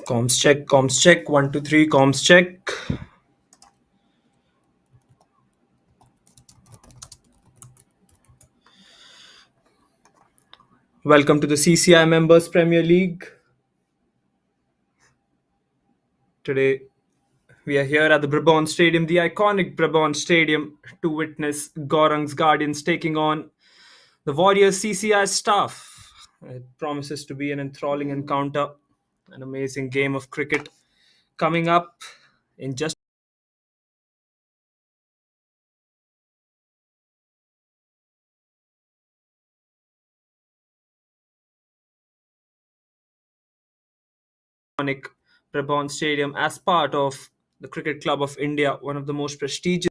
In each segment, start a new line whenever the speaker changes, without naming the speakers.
Comms check, 1 2 3, comms check. Welcome to the CCI Members Premier League. Today, we are here at the Brabant Stadium, the iconic Brabant Stadium, to witness Gaurang's Guardians taking on the Warriors CCI staff. It promises to be an enthralling encounter, an amazing game of cricket coming up in just iconic Brabant Stadium as part of the Cricket Club of India, one of the most prestigious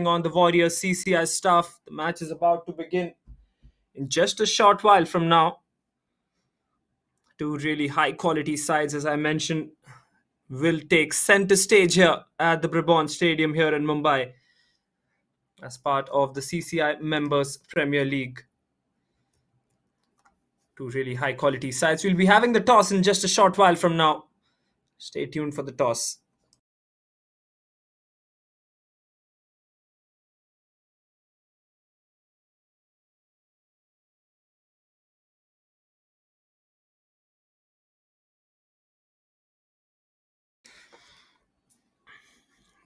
on the Warriors CCI staff. The match is about to begin in just a short while from now. Two really high quality sides, as I mentioned, will take center stage here at the Brabant Stadium here in Mumbai as part of the CCI Members Premier League. Two really high quality sides. We'll be having the toss in just a short while from now. Stay tuned for the toss.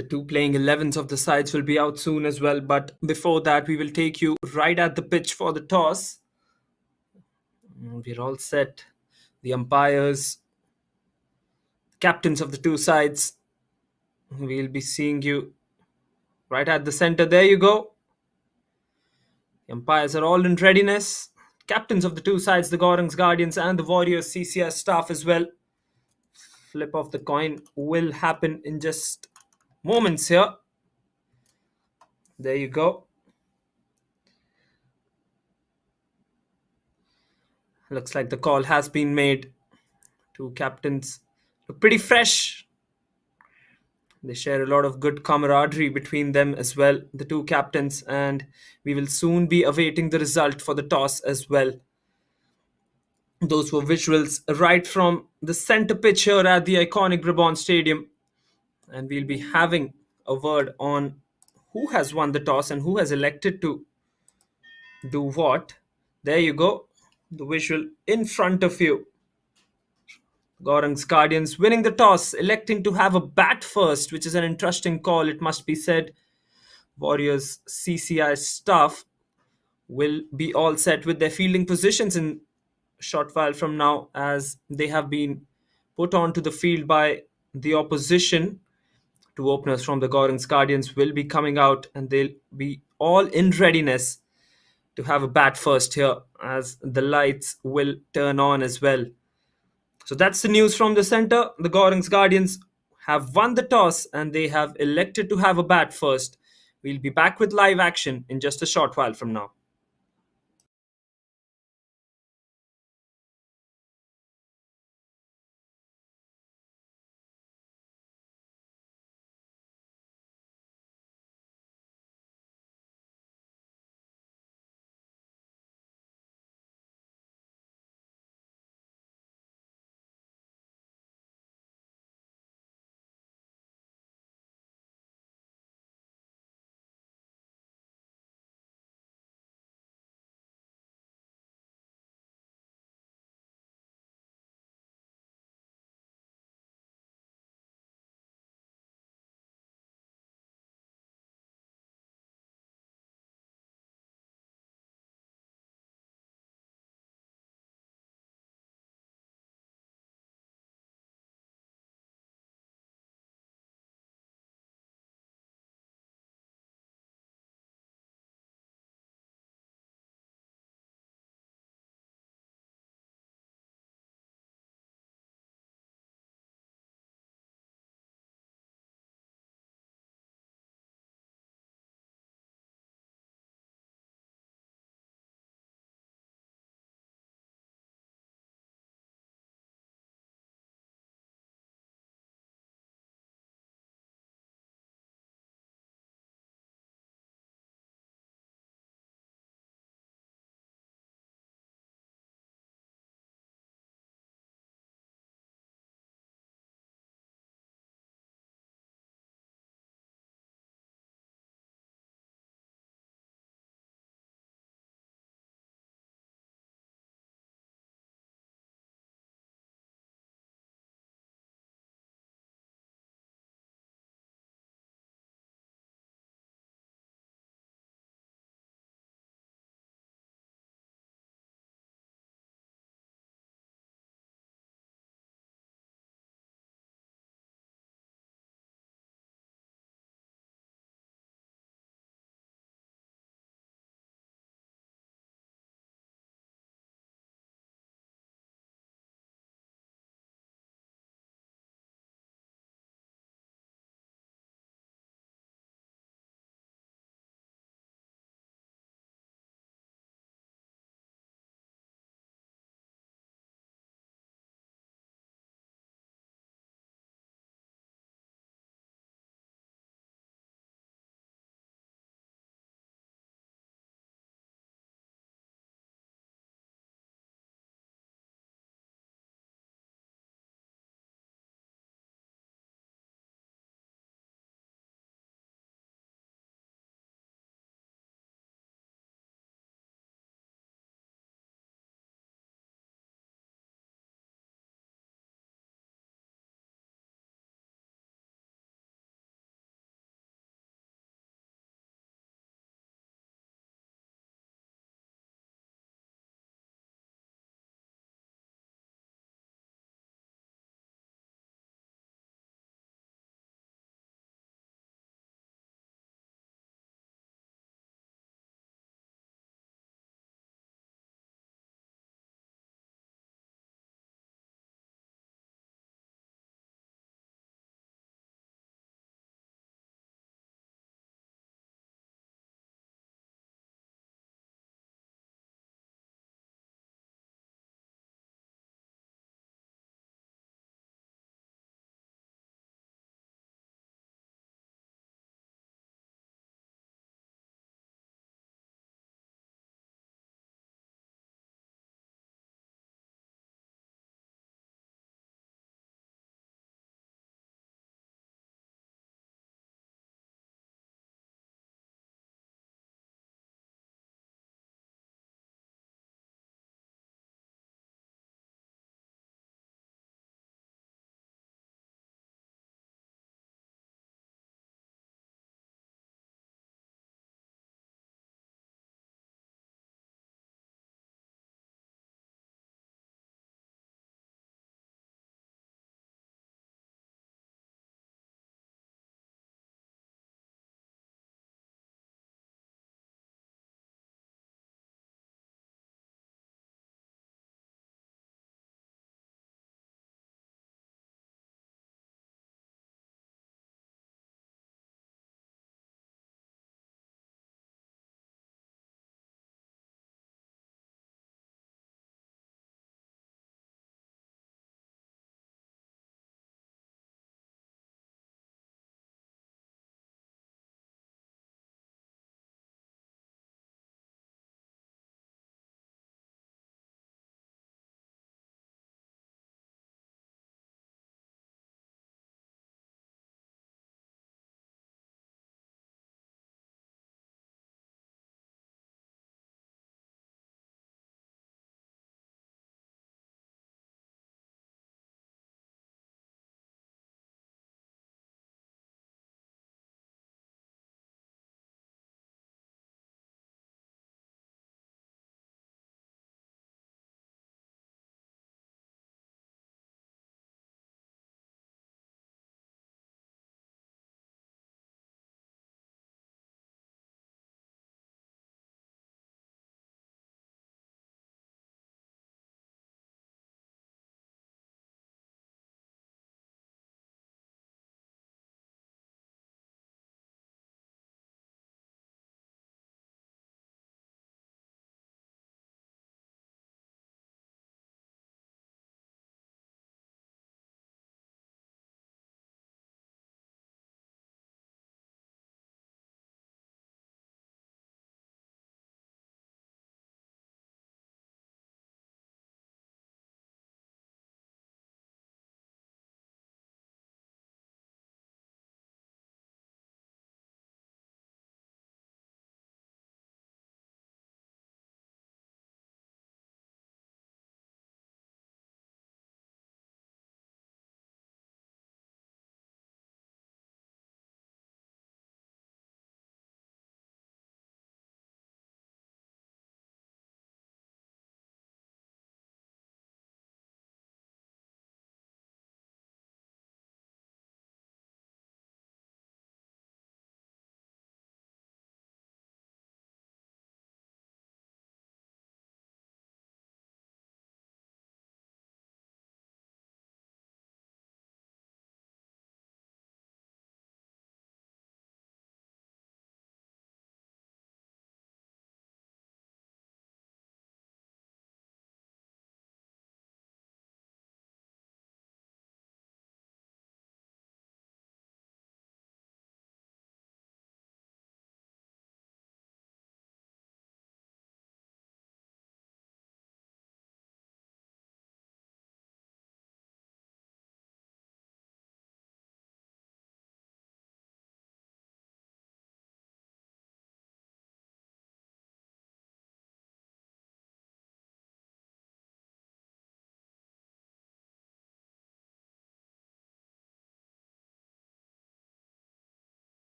The two playing 11s of the sides will be out soon as well, but before that, we will take you right at the pitch for the toss. We're all set. The umpires, captains of the two sides, we'll be seeing you right at the center. There you go. The umpires are all in readiness. Captains of the two sides, the Gaurang's Guardians and the Warriors CCS staff as well. Flip of the coin will happen in just moments here. There you go. Looks like the call has been made. Two captains look pretty fresh. They share a lot of good camaraderie between them as well, the two captains, and we will soon be awaiting the result for the toss as well. Those were visuals right from the center pitch here at the iconic Brabant Stadium. And we'll be having a word on who has won the toss and who has elected to do what. There you go. The visual in front of you. Gaurang's Guardians winning the toss, electing to have a bat first, which is an interesting call, it must be said. Warriors CCI staff will be all set with their fielding positions in a short while from now, as they have been put onto the field by the opposition. Two openers from the Gaurang's Guardians will be coming out, and they'll be all in readiness to have a bat first here, as the lights will turn on as well. So that's the news from the center. The Gaurang's Guardians have won the toss and they have elected to have a bat first. We'll be back with live action in just a short while from now.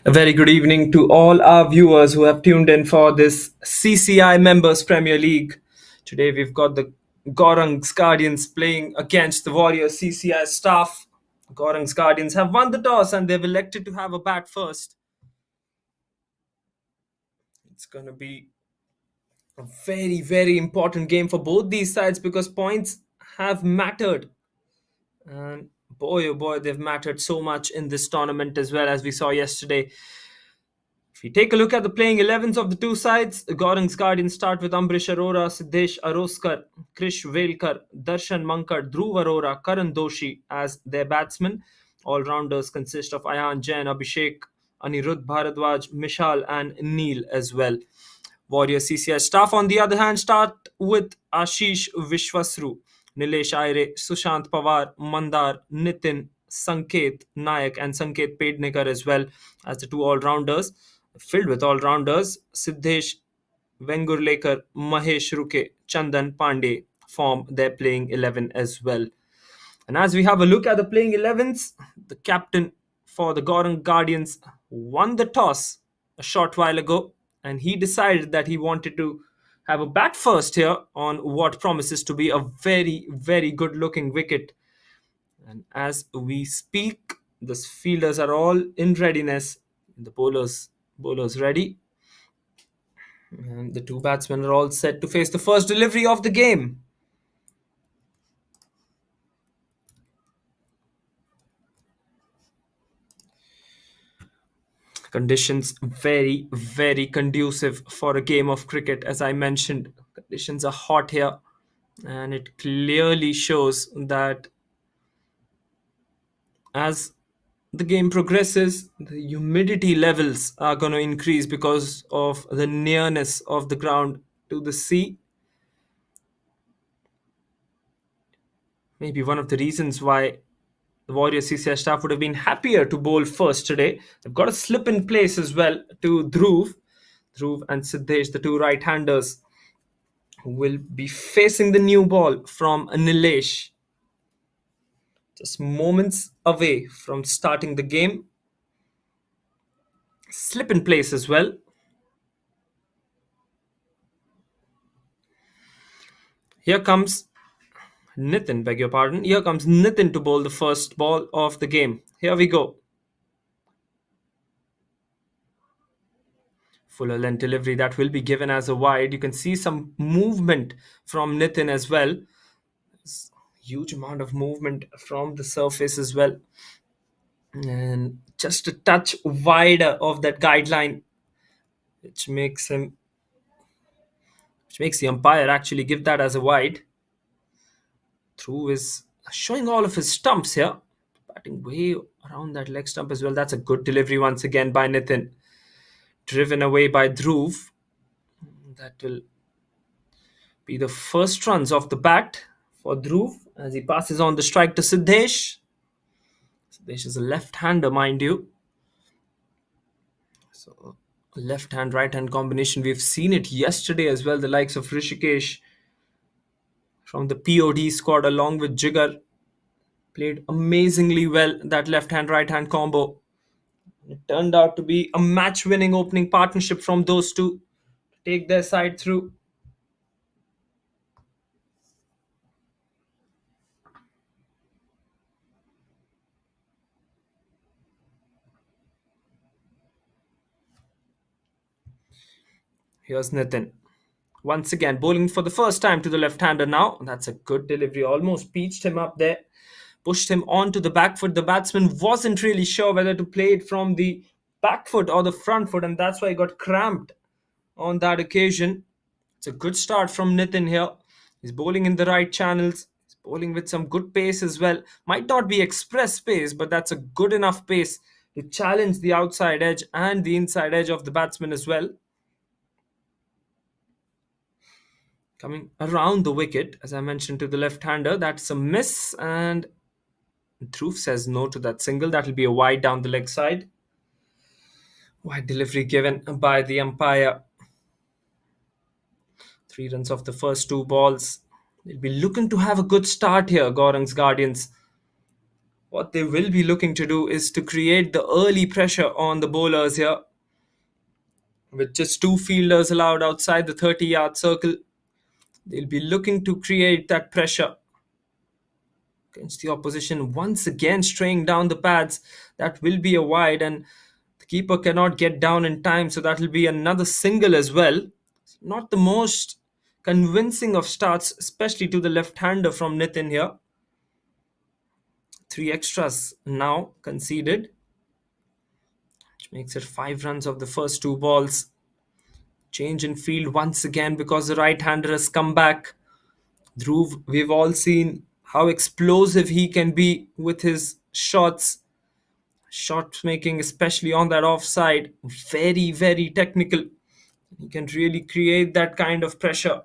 A very good evening to all our viewers who have tuned in for this CCI Members Premier League. Today we've got the Gaurang's Guardians playing against the Warriors CCI staff. Gaurang's Guardians have won the toss and they've elected to have a bat first. It's going to be a very, very important game for both these sides because points have mattered. And boy, oh boy, they've mattered so much in this tournament as well as we saw yesterday. If you take a look at the playing 11s of the two sides, Gaurang's Guardians start with Ambrish Arora, Siddesh Aroskar, Krish Velkar, Darshan Mankad, Dhruv Arora, Karan Doshi as their batsmen. All-rounders consist of Ayan Jain, Abhishek, Anirudh Bharadwaj, Mishal and Neil as well. Warrior CCI staff, on the other hand, start with Ashish Vishwasru, Nilesh Aire, Sushant Pawar, Mandar, Nitin, Sanket Nayak, and Sanket Pednekar as well as the two all-rounders. Filled with all-rounders, Siddhesh Vengurlekar, Mahesh Ruke, Chandan Pandey form their playing 11 as well. And as we have a look at the playing 11s, the captain for the Gaurang Guardians won the toss a short while ago, and he decided that he wanted to have a bat first here on what promises to be a very, very good looking wicket. And as we speak, the fielders are all in readiness. The bowlers ready. And the two batsmen are all set to face the first delivery of the game. Conditions very, very conducive for a game of cricket. As I mentioned, conditions are hot here, and it clearly shows that as the game progresses, the humidity levels are going to increase because of the nearness of the ground to the sea. Maybe one of the reasons why the Warriors CCI staff would have been happier to bowl first today. They've got a slip in place as well to Dhruv. Dhruv and Siddesh, the two right-handers, who will be facing the new ball from Nilesh. Just moments away from starting the game. Slip in place as well. Here comes Nitin, beg your pardon. Here comes Nitin to bowl the first ball of the game. Here we go. Fuller length delivery that will be given as a wide. You can see some movement from Nitin as well. Huge amount of movement from the surface as well. And just a touch wider of that guideline, which makes the umpire actually give that as a wide. Dhruv is showing all of his stumps here, batting way around that leg stump as well. That's a good delivery once again by Nitin. Driven away by Dhruv. That will be the first runs off the bat for Dhruv as he passes on the strike to Siddesh. Siddesh is a left-hander, mind you. So left-hand, right-hand combination. We've seen it yesterday as well. The likes of Rishikesh from the POD squad along with Jigar played amazingly well, that left-hand, right-hand combo. It turned out to be a match-winning opening partnership from those two to take their side through. Here's Nitin. Once again, bowling for the first time to the left-hander now. That's a good delivery. Almost peached him up there. Pushed him onto the back foot. The batsman wasn't really sure whether to play it from the back foot or the front foot, and that's why he got cramped on that occasion. It's a good start from Nitin here. He's bowling in the right channels. He's bowling with some good pace as well. Might not be express pace, but that's a good enough pace to challenge the outside edge and the inside edge of the batsman as well. Coming around the wicket, as I mentioned, to the left-hander. That's a miss, and Dhruv says no to that single. That will be a wide down the leg side. Wide delivery given by the umpire. 3 runs off the first 2 balls. They'll be looking to have a good start here, Gaurang's Guardians. What they will be looking to do is to create the early pressure on the bowlers here. With just two fielders allowed outside the 30-yard circle, they'll be looking to create that pressure against the opposition. Once again, straying down the pads, that will be a wide, and the keeper cannot get down in time, so that will be another single as well. Not the most convincing of starts, especially to the left-hander from Nitin here. Three extras now conceded, which makes it 5 runs of the first two balls. Change in field once again because the right-hander has come back. Dhruv, we've all seen how explosive he can be with his shots. Shot making, especially on that offside, very, very technical. He can really create that kind of pressure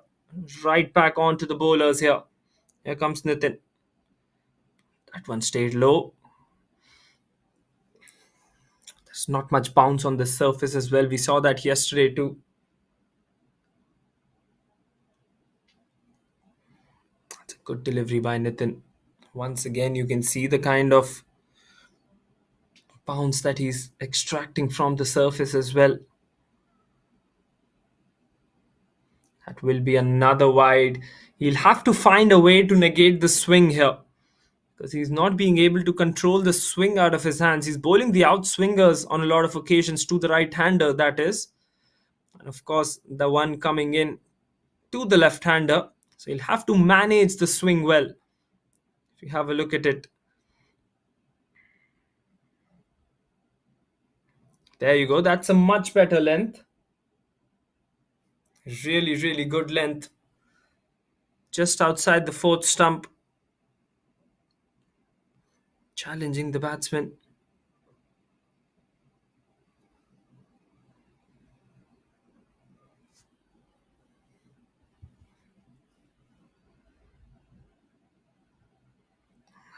right back onto the bowlers here. Here comes Nitin. That one stayed low. There's not much bounce on the surface as well. We saw that yesterday too. It's a good delivery by Nitin. Once again, you can see the kind of bounce that he's extracting from the surface as well. That will be another wide. He'll have to find a way to negate the swing here because he's not being able to control the swing out of his hands. He's bowling the outswingers on a lot of occasions to the right-hander, that is. And of course, the one coming in to the left-hander. So he'll have to manage the swing well. If you have a look at it. There you go. That's a much better length. Really, really good length. Just outside the fourth stump. Challenging the batsman.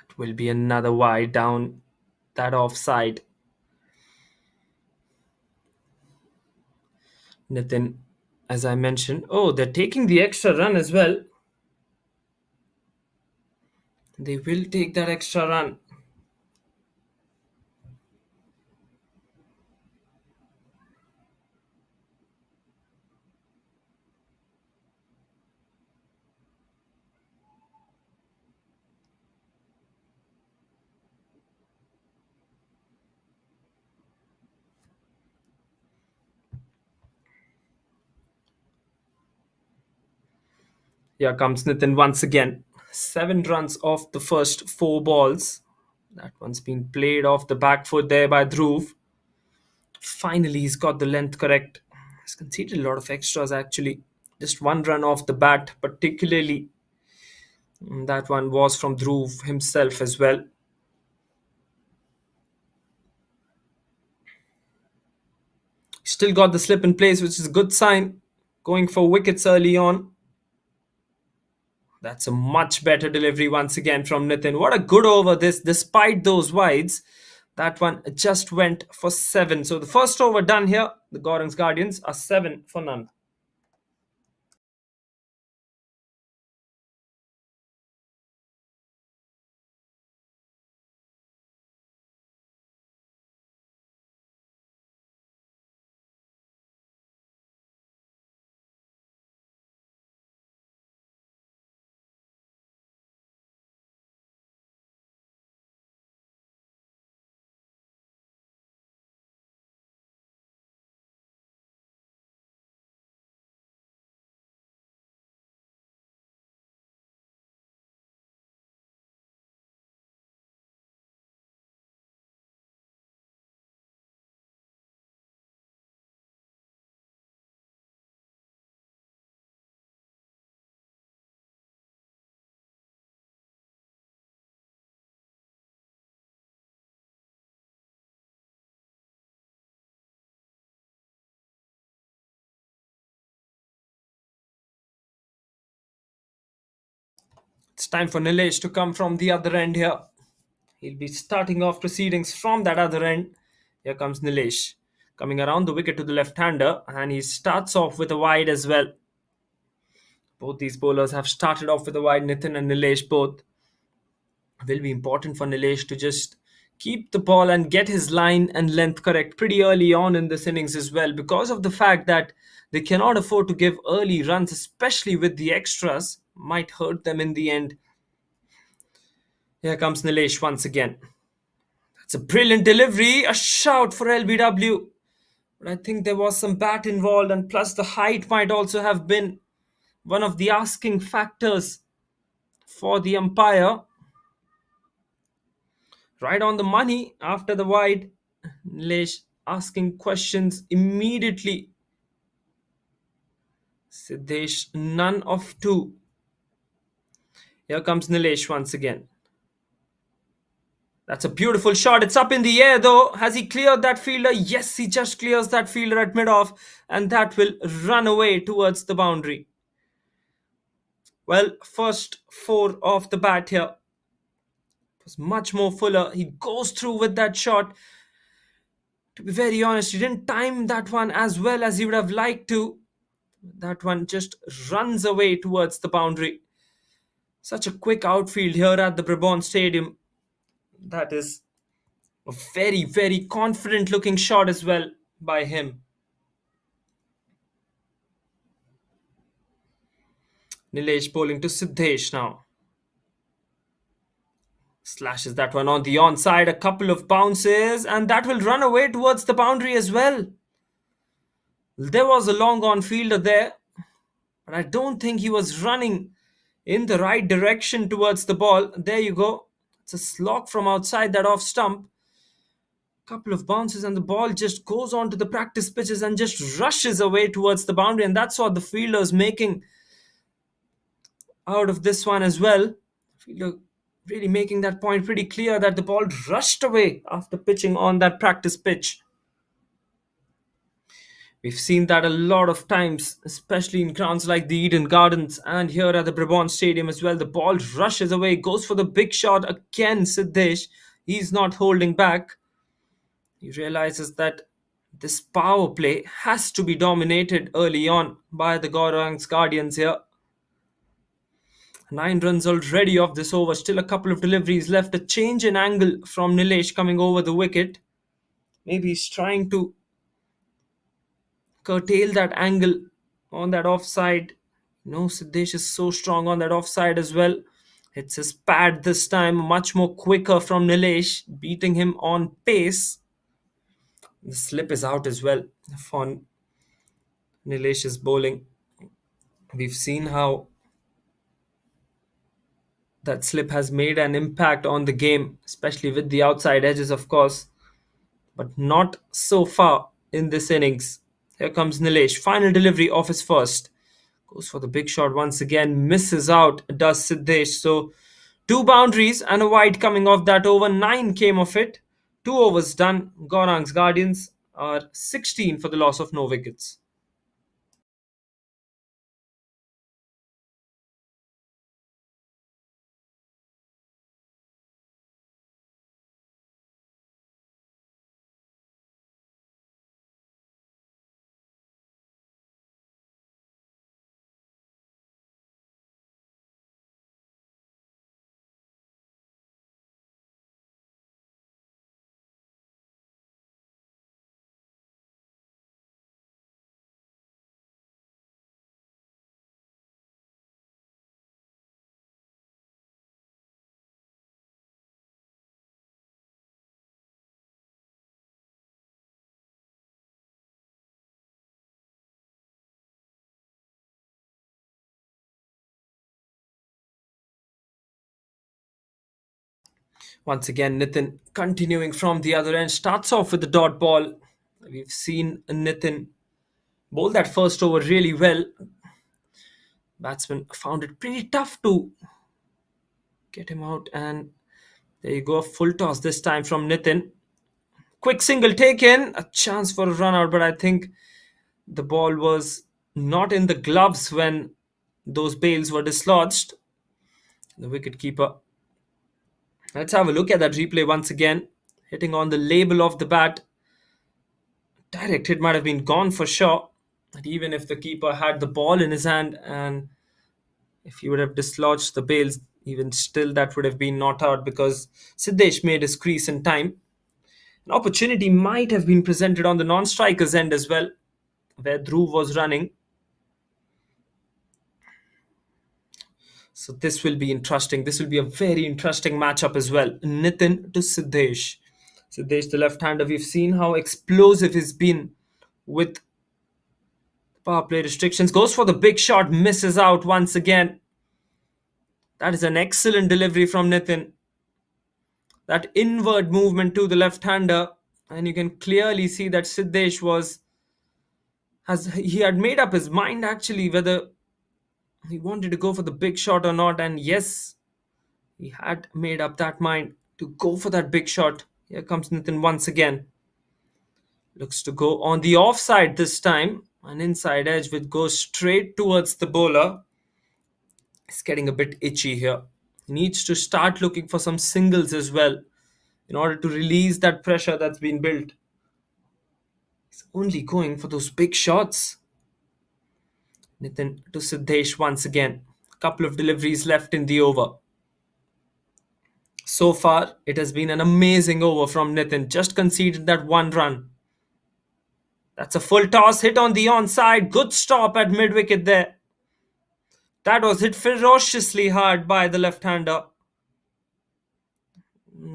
That will be another wide down that offside. Nitin, as I mentioned, oh, they're taking the extra run as well. They will take that extra run. Here comes Nitin once again. 7 runs off the first four balls. That one's been played off the back foot there by Dhruv. Finally, he's got the length correct. He's conceded a lot of extras actually. Just 1 run off the bat, particularly. That one was from Dhruv himself as well. Still got the slip in place, which is a good sign. Going for wickets early on. That's a much better delivery once again from Nitin. What a good over this, despite those wides. That one just went for 7. So the first over done here. The Gaurang's Guardians are 7 for none. It's time for Nilesh to come from the other end here. He'll be starting off proceedings from that other end. Here comes Nilesh. Coming around the wicket to the left-hander, and he starts off with a wide as well. Both these bowlers have started off with a wide, Nitin and Nilesh both. Will be important for Nilesh to just keep the ball and get his line and length correct pretty early on in this innings as well, because of the fact that they cannot afford to give early runs, especially with the extras, might hurt them in the end. Here comes Nilesh once again. It's a brilliant delivery, a shout for LBW. But I think there was some bat involved, and plus the height might also have been one of the asking factors for the umpire. Right on the money after the wide. Nilesh asking questions immediately. Siddesh, none of two. Here comes Nilesh once again. That's a beautiful shot. It's up in the air though. Has he cleared that fielder? Yes, he just clears that fielder at mid-off, and that will run away towards the boundary. Well, first four off the bat here was much more fuller. He goes through with that shot. To be very honest, he didn't time that one as well as he would have liked to. That one just runs away towards the boundary. Such a quick outfield here at the Brabant Stadium. That is a very, very confident looking shot as well by him. Nilesh bowling to Siddesh now. Slashes that one on the onside, a couple of bounces, and that will run away towards the boundary as well. There was a long on fielder there, but I don't think he was running in the right direction towards the ball. There you go. It's a slog from outside that off stump. Couple of bounces and the ball just goes onto the practice pitches and just rushes away towards the boundary, and that's what the fielder's making out of this one as well. Fielder really making that point pretty clear that the ball rushed away after pitching on that practice pitch. We've seen that a lot of times, especially in grounds like the Eden Gardens and here at the Brabant Stadium as well. The ball rushes away, goes for the big shot again. Siddesh, he's not holding back. He realizes that this power play has to be dominated early on by the Gaurang's Guardians here. 9 runs already off this over. Still a couple of deliveries left. A change in angle from Nilesh coming over the wicket. Maybe he's trying to curtail that angle on that offside. No, Siddesh is so strong on that offside as well. It's his pad this time, much more quicker from Nilesh, beating him on pace. The slip is out as well for Nilesh's bowling. We've seen how that slip has made an impact on the game, especially with the outside edges, of course, but not so far in this innings. Here comes Nilesh. Final delivery of his first. Goes for the big shot once again. Misses out, does Siddesh. So, two boundaries and a wide coming off that over. 9 came of it. 2 overs done. Gaurang's Guardians are 16 for the loss of no wickets. Once again, Nitin continuing from the other end starts off with the dot ball. We've seen Nitin bowl that first over really well. Batsman found it pretty tough to get him out, and there you go, a full toss this time from Nitin. Quick single taken, a chance for a run out, but I think the ball was not in the gloves when those bails were dislodged. The wicket keeper. Let's have a look at that replay once again. Hitting on the label of the bat. Direct hit might have been gone for sure. But even if the keeper had the ball in his hand and if he would have dislodged the bails, Even still, that would have been not out because Siddesh made his crease in time. An opportunity might have been presented on the non-striker's end as well, where Dhruv was running. So this will be interesting. This will be a very interesting matchup as well. Nitin to Siddesh. Siddesh, the left-hander, we've seen how explosive he's been with power play restrictions. Goes for the big shot, misses out once again. That is an excellent delivery from Nitin. That inward movement to the left-hander, and you can clearly see that Siddesh he had made up his mind actually whether he wanted to go for the big shot or not, and yes, he had made up that mind to go for that big shot. Here comes Nitin once again. Looks to go on the offside this time. An inside edge which goes straight towards the bowler. It's getting a bit itchy here. He needs to start looking for some singles as well in order to release that pressure that's been built. He's only going for those big shots. Nitin to Siddesh once again. A couple of deliveries left in the over. So far, it has been an amazing over from Nitin. Just conceded that one run. That's a full toss hit on the onside. Good stop at mid wicket there. That was hit ferociously hard by the left-hander.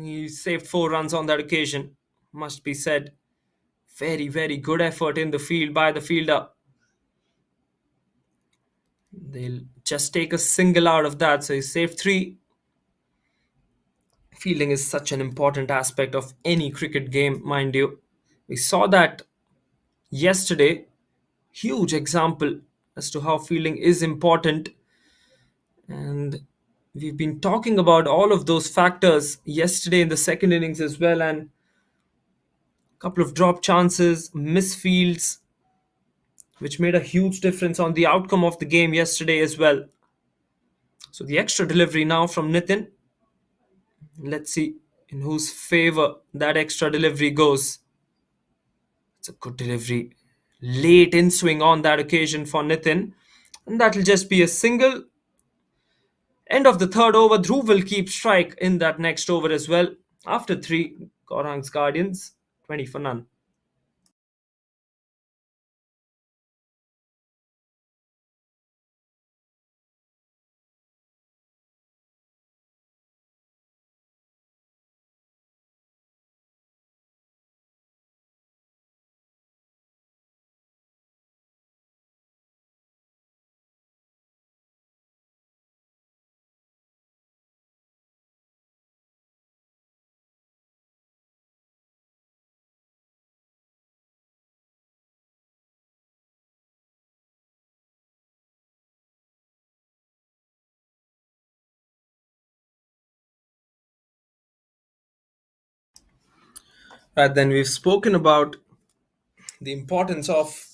He saved 4 runs on that occasion, must be said. Very, very good effort in the field by the fielder. They'll just take a single out of that, so he saved 3. Fielding is such an important aspect of any cricket game, mind you. We saw that yesterday. Huge example as to how fielding is important. And we've been talking about all of those factors yesterday in the second innings as well, and a couple of drop chances, misfields, which made a huge difference on the outcome of the game yesterday as well. So the extra delivery now from Nitin. Let's see in whose favor that extra delivery goes. It's a good delivery. Late in swing on that occasion for Nitin. And that'll just be a single. End of the third over. Dhruv will keep strike in that next over as well. After 3, Gaurang's Guardians, 20 for none. Right, then we've spoken about the importance of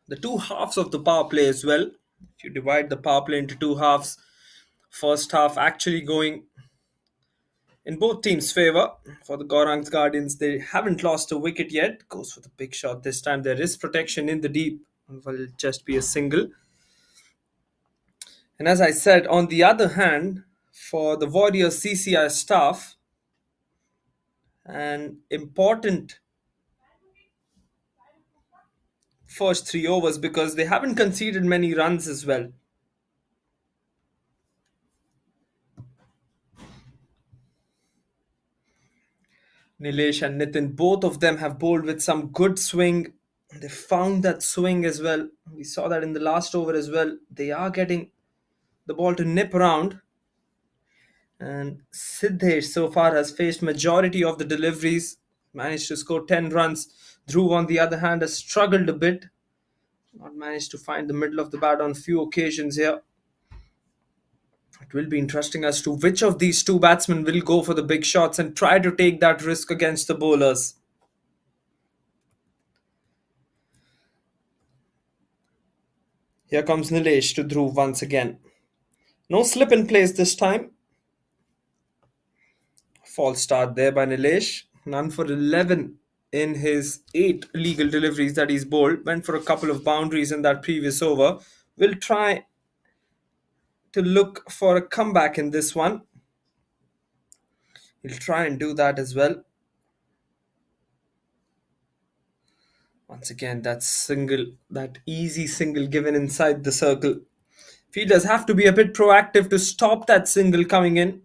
the two halves of the power play as well. If you divide the power play into two halves, first half actually going in both teams' favor. For the Gaurang's Guardians, they haven't lost a wicket yet. Goes for the big shot this time. There is protection in the deep. Will just be a single. And as I said, on the other hand, for the Warriors CCI staff, an important first 3 overs because they haven't conceded many runs as well. Nilesh and Nitin, both of them have bowled with some good swing. They found that swing as well. We saw that in the last over as well. They are getting the ball to nip around. And Siddesh so far has faced majority of the deliveries, managed to score 10 runs. Dhruv, on the other hand, has struggled a bit. Not managed to find the middle of the bat on few occasions here. It will be interesting as to which of these two batsmen will go for the big shots and try to take that risk against the bowlers. Here comes Nilesh to Dhruv once again. No slip in place this time. False start there by Nilesh. None for 11 in his 8 legal deliveries that he's bowled. Went for a couple of boundaries in that previous over. Will try to look for a comeback in this one. He'll try and do that as well. Once again, that single, that easy single given inside the circle. Fielders have to be a bit proactive to stop that single coming in.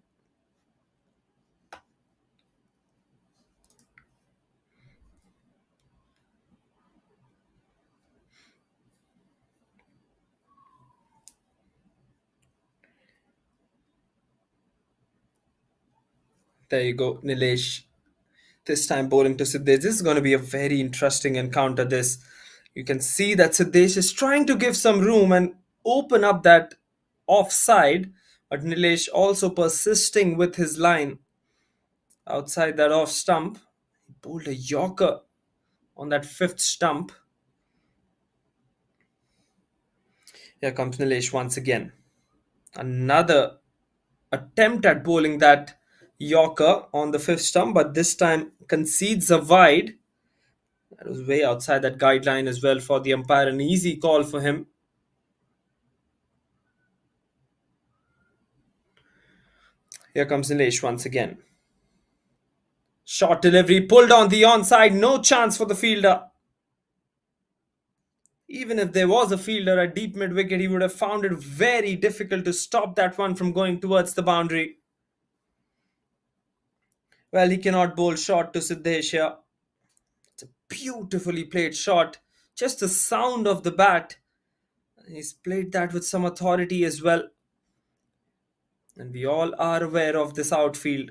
There you go, Nilesh. This time bowling to Siddesh. This is going to be a very interesting encounter. This, you can see that Siddesh is trying to give some room and open up that offside, but Nilesh also persisting with his line outside that off stump. He bowled a Yorker on that fifth stump. Here comes Nilesh once again. Another attempt at bowling that Yorker on the fifth stump, but this time concedes a wide. That was way outside that guideline as well for the umpire. An easy call for him. Here comes Nilesh once again. Short delivery pulled on the onside. No chance for the fielder. Even if there was a fielder at deep mid wicket, he would have found it very difficult to stop that one from going towards the boundary. Well, he cannot bowl short to Siddesh here. It's a beautifully played shot. Just the sound of the bat. He's played that with some authority as well. And we all are aware of this outfield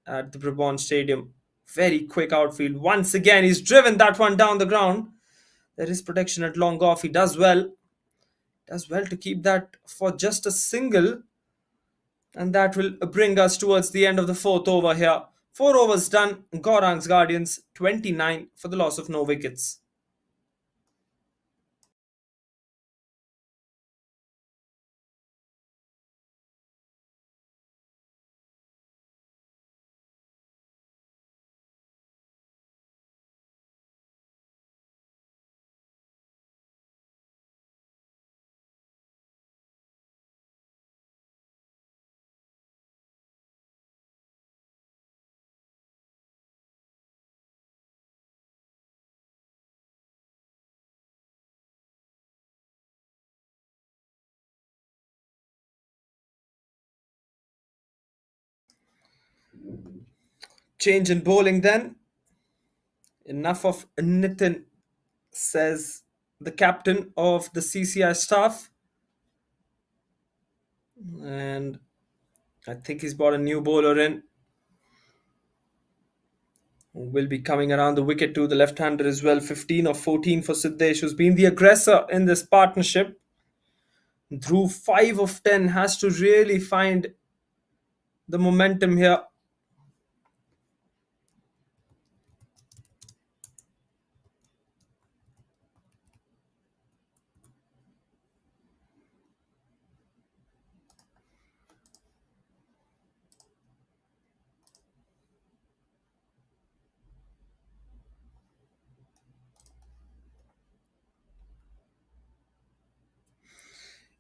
at the Brabant Stadium. Very quick outfield. Once again, he's driven that one down the ground. There is protection at long off. He does well. Does well to keep that for just a single. And that will bring us towards the end of the fourth over here. 4 overs done. Gaurang's Guardians 29 for the loss of no wickets. Change in bowling then. Enough of Nitin, says the captain of the CCI staff. And I think he's brought a new bowler in, who will be coming around the wicket too. The left-hander as well. 15 or 14 for Siddesh, who's been the aggressor in this partnership. Dhruv 5 of 10 has to really find the momentum here.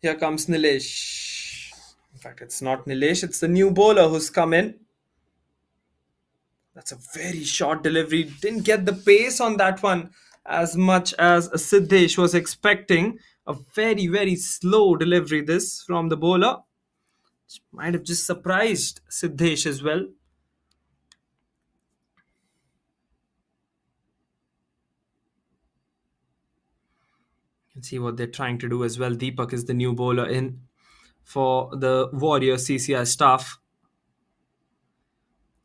Here comes Nilesh. In fact, it's not Nilesh, it's the new bowler who's come in. That's a very short delivery. Didn't get the pace on that one as much as Siddesh was expecting. A very, very slow delivery this from the bowler. Might have just surprised Siddesh as well. You can see what they're trying to do as well. Deepak is the new bowler in for the Warrior CCI staff.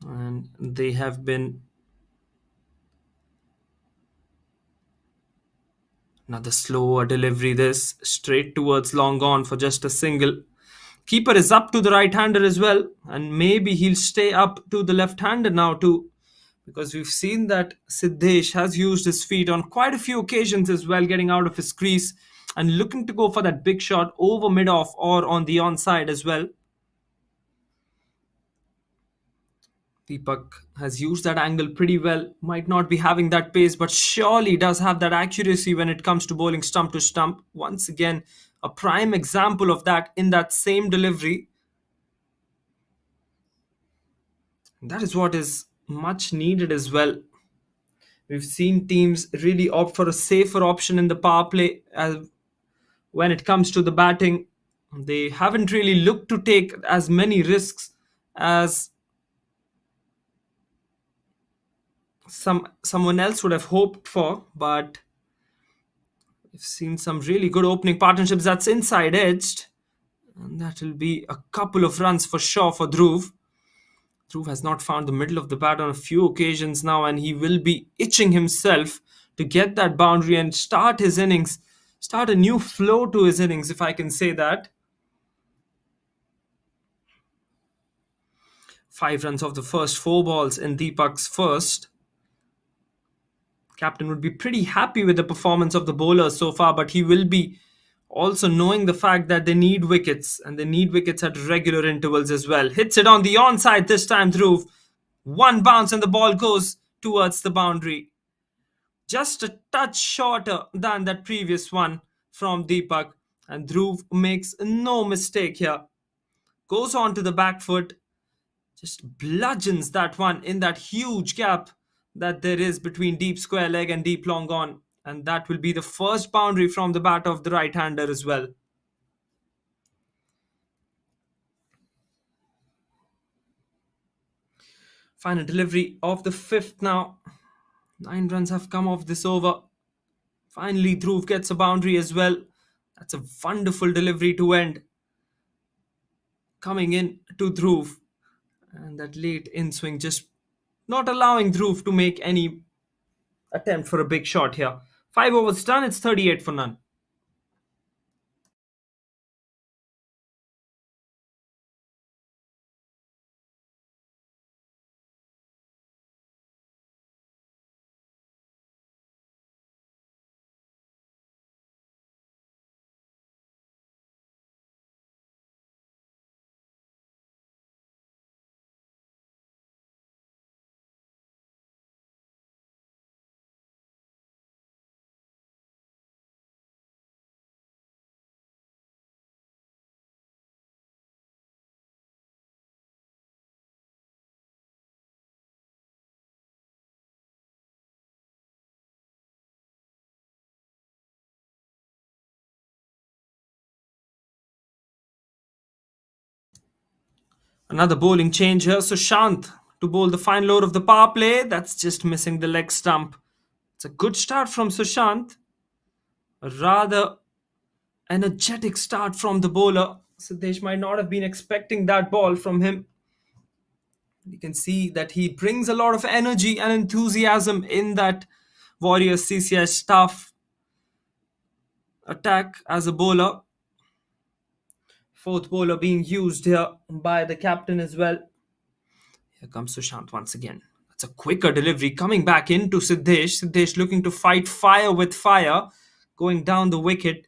And they have been another slower delivery this, straight towards long on for just a single. Keeper is up to the right-hander as well, and maybe he'll stay up to the left-hander now too, because we've seen that Siddesh has used his feet on quite a few occasions as well, getting out of his crease and looking to go for that big shot over mid-off or on the onside as well. Deepak has used that angle pretty well. Might not be having that pace, but surely does have that accuracy when it comes to bowling stump to stump. Once again, a prime example of that in that same delivery. That is what is much needed as well. We've seen teams really opt for a safer option in the power play when it comes to the batting. They haven't really looked to take as many risks as someone else would have hoped for, but we've seen some really good opening partnerships that's inside edged, and that will be a couple of runs for sure for Dhruv. Dhruv has not found the middle of the bat on a few occasions now, and he will be itching himself to get that boundary and start his innings, start a new flow to his innings, if I can say that. 5 runs off the first 4 balls in Deepak's first. Captain would be pretty happy with the performance of the bowlers so far, but he will be also knowing the fact that they need wickets, and they need wickets at regular intervals as well. Hits it on the onside this time, Dhruv. One bounce and the ball goes towards the boundary. Just a touch shorter than that previous one from Deepak, and Dhruv makes no mistake here. Goes on to the back foot, just bludgeons that one in that huge gap that there is between deep square leg and deep long on. And that will be the first boundary from the bat of the right hander as well. Final delivery of the fifth now. 9 runs have come off this over. Finally, Dhruv gets a boundary as well. That's a wonderful delivery to end. Coming in to Dhruv. And that late in swing just not allowing Dhruv to make any attempt for a big shot here. 5 overs done, it's 38 for none. Another bowling change here. Sushant to bowl the final over of the power play. That's just missing the leg stump. It's a good start from Sushant. A rather energetic start from the bowler. Siddesh might not have been expecting that ball from him. You can see that he brings a lot of energy and enthusiasm in that Warriors CCI staff attack as a bowler. Fourth bowler being used here by the captain as well. Here comes Sushant once again. That's a quicker delivery coming back into Siddesh. Siddesh looking to fight fire with fire, going down the wicket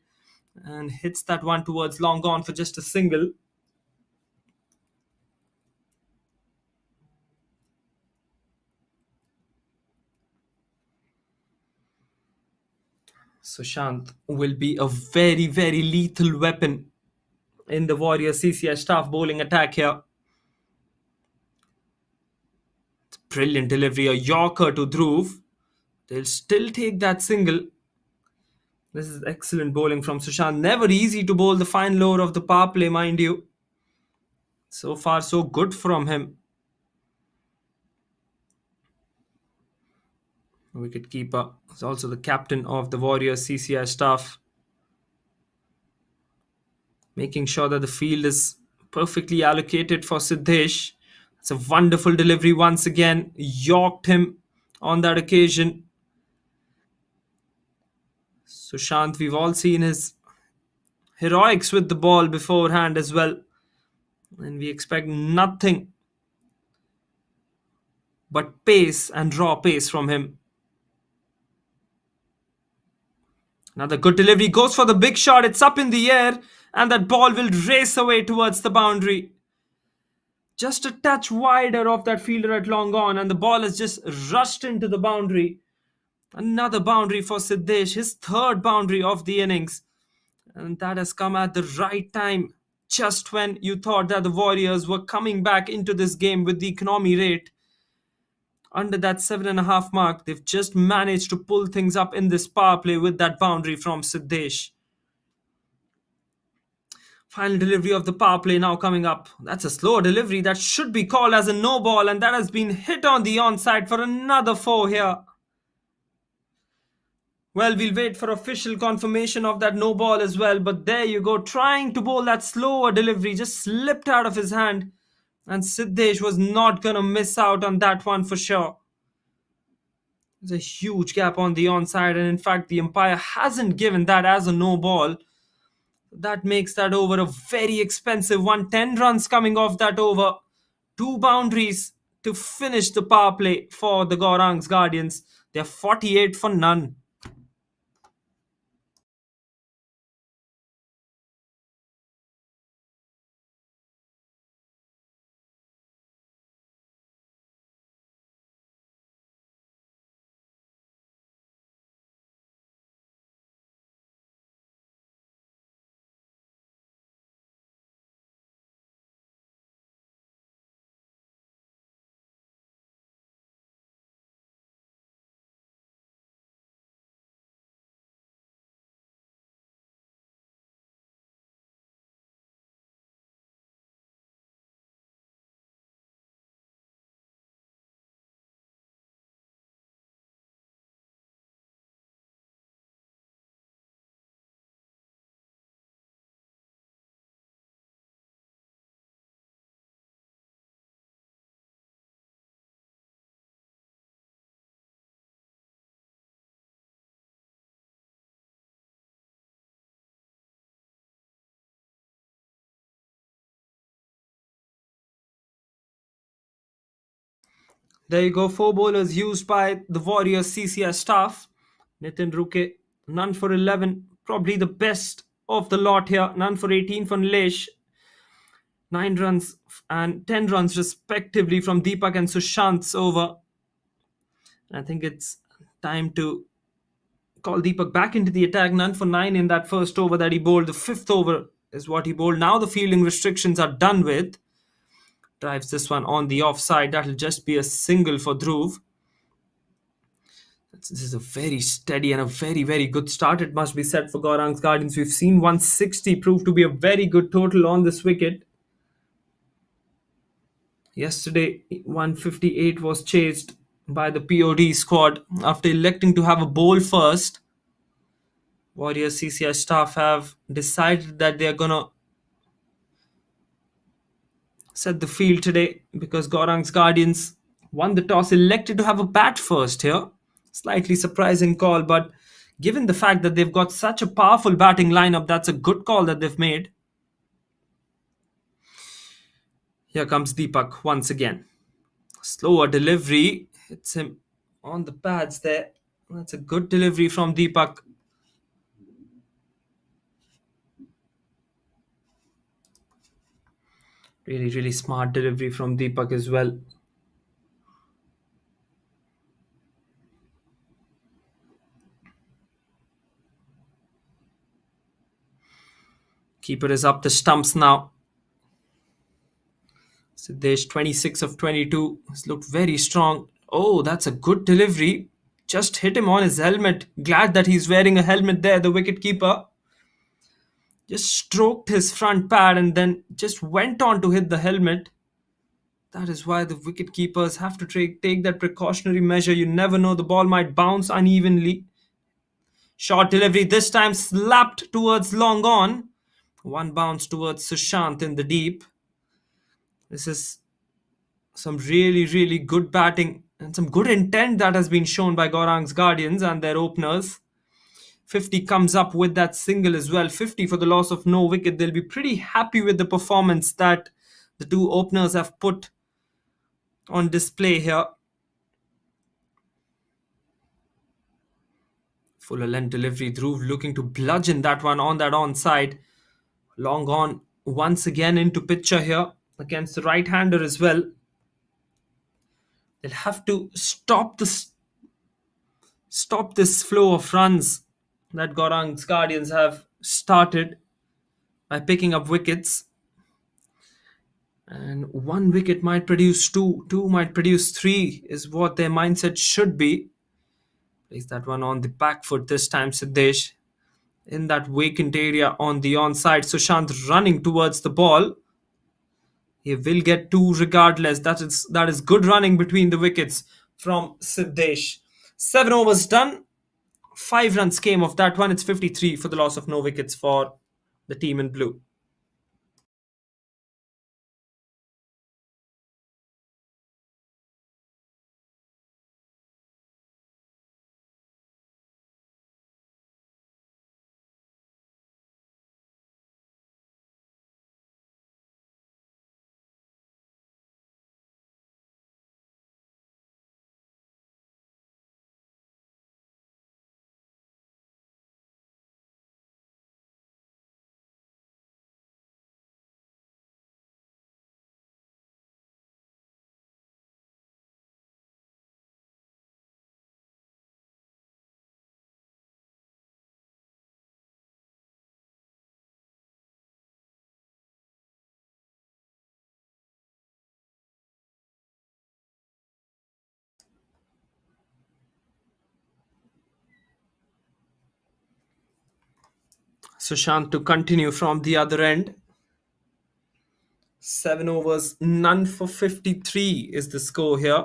and hits that one towards long on for just a single. Sushant will be a very, very lethal weapon in the Warriors CCI staff bowling attack here. Brilliant delivery, a Yorker to Dhruv. They'll still take that single. This is excellent bowling from Sushant. Never easy to bowl the final over of the power play, mind you. So far, so good from him. Wicketkeeper is also the captain of the Warriors CCI staff, making sure that the field is perfectly allocated for Siddesh. It's a wonderful delivery once again. Yorked him on that occasion. Sushant, we've all seen his heroics with the ball beforehand as well. And we expect nothing but pace and raw pace from him. Another good delivery, goes for the big shot. It's up in the air and that ball will race away towards the boundary. just a touch wider of that fielder at long on, and the ball has just rushed into the boundary. Another boundary for Siddesh, his third boundary of the innings. And that has come at the right time, just when you thought that the Warriors were coming back into this game with the economy rate under that 7.5 mark. They've just managed to pull things up in this power play with that boundary from Siddesh. Final delivery of the power play now coming up. That's a slower delivery that should be called as a no ball, and that has been hit on the onside for another 4 here. Well, we'll wait for official confirmation of that no ball as well, but there you go, trying to bowl that slower delivery, just slipped out of his hand, and Siddesh was not gonna miss out on that one for sure. There's a huge gap on the onside, and in fact, the umpire hasn't given that as a no ball. That makes that over a very expensive one. 10 runs coming off that over. 2 boundaries to finish the power play for the Gaurang's Guardians. They're 48 for none. There you go, 4 bowlers used by the Warriors CCI staff. Nitin Ruke, none for 11, probably the best of the lot here. None for 18 for Nilesh. 9 runs and 10 runs respectively from Deepak and Sushant's over. I think it's time to call Deepak back into the attack. None for 9 in that first over that he bowled. The fifth over is what he bowled. Now the fielding restrictions are done with. Drives this one on the offside. That'll just be a single for Dhruv. This is a very steady and a very, very good start, it must be said, for Gaurang's Guardians. We've seen 160 prove to be a very good total on this wicket. Yesterday, 158 was chased by the POD squad after electing to have a bowl first. Warriors CCI staff have decided that they are going to set the field today because Gaurang's Guardians won the toss, elected to have a bat first here. Slightly surprising call, but given the fact that they've got such a powerful batting lineup, that's a good call that they've made. Here comes Deepak once again. Slower delivery, hits him on the pads there. That's a good delivery from Deepak. Really, really smart delivery from Deepak as well. Keeper is up the stumps now. Siddesh, 26 of 22, has looked very strong. Oh, that's a good delivery. Just hit him on his helmet. Glad that he's wearing a helmet there, the wicketkeeper. Just stroked his front pad and then just went on to hit the helmet. That is why the wicket keepers have to take that precautionary measure. You never know, the ball might bounce unevenly. Short delivery this time, slapped towards long on. One bounce towards Sushant in the deep. This is some really, really good batting and some good intent that has been shown by Gaurang's Guardians and their openers. 50 comes up with that single as well. 50 for the loss of no wicket. They'll be pretty happy with the performance that the two openers have put on display here. Fuller length delivery. Dhruv looking to bludgeon that one on that onside. Long on once again into picture here. against the right-hander as well. They'll have to stop this flow of runs that Gaurang's Guardians have started by picking up wickets. And one wicket might produce two might produce three, is what their mindset should be. Place that one on the back foot this time, Siddesh. In that vacant area on the onside, Sushant running towards the ball. He will get two regardless. That is good running between the wickets from Siddesh. 7 overs done. 5 runs came of that one. It's 53 for the loss of no wickets for the team in blue. Sushant to continue from the other end. 7 overs, none for 53 is the score here.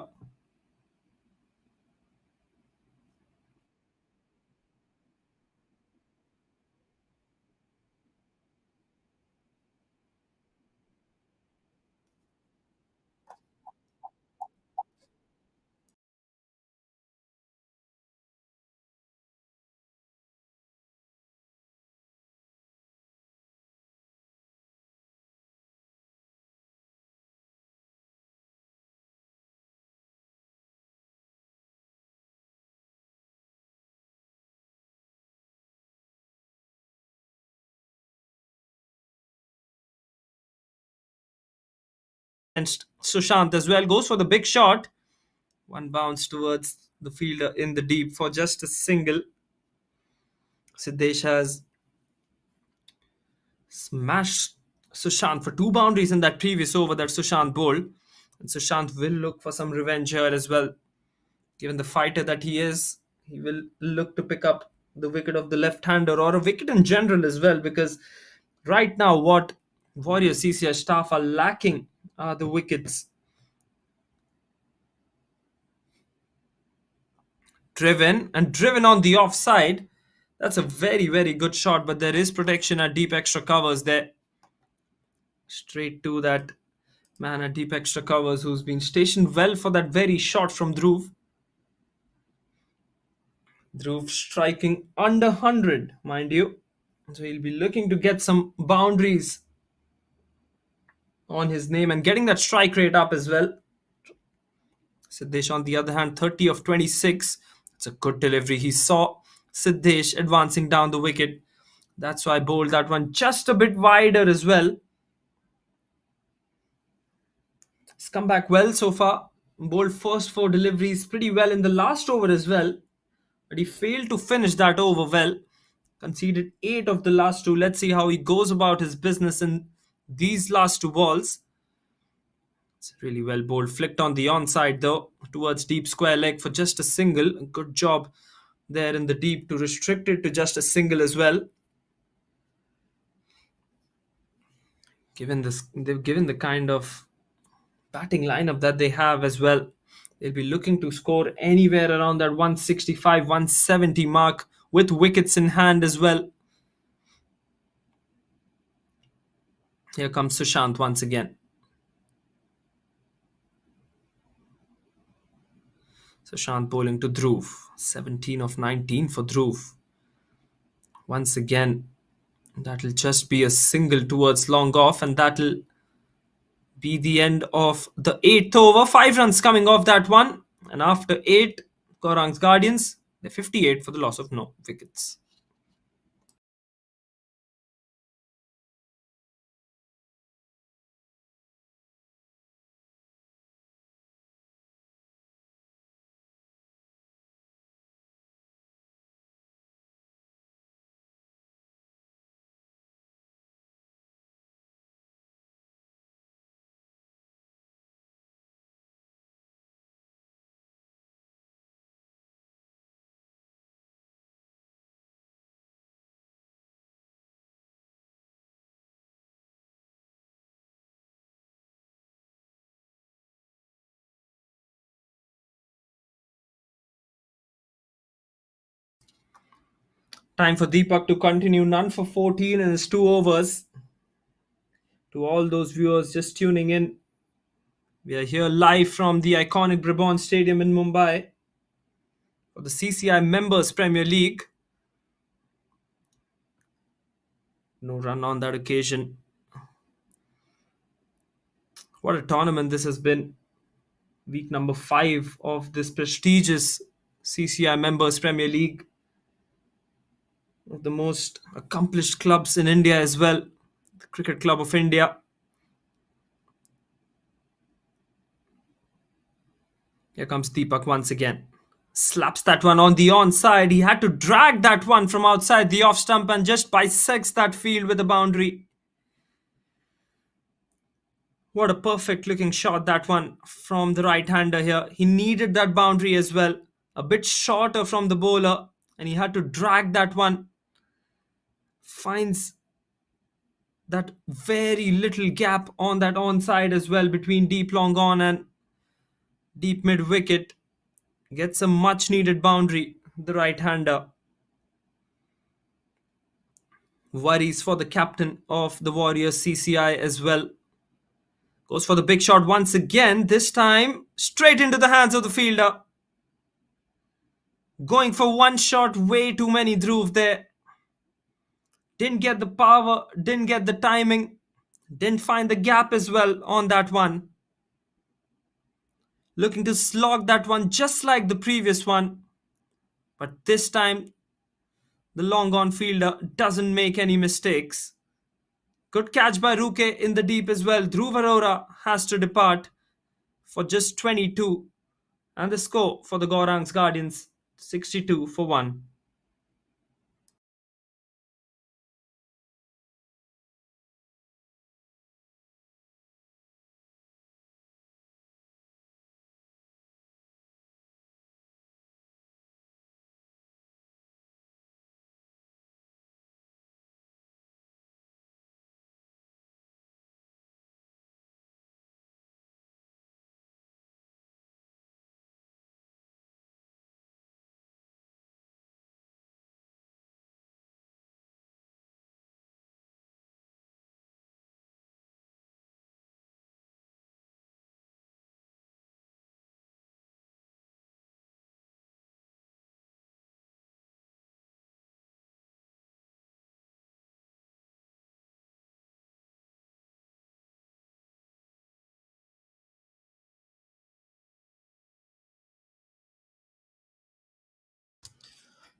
And Sushant as well goes for the big shot. One bounce towards the fielder in the deep for just a single. Siddesh has smashed Sushant for two boundaries in that previous over that Sushant bowled. And Sushant will look for some revenge here as well. Given the fighter that he is, he will look to pick up the wicket of the left-hander or a wicket in general as well, because right now what Warrior CCI staff are lacking are the wickets. Driven on the offside. That's a very, very good shot, but there is protection at deep extra covers there. Straight to that man at deep extra covers who's been stationed well for that very shot from Dhruv. Dhruv striking under 100, mind you. So he'll be looking to get some boundaries on his name and getting that strike rate up as well. Siddesh, on the other hand, 30 of 26. It's a good delivery. He saw Siddesh advancing down the wicket. That's why I bowled that one just a bit wider as well. He's come back well so far. Bowled first 4 deliveries pretty well in the last over as well. But he failed to finish that over well. Conceded 8 of the last 2. Let's see how he goes about his business in these last 2 balls. It's really well bowled. Flicked on the onside though, towards deep square leg for just a single. Good job there in the deep to restrict it to just a single as well. They've given the kind of batting lineup that they have as well. They'll be looking to score anywhere around that 165, 170 mark with wickets in hand as well. Here comes Sushant once again. Sushant bowling to Dhruv. 17 of 19 for Dhruv. Once again, that'll just be a single towards long off, and that'll be the end of the 8th over. 5 runs coming off that one. And after 8, Gaurang's Guardians, they're 58 for the loss of no wickets. Time for Deepak to continue. None for 14 in his 2 overs. To all those viewers just tuning in, we are here live from the iconic Brabant Stadium in Mumbai for the CCI Members Premier League. No run on that occasion. What a tournament this has been. Week number 5 of this prestigious CCI Members Premier League. One of the most accomplished clubs in India as well. The Cricket Club of India. Here comes Deepak once again. Slaps that one on the onside. He had to drag that one from outside the off stump and just bisects that field with a boundary. What a perfect looking shot that one from the right hander here. He needed that boundary as well. A bit shorter from the bowler and he had to drag that one. Finds that very little gap on that onside as well between deep long on and deep mid wicket. Gets a much needed boundary, the right hander. Worries for the captain of the Warriors CCI as well. Goes for the big shot once again, this time straight into the hands of the fielder. Going for one shot, way too many Dhruv there. Didn't get the power, didn't get the timing, didn't find the gap as well on that one. Looking to slog that one just like the previous one. But this time, the long on fielder doesn't make any mistakes. Good catch by Ruke in the deep as well. Dhruv Arora has to depart for just 22. And the score for the Gaurang's Guardians, 62 for 1.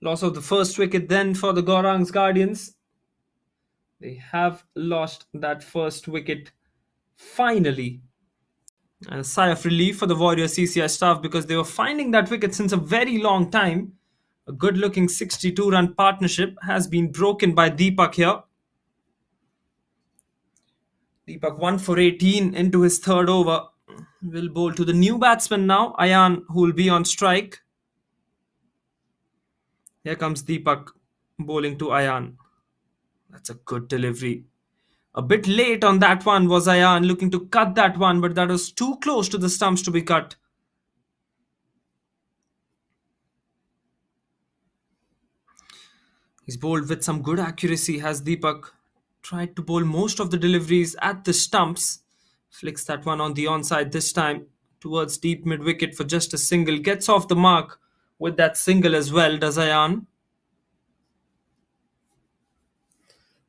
Loss of the first wicket then for the Gaurang's Guardians. They have lost that first wicket finally. A sigh of relief for the Warrior CCI staff because they were finding that wicket since a very long time. A good looking 62-run partnership has been broken by Deepak here. Deepak 1 for 18 into his third over. Will bowl to the new batsman now, Ayan, who will be on strike. Here comes Deepak bowling to Ayan. That's a good delivery. A bit late on that one was Ayan looking to cut that one, but that was too close to the stumps to be cut. He's bowled with some good accuracy, has Deepak. Tried to bowl most of the deliveries at the stumps. Flicks that one on the onside this time towards deep mid wicket for just a single. Gets off the mark with that single as well, does Ayan.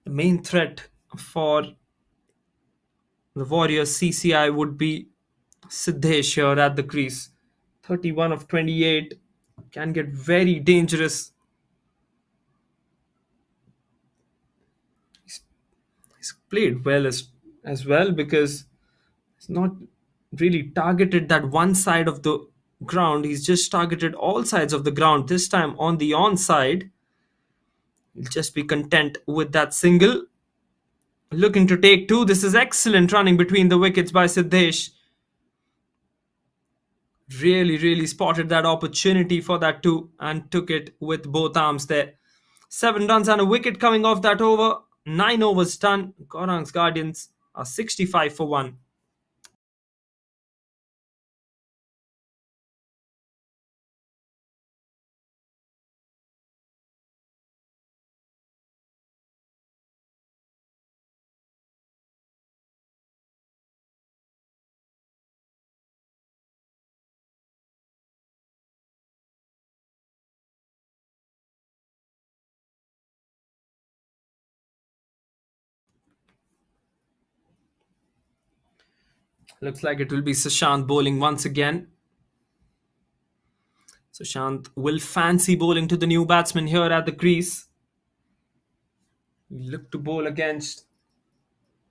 The main threat for the Warriors CCI would be Siddesh here at the crease. 31 of 28 can get very dangerous. He's played well as well because he's not really targeted that one side of the ground. He's just targeted all sides of the ground. This time on the onside, he'll just be content with that single. Looking to take two. This is excellent running between the wickets by Siddesh. Really spotted that opportunity for that two and took it with both arms there. 7 runs and a wicket coming off that over. 9 overs done. Gaurang's Guardians are 65 for 1. Looks like it will be Sushant bowling once again. Sushant will fancy bowling to the new batsman here at the crease. We look to bowl against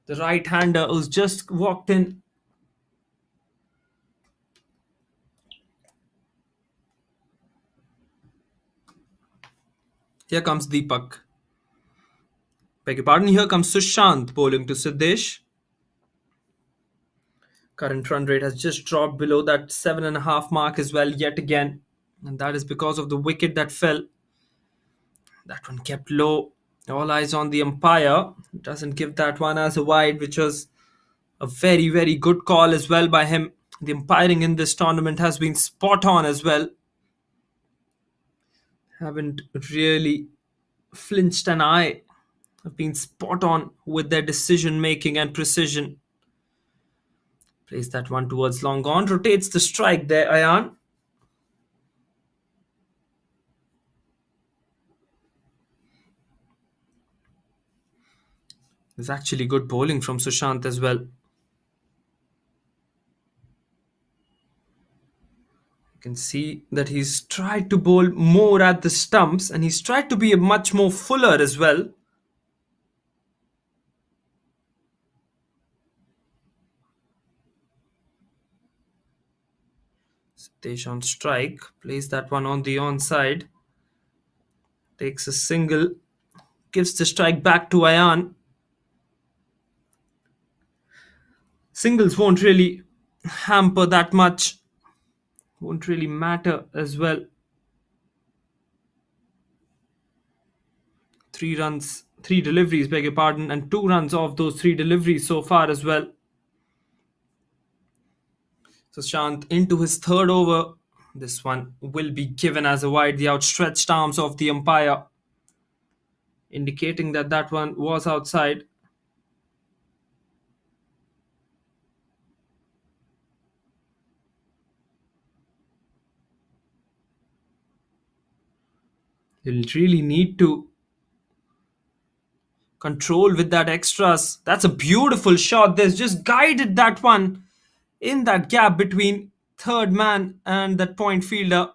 the right-hander who's just walked in. Here comes Deepak. Beg your pardon, here comes Sushant bowling to Siddesh. Current run rate has just dropped below that 7.5 mark as well, yet again. And that is because of the wicket that fell. That one kept low. All eyes on the umpire. Doesn't give that one as a wide, which was a very, very good call as well by him. The umpiring in this tournament has been spot on as well. Haven't really flinched an eye. Have been spot on with their decision making and precision. Plays that one towards long on. Rotates the strike there, Ayan. There's actually good bowling from Sushant as well. You can see that he's tried to bowl more at the stumps and he's tried to be a much more fuller as well. Sitesh on strike, plays that one on the onside, takes a single, gives the strike back to Ayan. Singles won't really hamper that much, won't really matter as well. 3 runs, 3 deliveries, beg your pardon, and 2 runs off those 3 deliveries so far as well. Sushant into his third over. This one will be given as a wide. The outstretched arms of the umpire indicating that that one was outside. You'll really need to control with that extras. That's a beautiful shot. There's just guided that one in that gap between third man and that point fielder.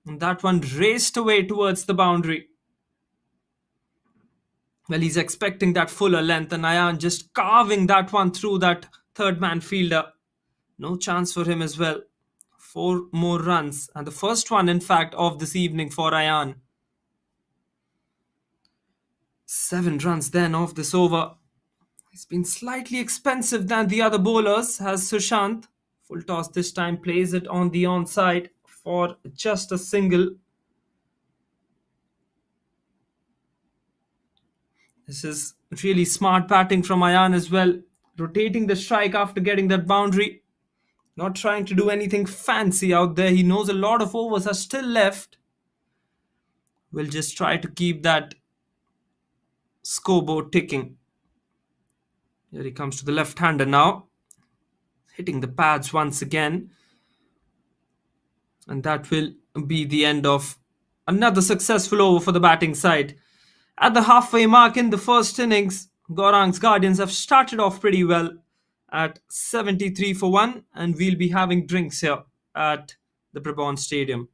And that one raced away towards the boundary. Well, he's expecting that fuller length, and Ayan just carving that one through that third man fielder. No chance for him as well. 4 more runs, and the first one, in fact, of this evening for Ayan. 7 runs then off this over. He's been slightly expensive than the other bowlers, has Sushant. Full toss this time, plays it on the onside for just a single. This is really smart batting from Ayan as well. Rotating the strike after getting that boundary. Not trying to do anything fancy out there. He knows a lot of overs are still left. We'll just try to keep that scoreboard ticking. Here he comes to the left-hander now. Hitting the pads once again. And that will be the end of another successful over for the batting side. At the halfway mark in the first innings, Gaurang's Guardians have started off pretty well at 73 for 1, and we'll be having drinks here at the Brabant Stadium.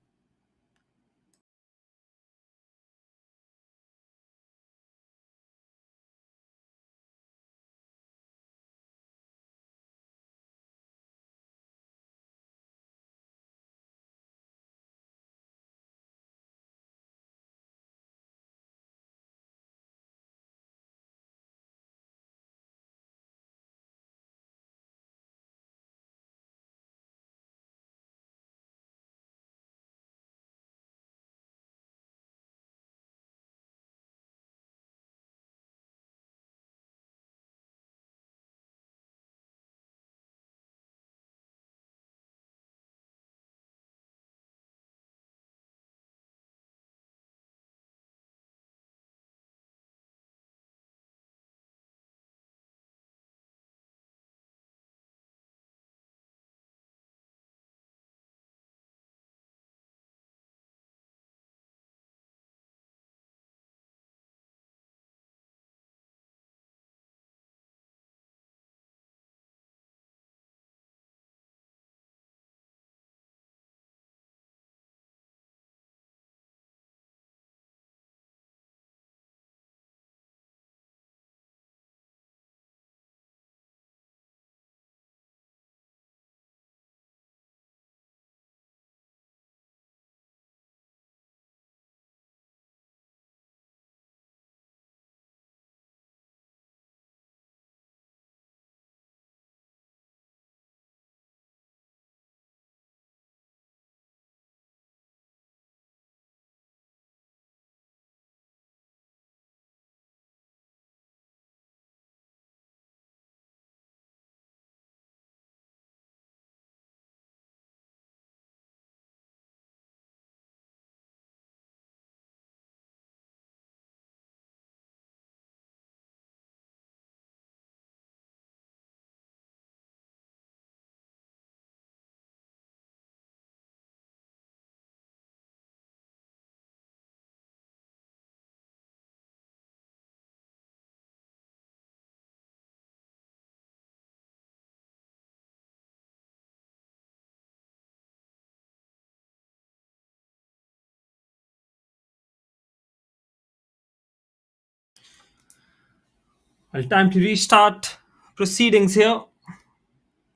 Well, time to restart proceedings here.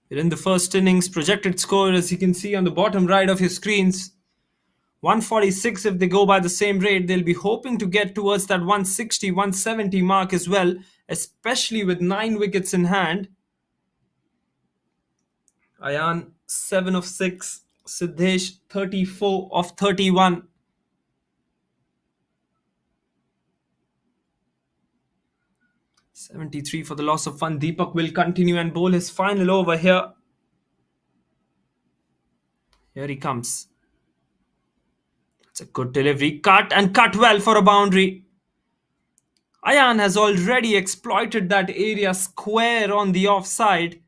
We're in the first innings. Projected score, as you can see on the bottom right of your screens, 146. If they go by the same rate, they'll be hoping to get towards that 160, 170 mark as well, especially with 9 wickets in hand. Ayan, 7 of 6. Siddesh, 34 of 31. "73 for the loss of one." Deepak will continue and bowl his final over here. Here he comes. It's a good delivery. Cut and cut well for a boundary. Ayan has already exploited that area square on the offside,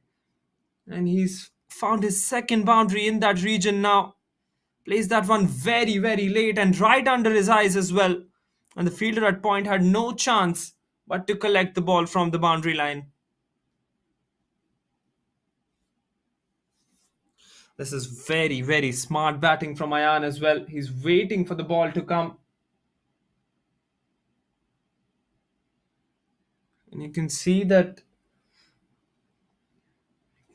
and he's found his second boundary in that region now. Plays that one very, very late and right under his eyes as well. And the fielder at point had no chance but to collect the ball from the boundary line. This is very, very smart batting from Ayan as well. He's waiting for the ball to come. And you can see that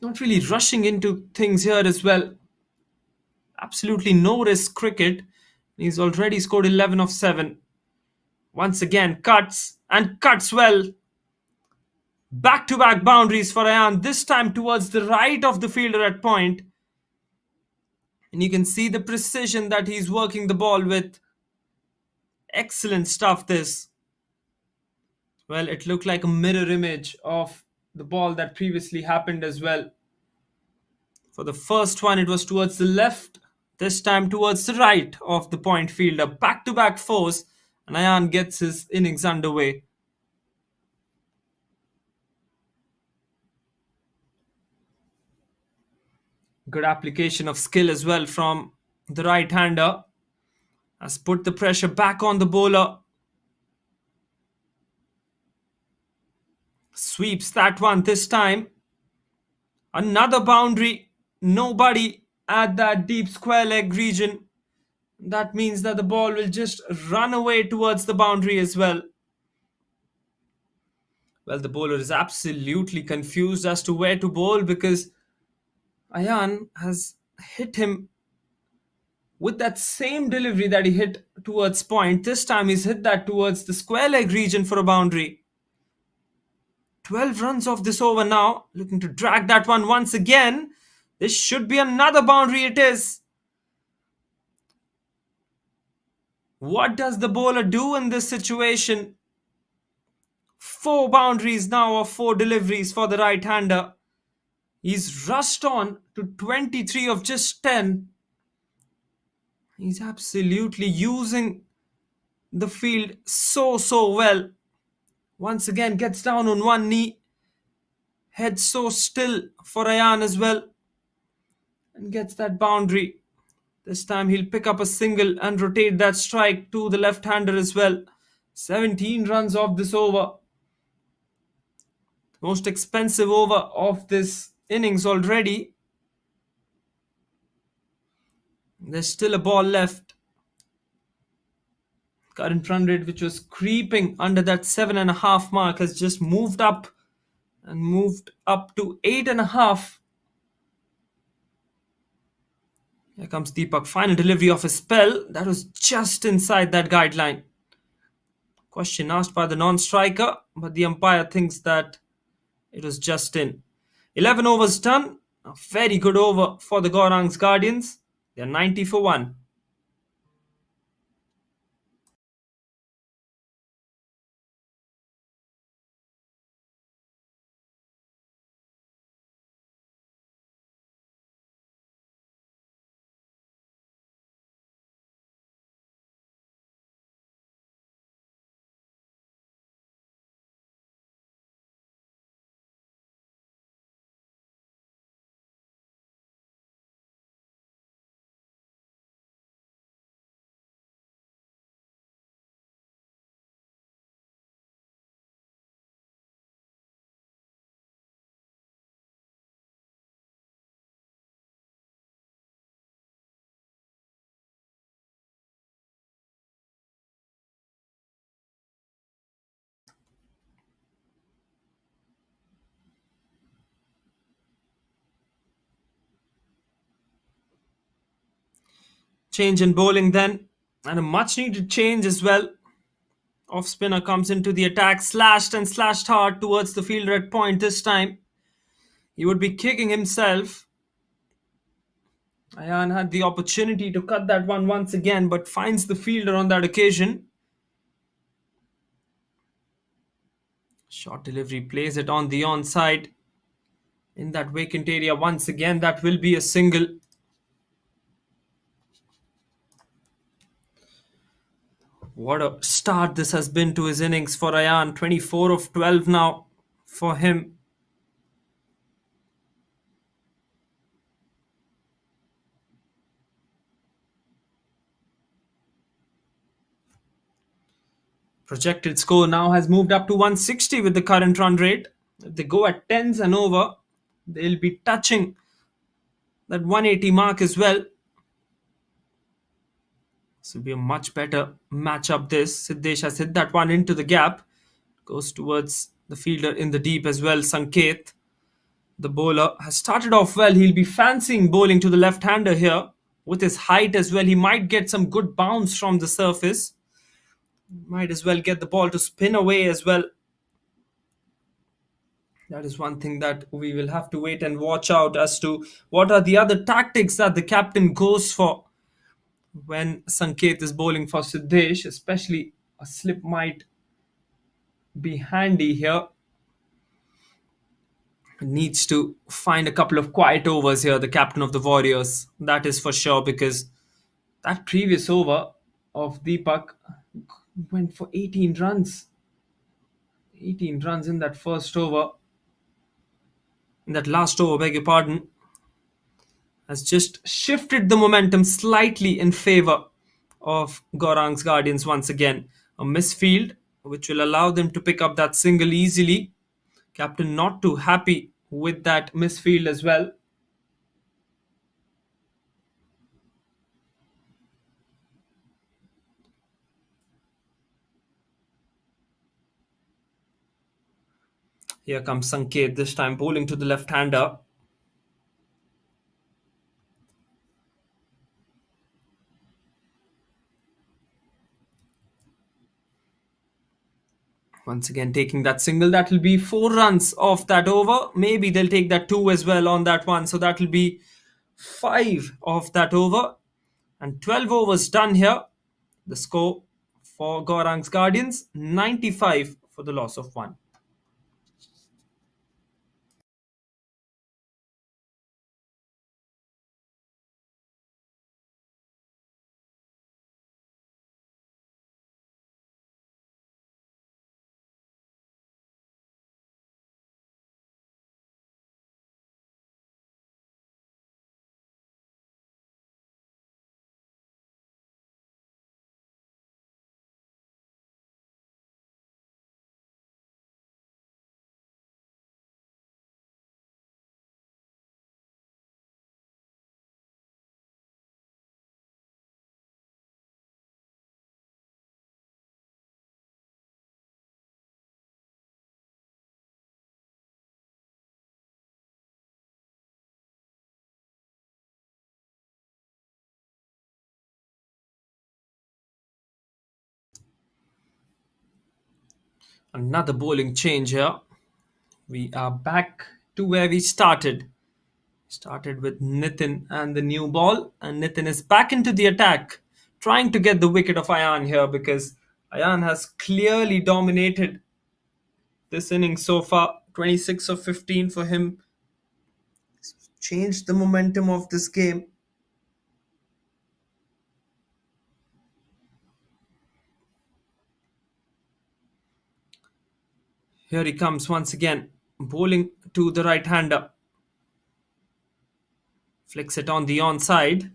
not really rushing into things here as well. Absolutely no risk cricket. He's already scored 11 of 7. Once again, cuts and cuts well. Back to back boundaries for Ayan, this time towards the right of the fielder at point. And you can see the precision that he's working the ball with. Excellent stuff, this. Well, it looked like a mirror image of the ball that previously happened as well. For the first one, it was towards the left. This time towards the right of the point fielder. Back to back fours, and Ayan gets his innings underway. Good application of skill as well from the right hander. Has put the pressure back on the bowler. Sweeps that one this time. Another boundary. Nobody at that deep square leg region. That means that the ball will just run away towards the boundary as well. Well, the bowler is absolutely confused as to where to bowl because Ayan has hit him with that same delivery that he hit towards point. This time he's hit that towards the square leg region for a boundary. 12 runs off this over now. Looking to drag that one once again. This should be another boundary, it is. What does the bowler do in this situation? 4 boundaries now, or 4 deliveries for the right hander. He's rushed on to 23 of just 10. He's absolutely using the field so well. Once again gets down on one knee. Head so still for Ayan as well. And gets that boundary. This time he'll pick up a single and rotate that strike to the left-hander as well. 17 runs off this over. Most expensive over of this innings already. There's still a ball left. Current run rate, which was creeping under that 7.5 mark, has just moved up and moved up to 8.5. Here comes Deepak. Final delivery of a spell. That was just inside that guideline. Question asked by the non-striker, but the umpire thinks that it was just in. 11 overs done. A very good over for the Gaurang's Guardians. They're 90 for 1. Change in bowling then, and a much needed change as well. Off spinner comes into the attack, slashed and slashed hard towards the fielder at point this time. He would be kicking himself. Ayan had the opportunity to cut that one once again, but finds the fielder on that occasion. Short delivery, plays it on the onside. In that vacant area once again, that will be a single. What a start this has been to his innings for Ayan. 24 of 12 now for him. Projected score now has moved up to 160 with the current run rate. If they go at 10s and over, they'll be touching that 180 mark as well. This will be a much better matchup this. Siddesh has hit that one into the gap. Goes towards the fielder in the deep as well, Sanket. The bowler has started off well. He'll be fancying bowling to the left-hander here. With his height as well, he might get some good bounce from the surface. Might as well get the ball to spin away as well. That is one thing that we will have to wait and watch out as to what are the other tactics that the captain goes for when Sanket is bowling for Siddesh. Especially a slip might be handy here. Needs to find a couple of quiet overs here, the captain of the Warriors. That is for sure, because that previous over of Deepak went for 18 runs. 18 runs in that first over. In that last over, beg your pardon, has just shifted the momentum slightly in favour of Gaurang's Guardians once again. A misfield, which will allow them to pick up that single easily. Captain not too happy with that misfield as well. Here comes Sanket, this time bowling to the left-hander. Once again taking that single, that will be 4 runs off that over. Maybe they'll take that 2 as well on that one. So that will be 5 off that over. And 12 overs done here. The score for Gaurang's Guardians, 95 for the loss of 1. Another bowling change here. We are back to where we started. Started with Nitin and the new ball, and Nitin is back into the attack, trying to get the wicket of Ayan here, because Ayan has clearly dominated this inning so far. 26 of 15 for him. Changed the momentum of this game. Here he comes once again, bowling to the right-hander. Flicks it on the onside.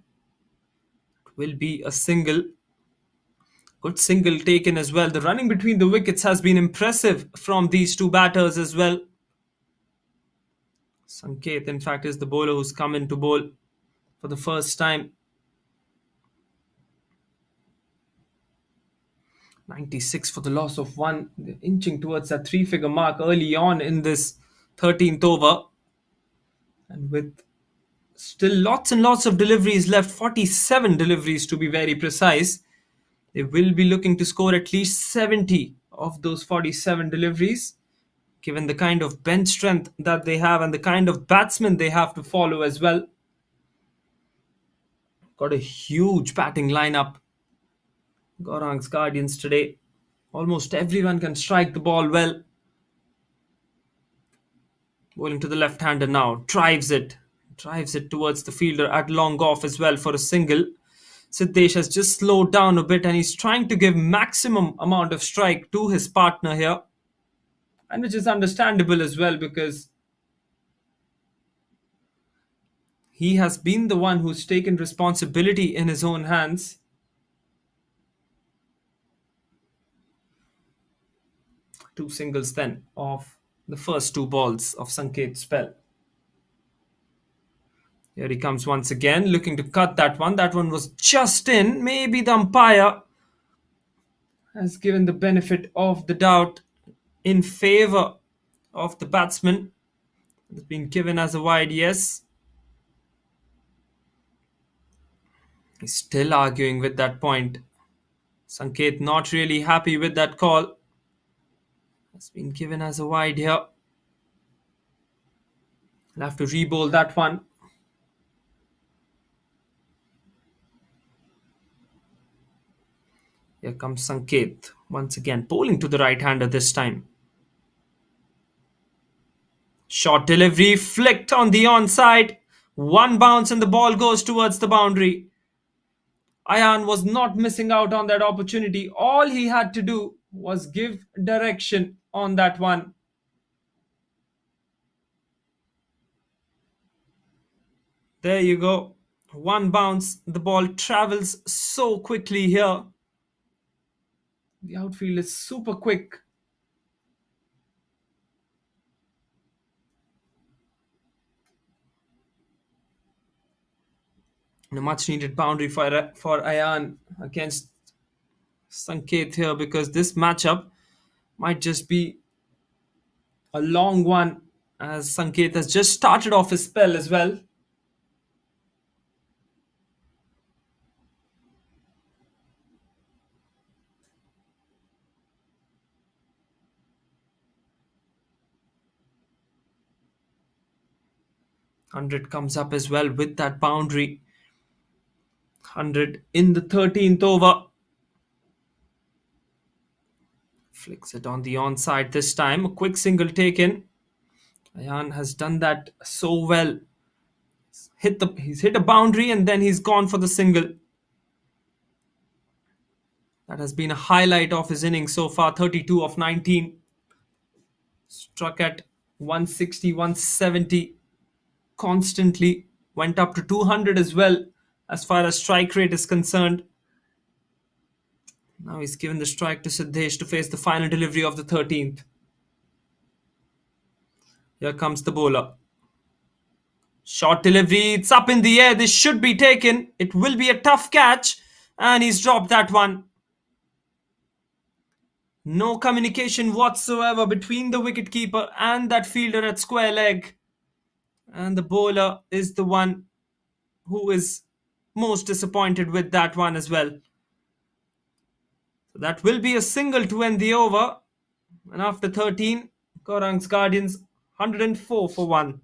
Will be a single. Good single taken as well. The running between the wickets has been impressive from these two batters as well. Sanket, in fact, is the bowler who's come in to bowl for the first time. 96 for the loss of 1. They're inching towards that 3-figure mark early on in this 13th over. And with Still lots and lots of deliveries left, 47 deliveries to be very precise. They will be looking to score at least 70 of those 47 deliveries, given the kind of bench strength that they have and the kind of batsmen they have to follow as well. Got a huge batting lineup. Gaurang's Guardians today. Almost everyone can strike the ball well. Bowling to the left-hander now. Drives it. Drives it towards the fielder at long off as well for a single. Siddesh has just slowed down a bit and he's trying to give maximum amount of strike to his partner here. And which is understandable as well because he has been the one who's taken responsibility in his own hands. Two singles then of the first two balls of Sanket's spell. Here he comes once again, looking to cut that one. That one was just in. Maybe the umpire has given the benefit of the doubt in favor of the batsman. It's been given as a wide yes. He's still arguing with that point. Sanket not really happy with that call. It's been given as a wide here. I'll have to re-bowl that one. Here comes Sanket once again, bowling to the right-hander this time. Short delivery, flicked on the onside. One bounce and the ball goes towards the boundary. Ayan was not missing out on that opportunity. All he had to do was give direction on that one. There you go. One bounce. The ball travels so quickly here. The outfield is super quick. And a much needed boundary for Ayan against Sanket here because this matchup might just be a long one as Sanket has just started off his spell as well. Hundred comes up as well with that boundary. 100 in the 13th over. Flicks it on the onside this time. A quick single taken. Ayan has done that so well. He's hit a boundary and then he's gone for the single. That has been a highlight of his innings so far. 32 of 19. Struck at 160, 170 constantly. Went up to 200 as well as far as strike rate is concerned. Now he's given the strike to Siddesh to face the final delivery of the 13th. Here comes the bowler. Short delivery, it's up in the air. This should be taken. It will be a tough catch. And he's dropped that one. No communication whatsoever between the wicketkeeper and that fielder at square leg. And the bowler is the one who is most disappointed with that one as well. So that will be a single to end the over. And after 13, Gaurang's Guardians 104 for 1.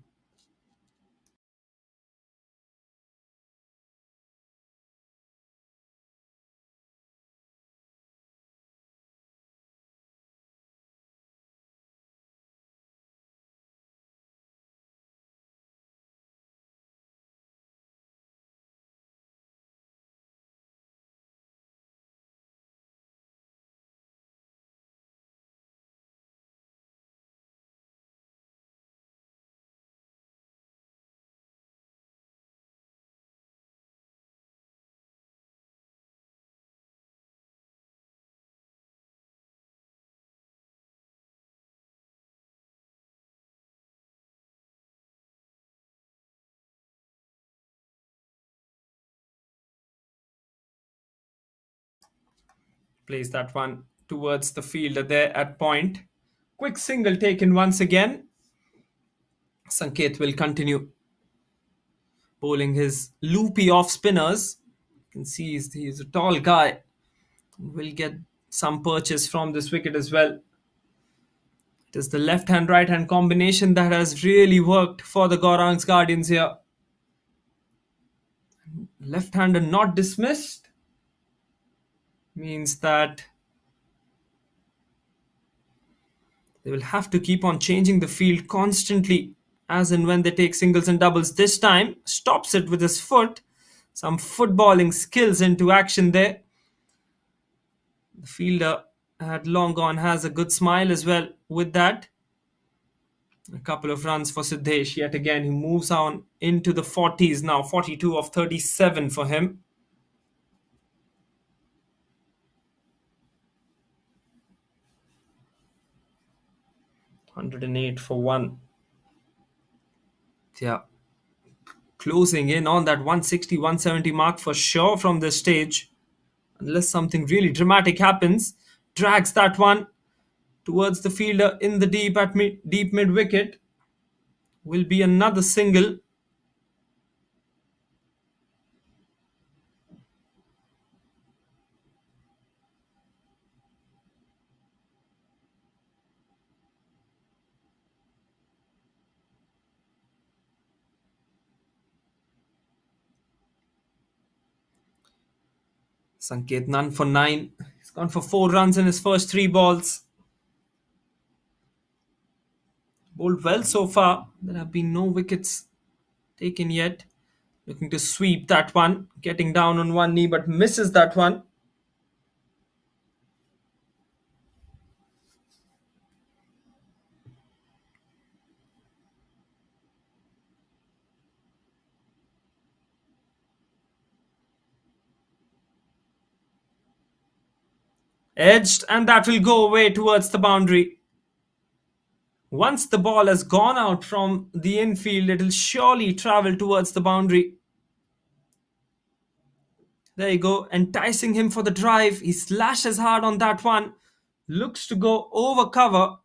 Plays that one towards the fielder there at point. Quick single taken once again. Sanket will continue. bowling his loopy off spinners. You can see he's a tall guy. Will get some purchase from this wicket as well. It is the left hand right hand combination that has really worked for the Gaurang's Guardians here. Left hander not dismissed means that they will have to keep on changing the field constantly as and when they take singles and doubles. This time stops it with his foot. Some footballing skills into action there. The fielder had long gone has a good smile as well with that. A couple of runs for Siddesh. Yet again, he moves on into the 40s now. 42 of 37 for him. 108 for one. Yeah. Closing in on that 160, 170 mark for sure from this stage. Unless something really dramatic happens. Drags that one towards the fielder in the deep mid wicket. Will be another single. Sanket none for 9. He's gone for 4 runs in his first 3 balls. Bowled well so far. There have been no wickets taken yet. Looking to sweep that one. Getting down on one knee but misses that one. Edged, and that will go away towards the boundary. Once the ball has gone out from the infield, it will surely travel towards the boundary. There you go, enticing him for the drive. He slashes hard on that one. Looks to go over cover,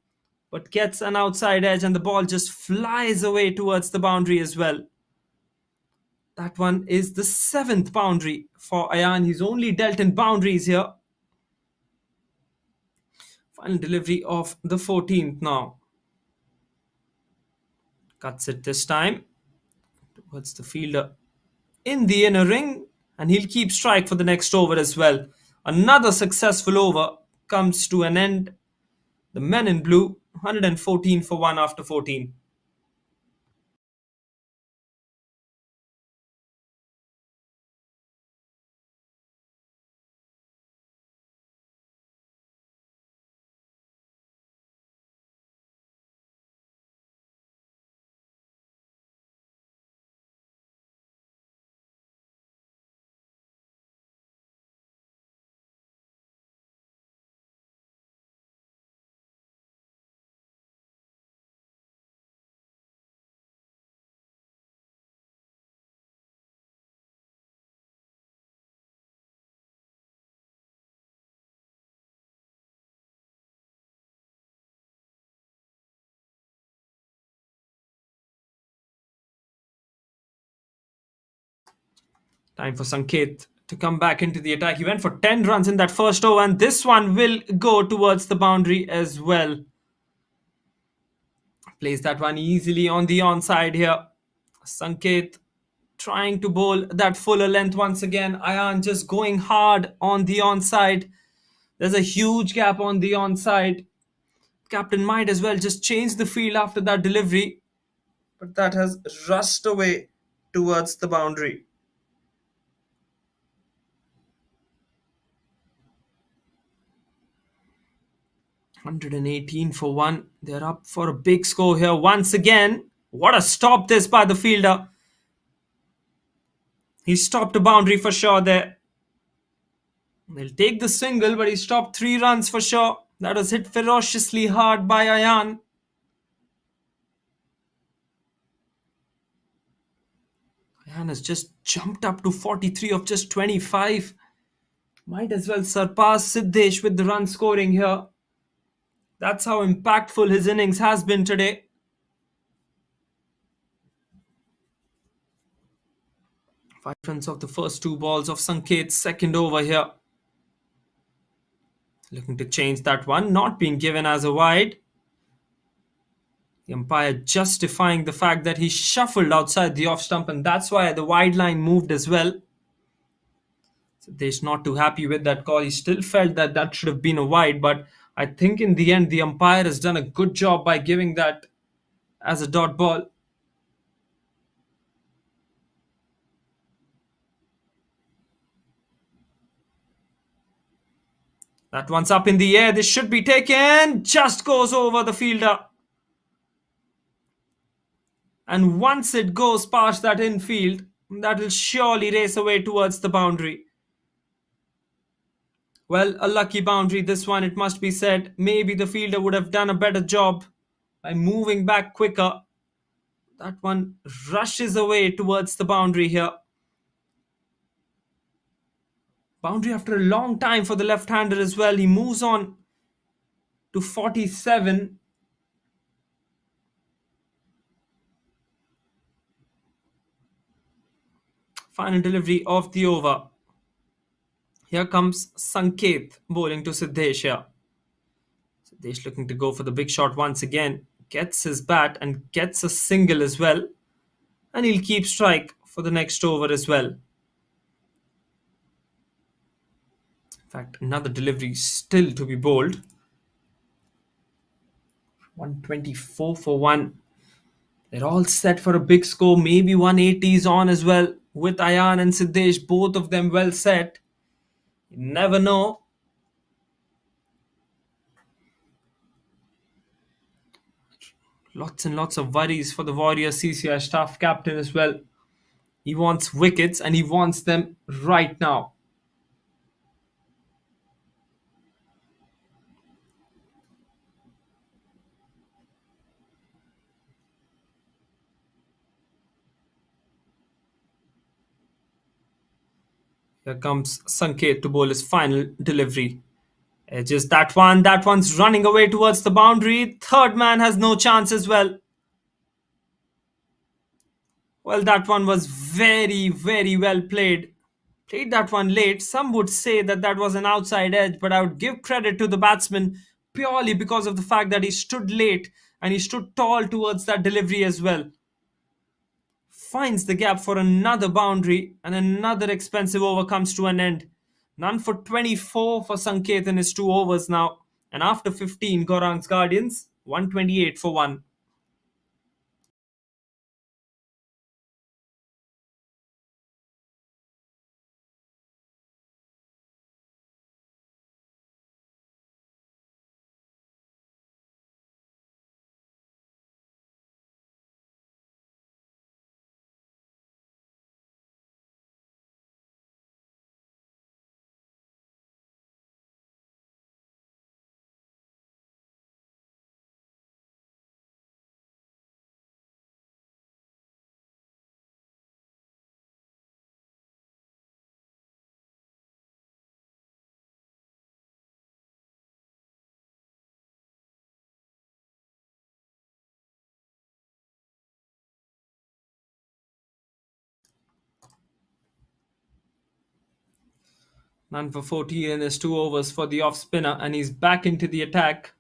but gets an outside edge and the ball just flies away towards the boundary as well. That one is the 7th boundary for Ayan. He's only dealt in boundaries here. Final delivery of the 14th now. Cuts it this time towards the fielder in the inner ring, and he'll keep strike for the next over as well. Another successful over comes to an end. The men in blue, 114 for 1 after 14. Time for Sanket to come back into the attack. He went for 10 runs in that first over, and this one will go towards the boundary as well. Plays that one easily on the onside here. Sanket trying to bowl that fuller length once again. Ayan just going hard on the onside. There's a huge gap on the onside. Captain might as well just change the field after that delivery, but that has rushed away towards the boundary. 118 for 1. They're up for a big score here once again. What a stop this by the fielder. He stopped a boundary for sure there. They'll take the single, but he stopped 3 runs for sure. That was hit ferociously hard by Ayan. Ayan has just jumped up to 43 of just 25. Might as well surpass Siddesh with the run scoring here. That's how impactful his innings has been today. 5 runs of the first two balls of Sanket's second over here. Looking to change that one, not being given as a wide. The umpire justifying the fact that he shuffled outside the off stump, and that's why the wide line moved as well. Siddesh not too happy with that call. He still felt that that should have been a wide, but I think in the end the umpire has done a good job by giving that as a dot ball. That one's up in the air. This should be taken. Just goes over the fielder. And once it goes past that infield, that will surely race away towards the boundary. Well, a lucky boundary this one, it must be said. Maybe the fielder would have done a better job by moving back quicker. That one rushes away towards the boundary here. Boundary after a long time for the left-hander as well. He moves on to 47. Final delivery of the over. Here comes Sanket bowling to Siddesh here. Siddesh looking to go for the big shot once again. Gets his bat and gets a single as well. And he'll keep strike for the next over as well. In fact, another delivery still to be bowled. 124 for 1. They're all set for a big score. Maybe 180 is on as well. With Ayan and Siddesh, both of them well set. You never know. Lots and lots of worries for the Warriors CCI staff captain as well. He wants wickets and he wants them right now. Here comes Sanket to bowl his final delivery. Edges that one. That one's running away towards the boundary. Third man has no chance as well. Well, that one was very, very well played. Played that one late. Some would say that that was an outside edge, but I would give credit to the batsman purely because of the fact that he stood late and he stood tall towards that delivery as well. Finds the gap for another boundary and another expensive over comes to an end. None for 24 for Sanket in his 2 overs now. And after 15, Gaurang's Guardians, 128 for 1. None for 14 in his 2 overs for the off spinner, and he's back into the attack.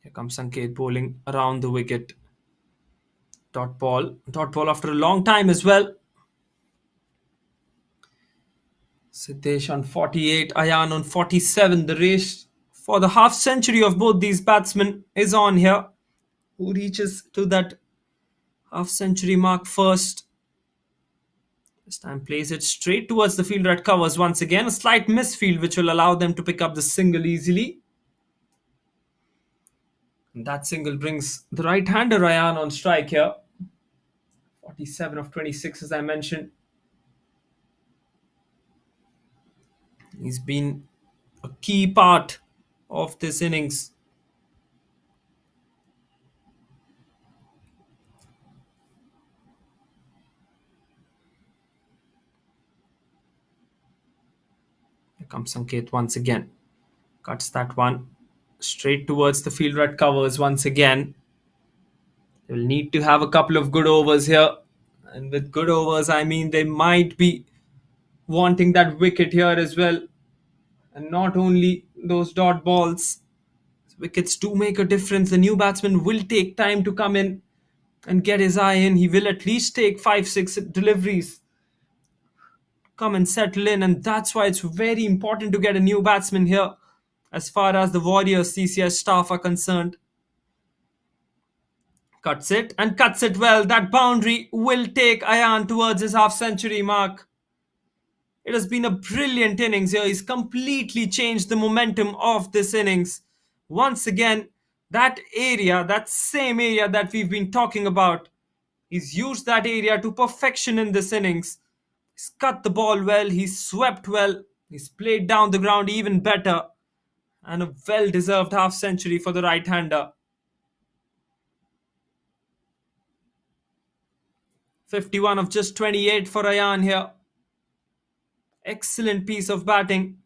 Here comes Sanket bowling around the wicket. Dot ball. Dot ball after a long time as well. Siddesh on 48, Ayan on 47. The race for the half century of both these batsmen is on here. Who reaches to that half century mark first? This time plays it straight towards the fielder at covers once again. A slight misfield which will allow them to pick up the single easily. And that single brings the right-hander Ayan on strike here. 47 of 26 as I mentioned. He's been a key part of this innings. comes Sanket once again. Cuts that one straight towards the field. Red covers once again. They will need to have a couple of good overs here. And with good overs, I mean they might be wanting that wicket here as well. And not only those dot balls. Wickets do make a difference. The new batsman will take time to come in and get his eye in. He will at least take 5, 6 deliveries, come and settle in, and that's why it's very important to get a new batsman here as far as the Warriors CCI staff are concerned. Cuts it and cuts it well. That boundary will take Ayan towards his half century mark. It has been a brilliant innings here. He's completely changed the momentum of this innings. Once again, that area, that same area that we've been talking about, he's used that area to perfection in this innings. He's cut the ball well, he's swept well, he's played down the ground even better, and a well deserved half century for the right hander. 51 of just 28 for Ayan here. Excellent piece of batting.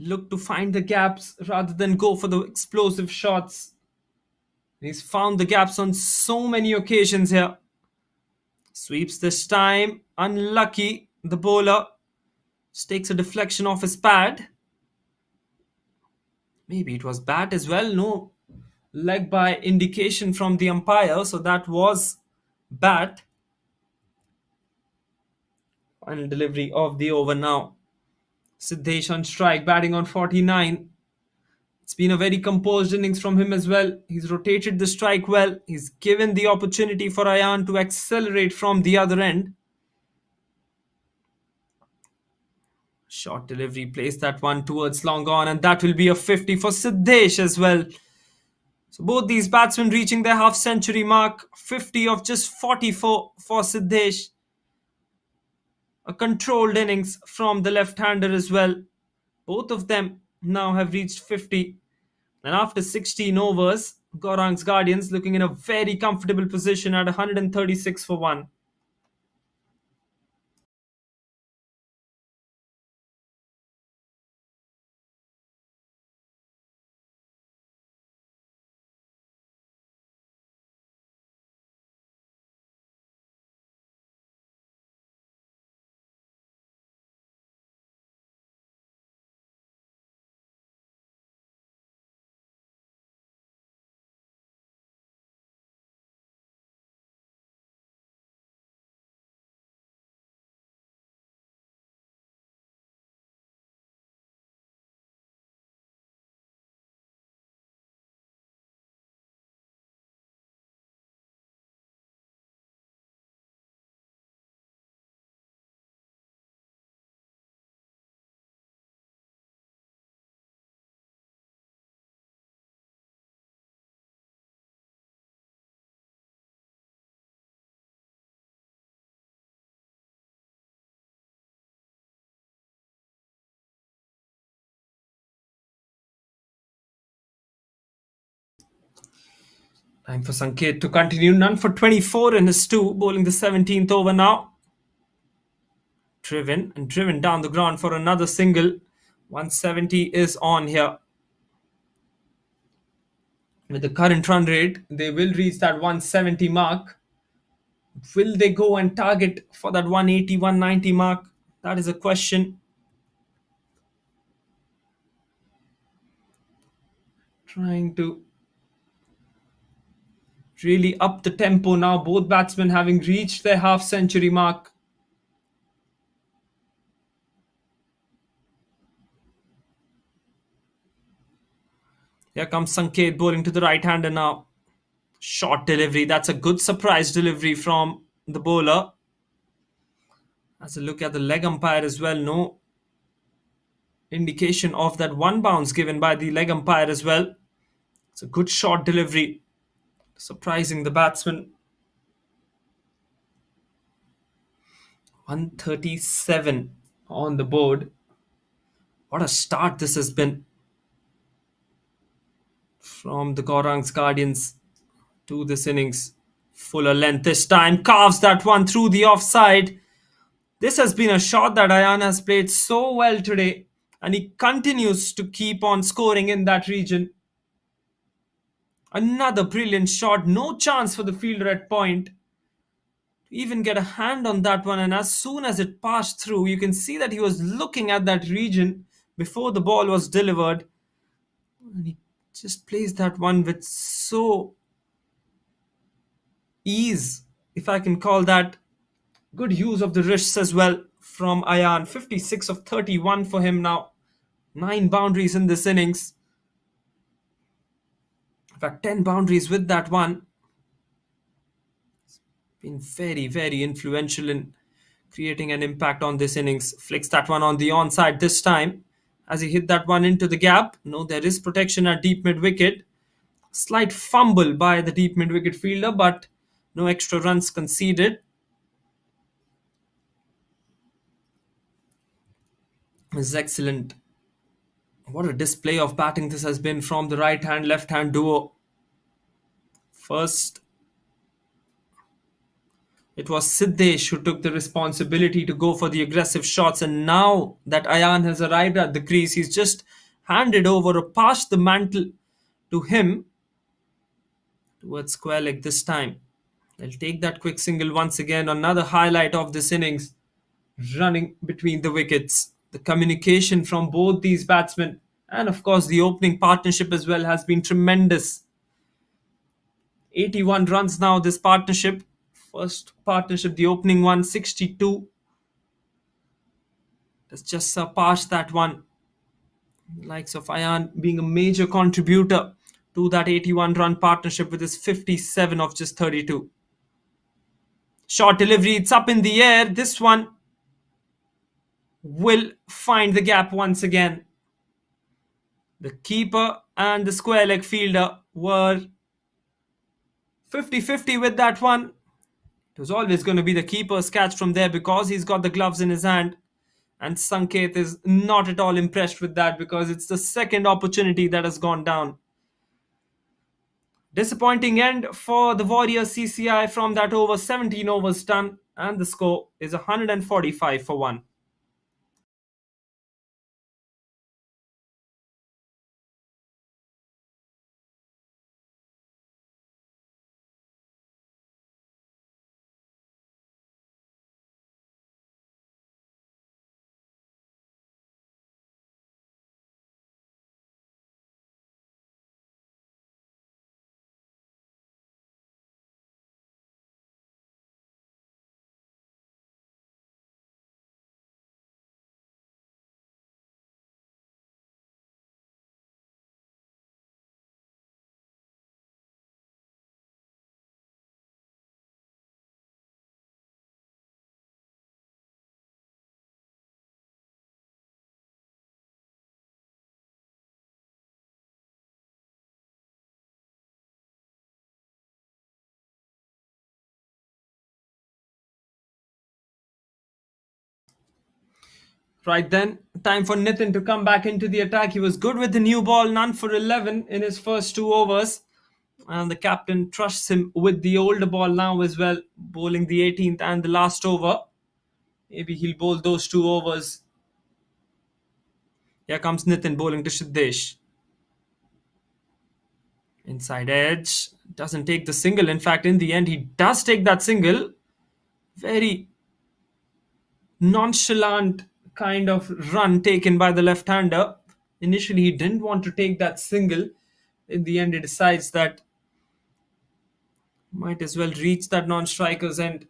Look to find the gaps rather than go for the explosive shots. He's found the gaps on so many occasions here. Sweeps this time. Unlucky. The bowler just takes a deflection off his pad. Maybe it was bat as well. No leg by indication from the umpire. So that was bat. Final delivery of the over now. Siddesh on strike, batting on 49. It's been a very composed innings from him as well. He's rotated the strike well. He's given the opportunity for Ayan to accelerate from the other end. Short delivery, plays that one towards long on, and that will be a 50 for Siddesh as well. So both these batsmen reaching their half century mark. 50 of just 44 for Siddesh. A controlled innings from the left-hander as well. Both of them now have reached 50. And after 16 overs, Gaurang's Guardians looking in a very comfortable position at 136 for 1. Time for Sanket to continue. None for 24 in his 2, bowling the 17th over now. Driven and driven down the ground for another single. 170 is on here. With the current run rate, they will reach that 170 mark. Will they go and target for that 180, 190 mark? That is a question. Trying to really up the tempo now. Both batsmen having reached their half century mark. Here comes Sanket bowling to the right-hander now. Short delivery. That's a good surprise delivery from the bowler. As a look at the leg umpire as well. No indication of that one bounce given by the leg umpire as well. It's a good short delivery. Surprising the batsman. 137 on the board. What a start this has been from the Gaurang's Guardians to this innings. Fuller length this time. Carves that one through the offside. This has been a shot that Ayan has played so well today, and he continues to keep on scoring in that region. Another brilliant shot, no chance for the fielder at point to even get a hand on that one. And as soon as it passed through, you can see that he was looking at that region before the ball was delivered. And he just plays that one with so ease, if I can call that. Good use of the wrists as well from Ayan. 56 of 31 for him now. 9 boundaries in this innings. In fact, 10 boundaries with that one. Been very, very influential in creating an impact on this innings. Flicks that one on the onside this time as he hit that one into the gap. No, there is protection at deep mid wicket. Slight fumble by the deep mid wicket fielder, but no extra runs conceded. This is excellent. What a display of batting this has been from the right hand left hand duo. First, it was Siddesh who took the responsibility to go for the aggressive shots, and now that Ayan has arrived at the crease, he's just handed over or passed the mantle to him towards square leg this time. They'll take that quick single once again. Another highlight of this innings, running between the wickets. The communication from both these batsmen, and of course the opening partnership as well, has been tremendous. 81 runs now, this partnership. First partnership, the opening one, 62. Has just surpassed that one. The likes of Ayan being a major contributor to that 81 run partnership with his 57 of just 32. Short delivery, it's up in the air. This one will find the gap once again. The keeper and the square leg fielder were 50-50 with that one. It was always going to be the keeper's catch from there because he's got the gloves in his hand. And Sanket is not at all impressed with that because it's the second opportunity that has gone down. Disappointing end for the Warriors CCI from that over. 17 overs done, and the score is 145 for 1. Right then, time for Nitin to come back into the attack. He was good with the new ball, none for 11 in his first 2 overs. And the captain trusts him with the older ball now as well, bowling the 18th and the last over. Maybe he'll bowl those 2 overs. Here comes Nitin bowling to Siddesh. Inside edge. Doesn't take the single. In fact, in the end, he does take that single. Very nonchalant kind of run taken by the left-hander. Initially, he didn't want to take that single. In the end, he decides that might as well reach that non-striker's end.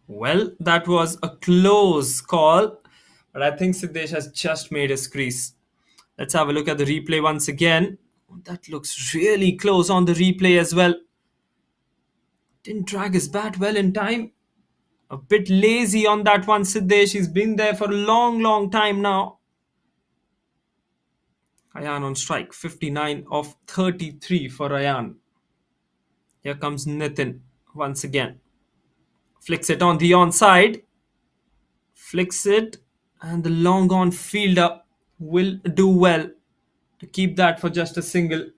Well, that was a close call, but I think Siddesh has just made his crease. Let's have a look at the replay once again. That looks really close on the replay as well. Didn't drag his bat well in time. A bit lazy on that one, Siddesh. He's been there for a long, long time now. Ayan on strike. 59 of 33 for Ayan. Here comes Nitin once again. Flicks it on the onside. Flicks it. And the long on fielder will do well to keep that for just a single.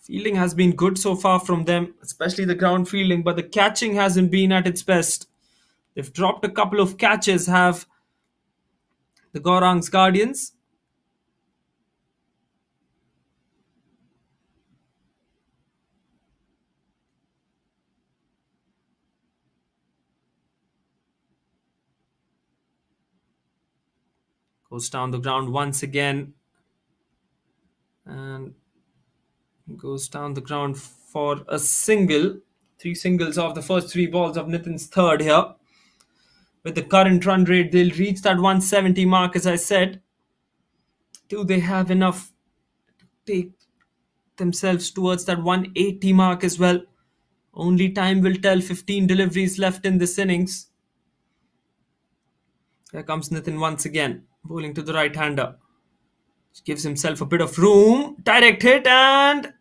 Fielding has been good so far from them, especially the ground fielding, but the catching hasn't been at its best. They've dropped a couple of catches, have the Gaurang's Guardians. Goes down the ground once again and goes down the ground for a single. Three singles off the first three balls of Nitin's third here. With the current run rate, they'll reach that 170 mark, as I said. Do they have enough to take themselves towards that 180 mark as well? Only time will tell. 15 deliveries left in this innings. Here comes Nitin once again, bowling to the right-hander. Gives himself a bit of room. Direct hit and...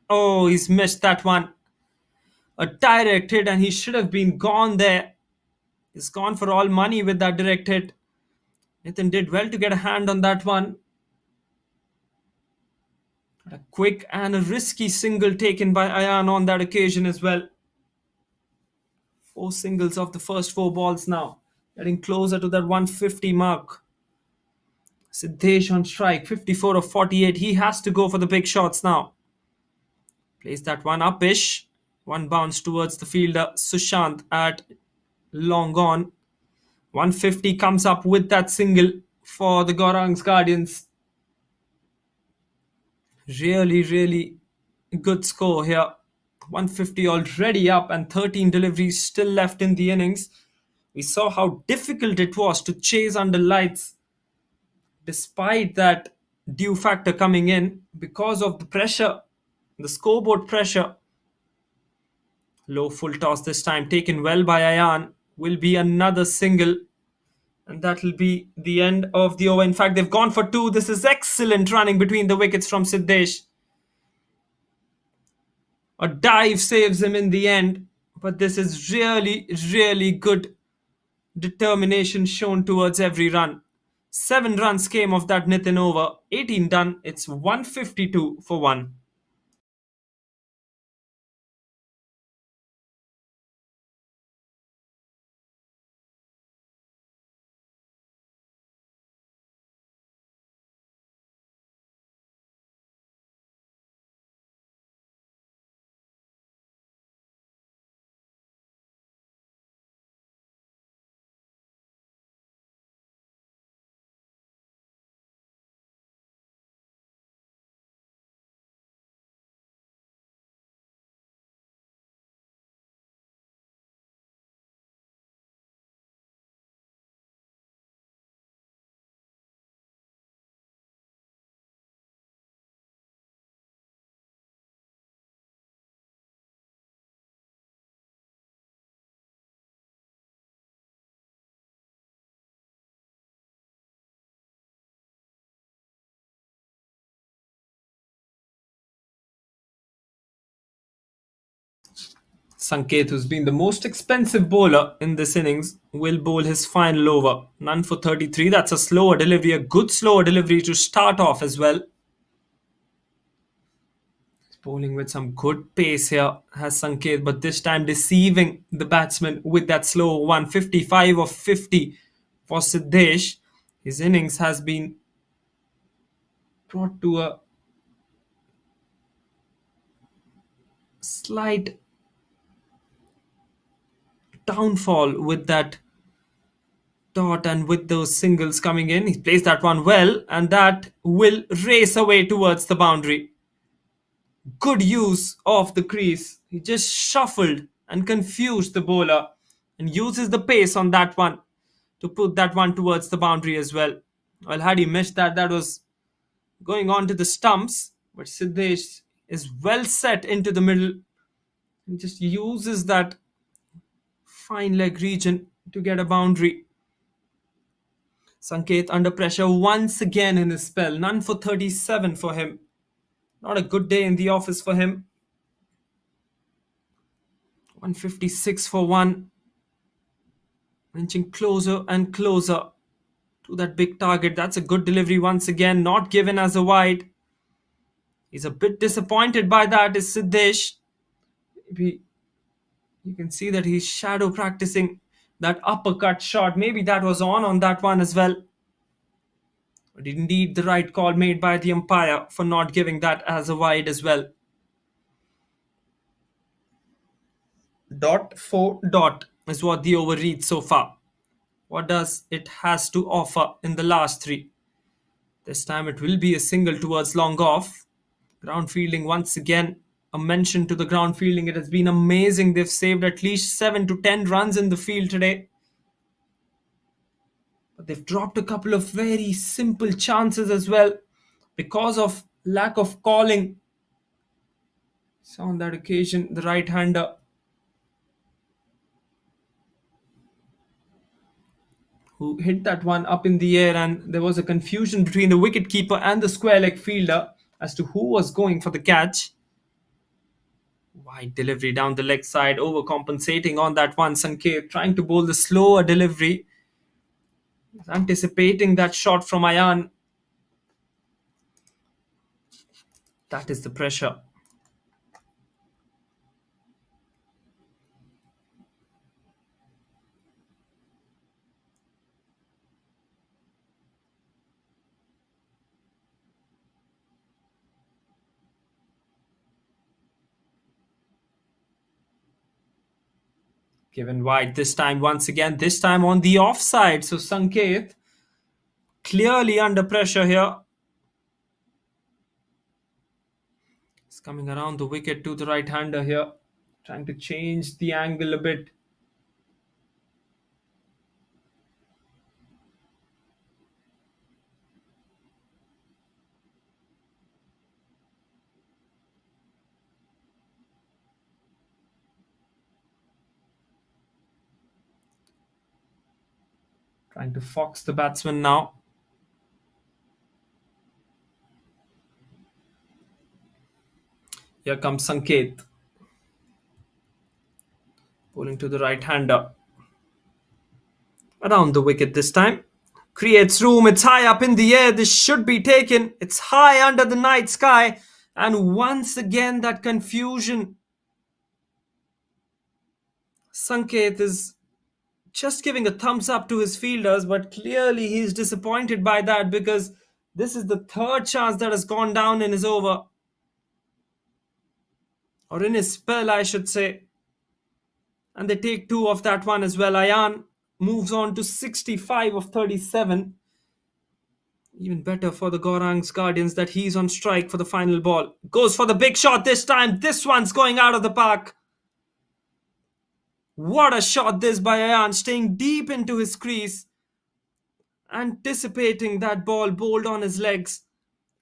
oh, he's missed that one. A direct hit and he should have been gone there. He's gone for all money with that direct hit. Nitin did well to get a hand on that one. A quick and a risky single taken by Ayan on that occasion as well. Four singles of the first four balls now. Getting closer to that 150 mark. Siddesh on strike, 54 of 48. He has to go for the big shots now. Plays that one upish. One bounce towards the fielder, Sushant, at long on. 150 comes up with that single for the Gaurang's Guardians. Really, really good score here. 150 already up and 13 deliveries still left in the innings. We saw how difficult it was to chase under lights despite that due factor coming in because of the pressure, the scoreboard pressure. Low full toss this time, taken well by Ayan. Will be another single, and that will be the end of the over. In fact, they've gone for two. This is excellent running between the wickets from Siddesh. A dive saves him in the end, but this is really, really good determination shown towards every run. 7 runs came of that Nitin over. 18 done. It's 152 for 1. Sanket, who's been the most expensive bowler in this innings, will bowl his final over. None for 33. That's a slower delivery, a good slower delivery to start off as well. He's bowling with some good pace here, has Sanket, but this time deceiving the batsman with that slow 155 of 50 for Siddesh. His innings has been brought to a slight downfall with that dot and with those singles coming in. He plays that one well, and that will race away towards the boundary. Good use of the crease. He just shuffled and confused the bowler and uses the pace on that one to put that one towards the boundary as well. Well, had he missed that, that was going on to the stumps, but Siddesh is well set into the middle and just uses that fine leg region to get a boundary. Sanket under pressure once again in his spell. None for 37 for him. Not a good day in the office for him. 156 for 1. Inching closer and closer to that big target. That's a good delivery once again. Not given as a wide. He's a bit disappointed by that, is Siddesh. Maybe you can see that he's shadow practicing that uppercut shot. Maybe that was on that one as well. But indeed, the right call made by the umpire for not giving that as a wide as well. Dot for dot is what the over reads so far. What does it has to offer in the last three? This time it will be a single towards long off. Ground fielding once again. A mention to the ground fielding. It has been amazing. They've saved at least 7 to 10 runs in the field today. But they've dropped a couple of very simple chances as well because of lack of calling. So on that occasion, the right-hander who hit that one up in the air, and there was a confusion between the wicketkeeper and the square leg fielder as to who was going for the catch. Wide delivery down the leg side, overcompensating on that one. Sanket trying to bowl the slower delivery, anticipating that shot from Ayan. That is the pressure. Given wide this time once again, this time on the offside. So Sanket clearly under pressure here. He's coming around the wicket to the right-hander here, trying to change the angle a bit. Trying to fox the batsman now. Here comes Sanket. Bowling to the right-hander. Around the wicket this time. Creates room. It's high up in the air. This should be taken. It's high under the night sky. And once again, that confusion. Sanket is just giving a thumbs up to his fielders, but clearly he's disappointed by that because this is the third chance that has gone down in his over. Or in his spell, I should say. And they take two of that one as well. Ayan moves on to 65 of 37. Even better for the Gaurang's Guardians that he's on strike for the final ball. Goes for the big shot this time. This one's going out of the park. What a shot this by Ayan, staying deep into his crease. Anticipating that ball bowled on his legs.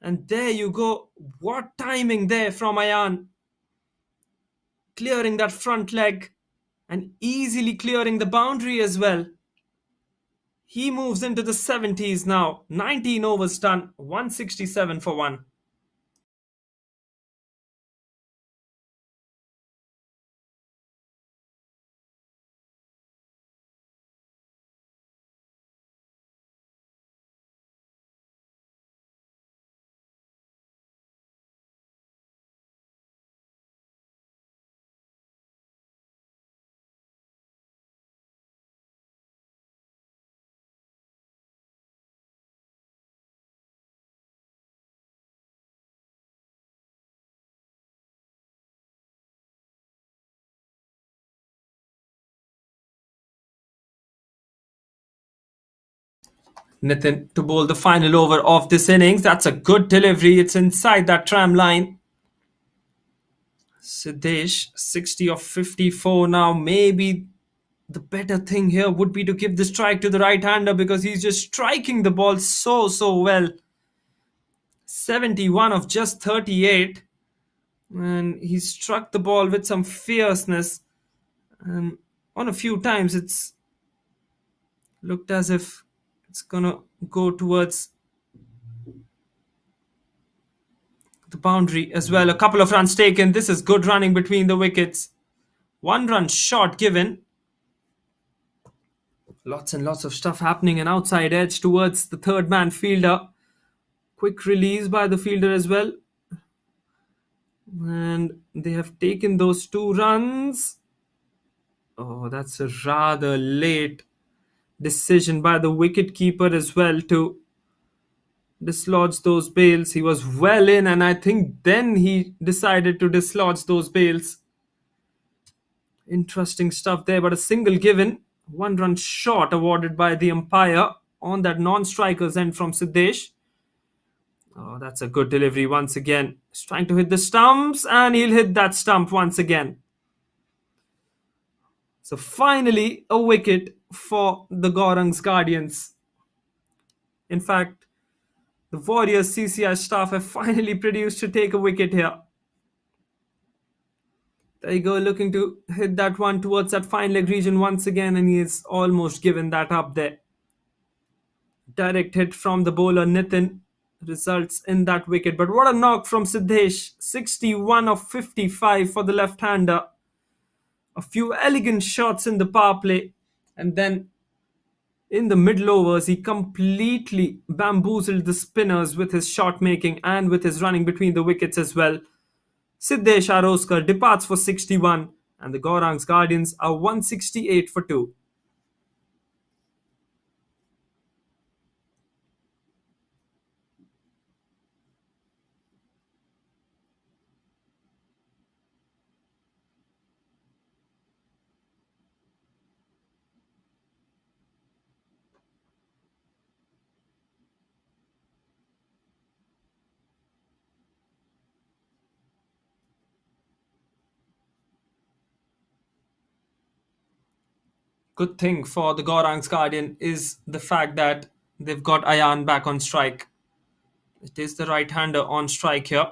And there you go. What timing there from Ayan. Clearing that front leg and easily clearing the boundary as well. He moves into the 70s now. 19 overs done. 167 for 1. Nitin to bowl the final over of this innings. That's a good delivery. It's inside that tram line. Siddesh, 60 of 54 now. Maybe the better thing here would be to give the strike to the right-hander because he's just striking the ball so well. 71 of just 38. And he struck the ball with some fierceness. And on a few times it's looked as if it's gonna go towards the boundary as well. A couple of runs taken. This is good running between the wickets. 1 run shot given. Lots and lots of stuff happening. An outside edge towards the third man fielder. Quick release by the fielder as well. And they have taken those 2 runs. Oh, that's a rather late decision by the wicket-keeper as well to dislodge those bails. He was well in, and I think then he decided to dislodge those bails. Interesting stuff there, but a single given. 1 run short awarded by the umpire on that non-striker's end from Siddesh. Oh, that's a good delivery once again. He's trying to hit the stumps, and he'll hit that stump once again. So finally, a wicket for the Gaurang's Guardians. In fact, the Warriors CCI staff have finally produced to take a wicket here. There you go, looking to hit that one towards that fine leg region once again, and he is almost given that up there. Direct hit from the bowler Nitin results in that wicket. But what a knock from Siddesh. 61 of 55 for the left-hander. A few elegant shots in the power play. And then in the middle overs, he completely bamboozled the spinners with his shot making and with his running between the wickets as well. Siddesh Aroskar departs for 61, and the Gaurang's Guardians are 168 for 2. Good thing for the Gaurang's Guardian is the fact that they've got Ayan back on strike. It is the right-hander on strike here.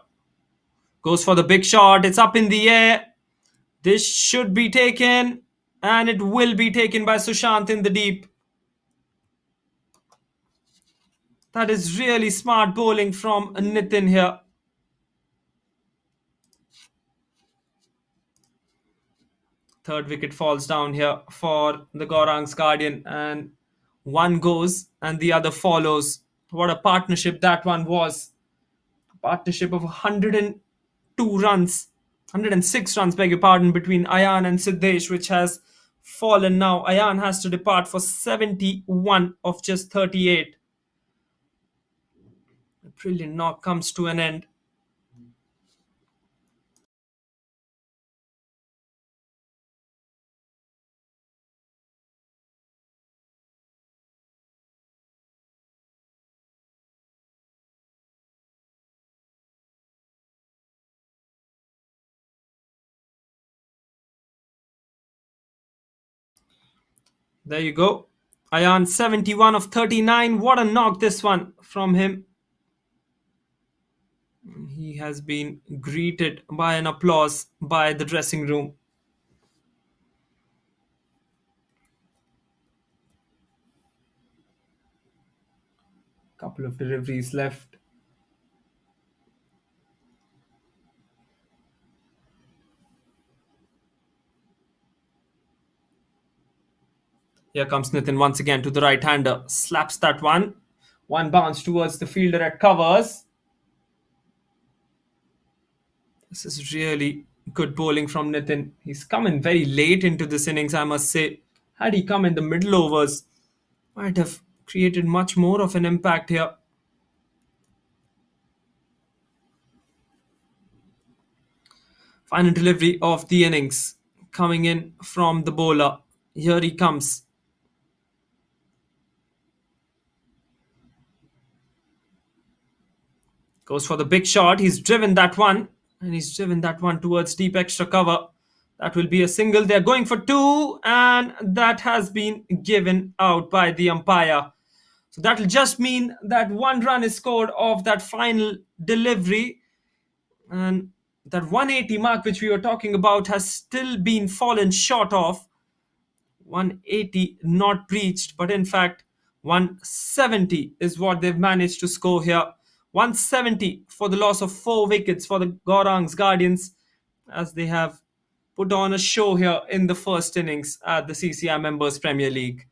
Goes for the big shot. It's up in the air. This should be taken, and it will be taken by Sushant in the deep. That is really smart bowling from Nitin here. Third wicket falls down here for the Gaurang's Guardian, and one goes and the other follows. What a partnership that one was. Partnership of 102 runs, 106 runs, beg your pardon, between Ayan and Siddesh, which has fallen now. Ayan has to depart for 71 of just 38. A brilliant knock comes to an end. There you go. Ayan 71 of 39. What a knock this one from him. He has been greeted by an applause by the dressing room. Couple of deliveries left. Here comes Nitin once again to the right hander. Slaps that one. One bounce towards the fielder at covers. This is really good bowling from Nitin. He's come in very late into this innings, I must say. Had he come in the middle overs, might have created much more of an impact here. Final delivery of the innings coming in from the bowler. Here he comes. Goes for the big shot. He's driven that one. And he's driven that one towards deep extra cover. That will be a single. They're going for 2. And that has been given out by the umpire. So that'll just mean that 1 run is scored off that final delivery. And that 180 mark which we were talking about has still been fallen short of. 180 not breached, but in fact 170 is what they've managed to score here. 170 for the loss of 4 wickets for the Gaurang's Guardians, as they have put on a show here in the first innings at the CCI Members Premier League.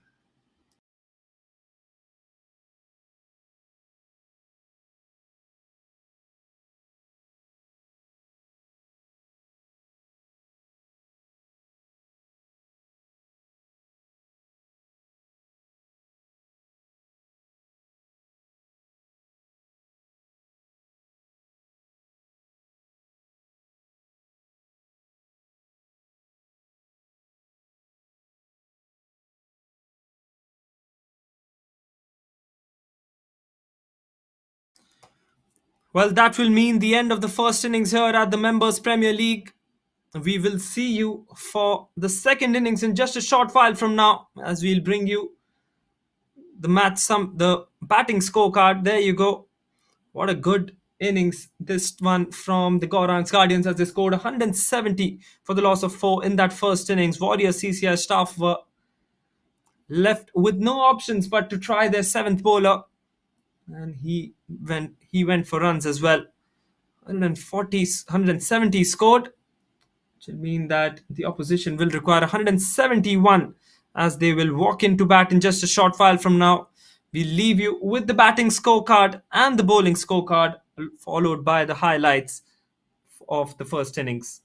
Well, that will mean the end of the first innings here at the Members Premier League. We will see you for the second innings in just a short while from now, as we'll bring you the batting scorecard. There you go. What a good innings this one from the Gaurang's Guardians, as they scored 170 for the loss of 4 in that first innings. Warriors CCI staff were left with no options but to try their seventh bowler, and he went for runs as well. 170 scored, which will mean that the opposition will require 171 as they will walk into bat in just a short while from now. We leave you with the batting scorecard and the bowling scorecard, followed by the highlights of the first innings.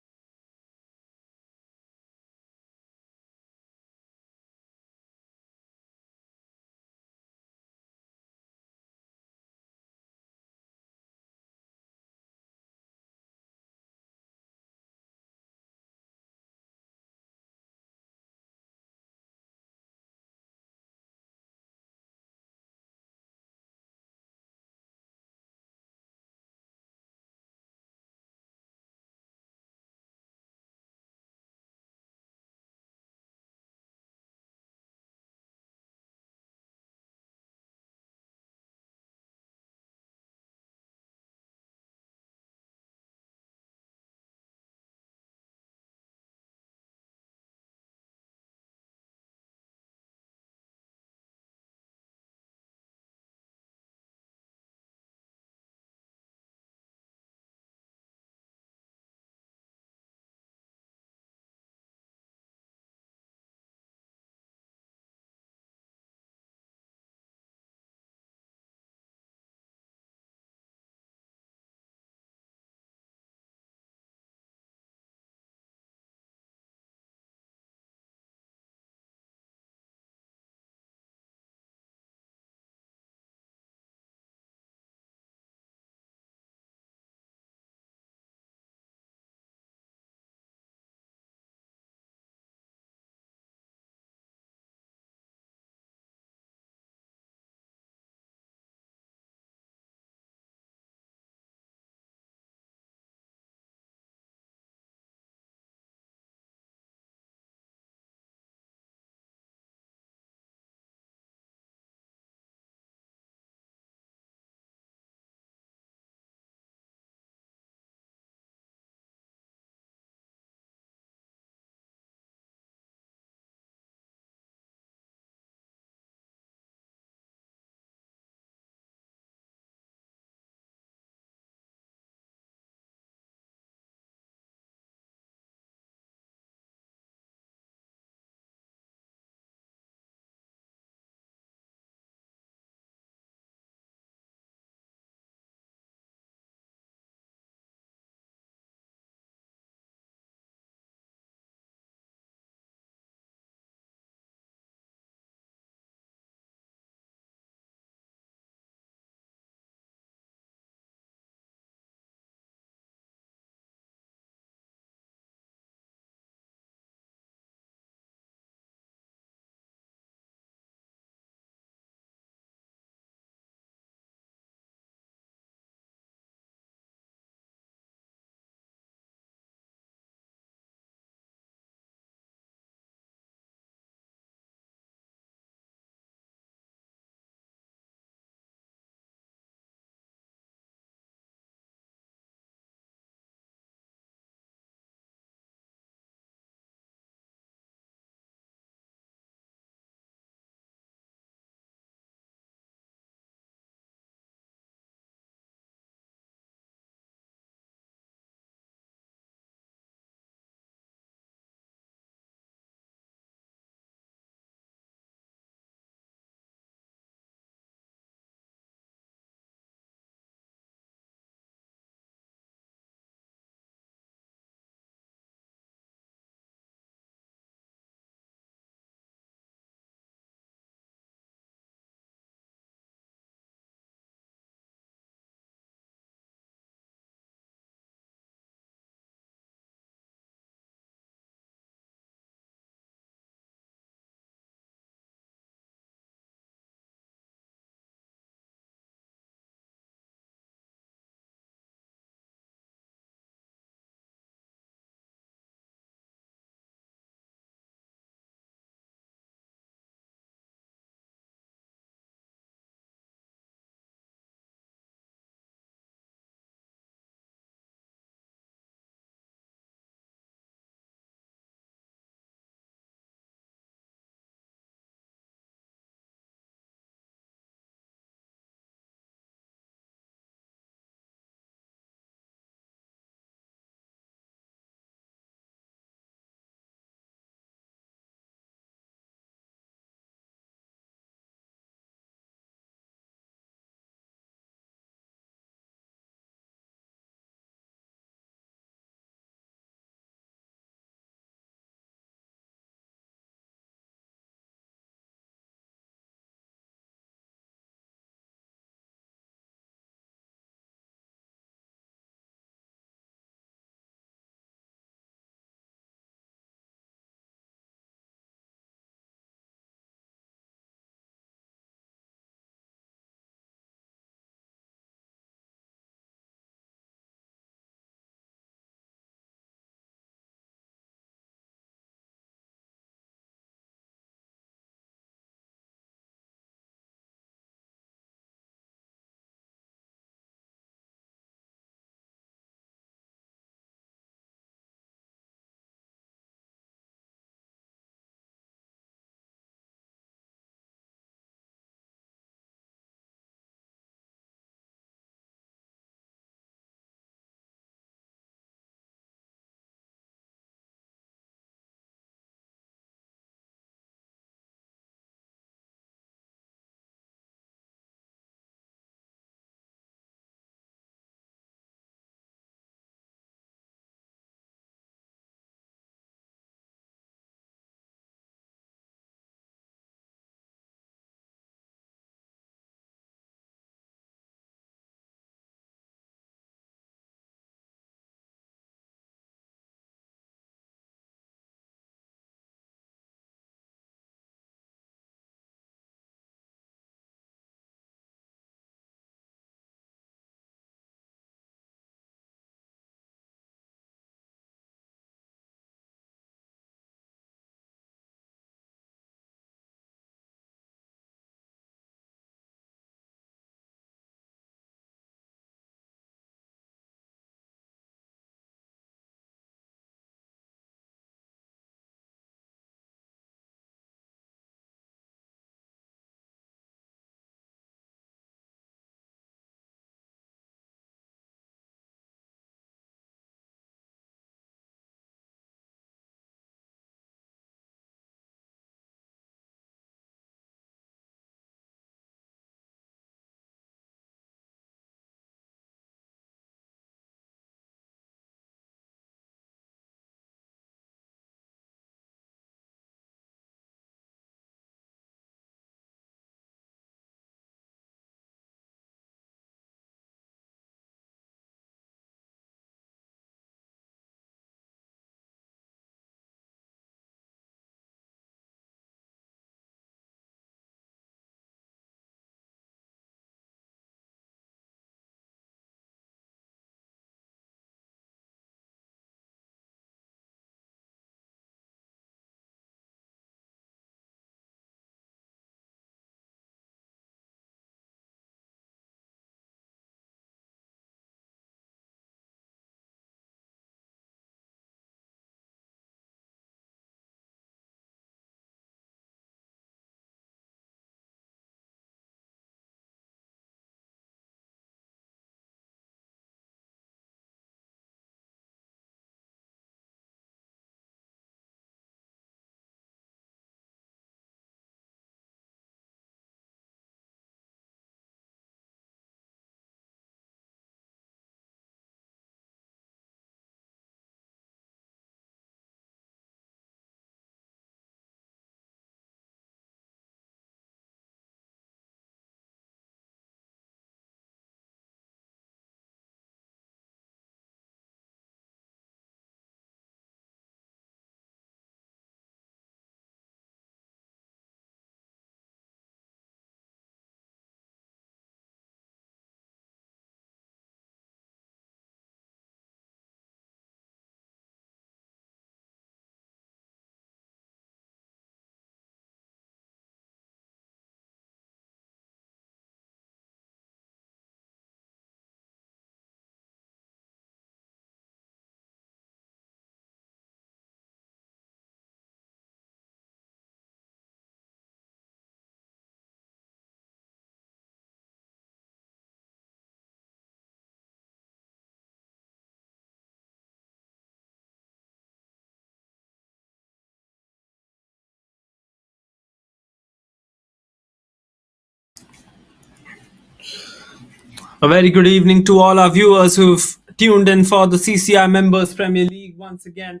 A very good evening to all our viewers who've tuned in for the CCI Members Premier League once again.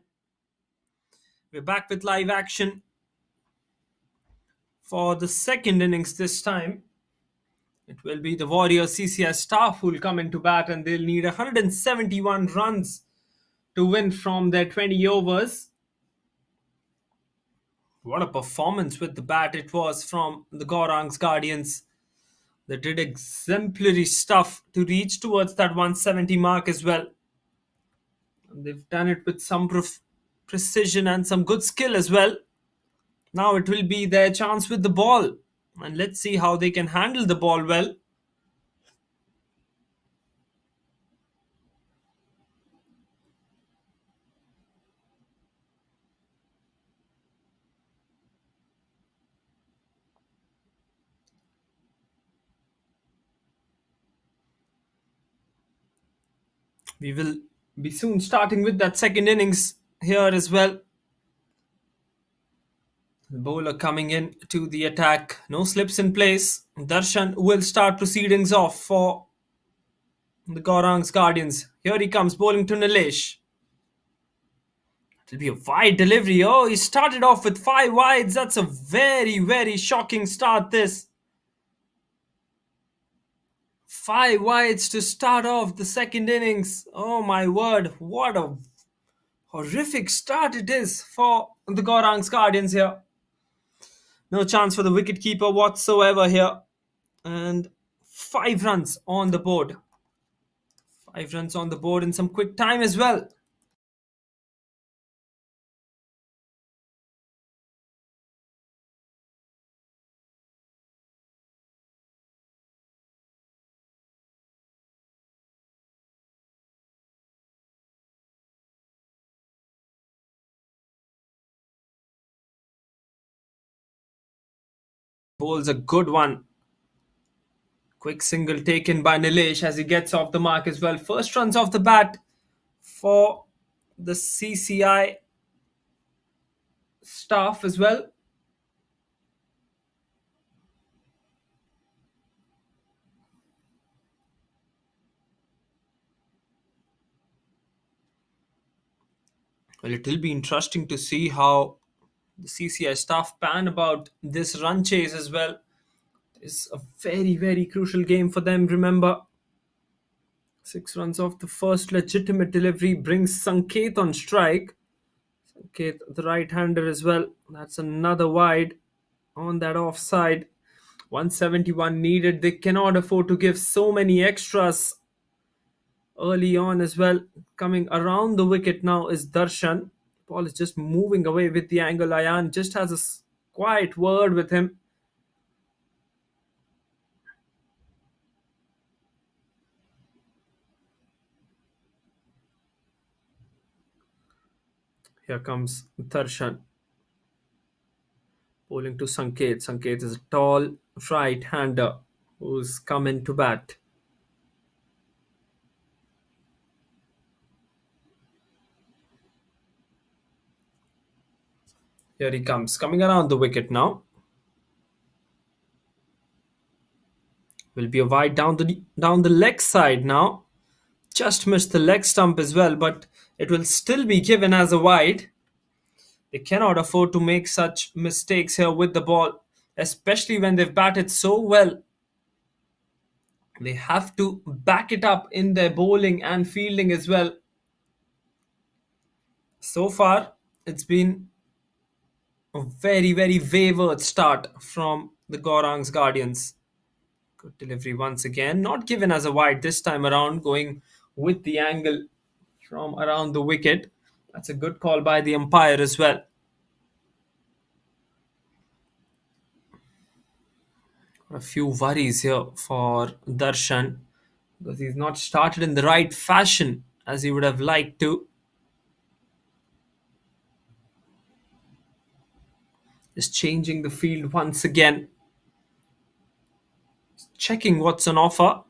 We're back with live action for the second innings this time. It will be the Warriors CCI staff who will come into bat and they'll need 171 runs to win from their 20 overs. What a performance with the bat it was from the Gaurang's Guardians. They did exemplary stuff to reach towards that 170 mark as well. And they've done it with some precision and some good skill as well. Now it will be their chance with the ball. And let's see how they can handle the ball well. We will be soon starting with that second innings here as well. The bowler coming in to the attack. No slips in place. Darshan will start proceedings off for the Gaurang's Guardians. Here he comes bowling to Nilesh. It'll be a wide delivery. Oh, he started off with 5 wides. That's a very, very shocking start this. 5 wides to start off the second innings. Oh my word, what a horrific start it is for the Gaurang's Guardians here. No chance for the wicketkeeper whatsoever here. And 5 runs on the board. 5 runs on the board in some quick time as well. Bowls a good one. Quick single taken by Nilesh as he gets off the mark as well. First runs off the bat for the CCI staff as well. Well, it will be interesting to see how the CCI staff pan about this run chase as well. It's a very, very crucial game for them. Remember, 6 runs off the first legitimate delivery brings Sanket on strike. Sanket, the right-hander as well. That's another wide on that offside. 171 needed. They cannot afford to give so many extras early on as well. Coming around the wicket now is Darshan. Ball is just moving away with the angle. Ayan just has a quiet word with him. Here comes Darshan. Bowling to Sanket. Sanket is a tall right-hander who's come in to bat. Here he comes, coming around the wicket now. Will be a wide down the leg side now. Just missed the leg stump as well, but it will still be given as a wide. They cannot afford to make such mistakes here with the ball, especially when they've batted so well. They have to back it up in their bowling and fielding as well. So far, it's been a very, very wayward start from the Gaurang's Guardians. Good delivery once again. Not given as a wide this time around, going with the angle from around the wicket. That's a good call by the umpire as well. A few worries here for Darshan because he's not started in the right fashion as he would have liked to. Just changing the field once again. Checking what's on offer.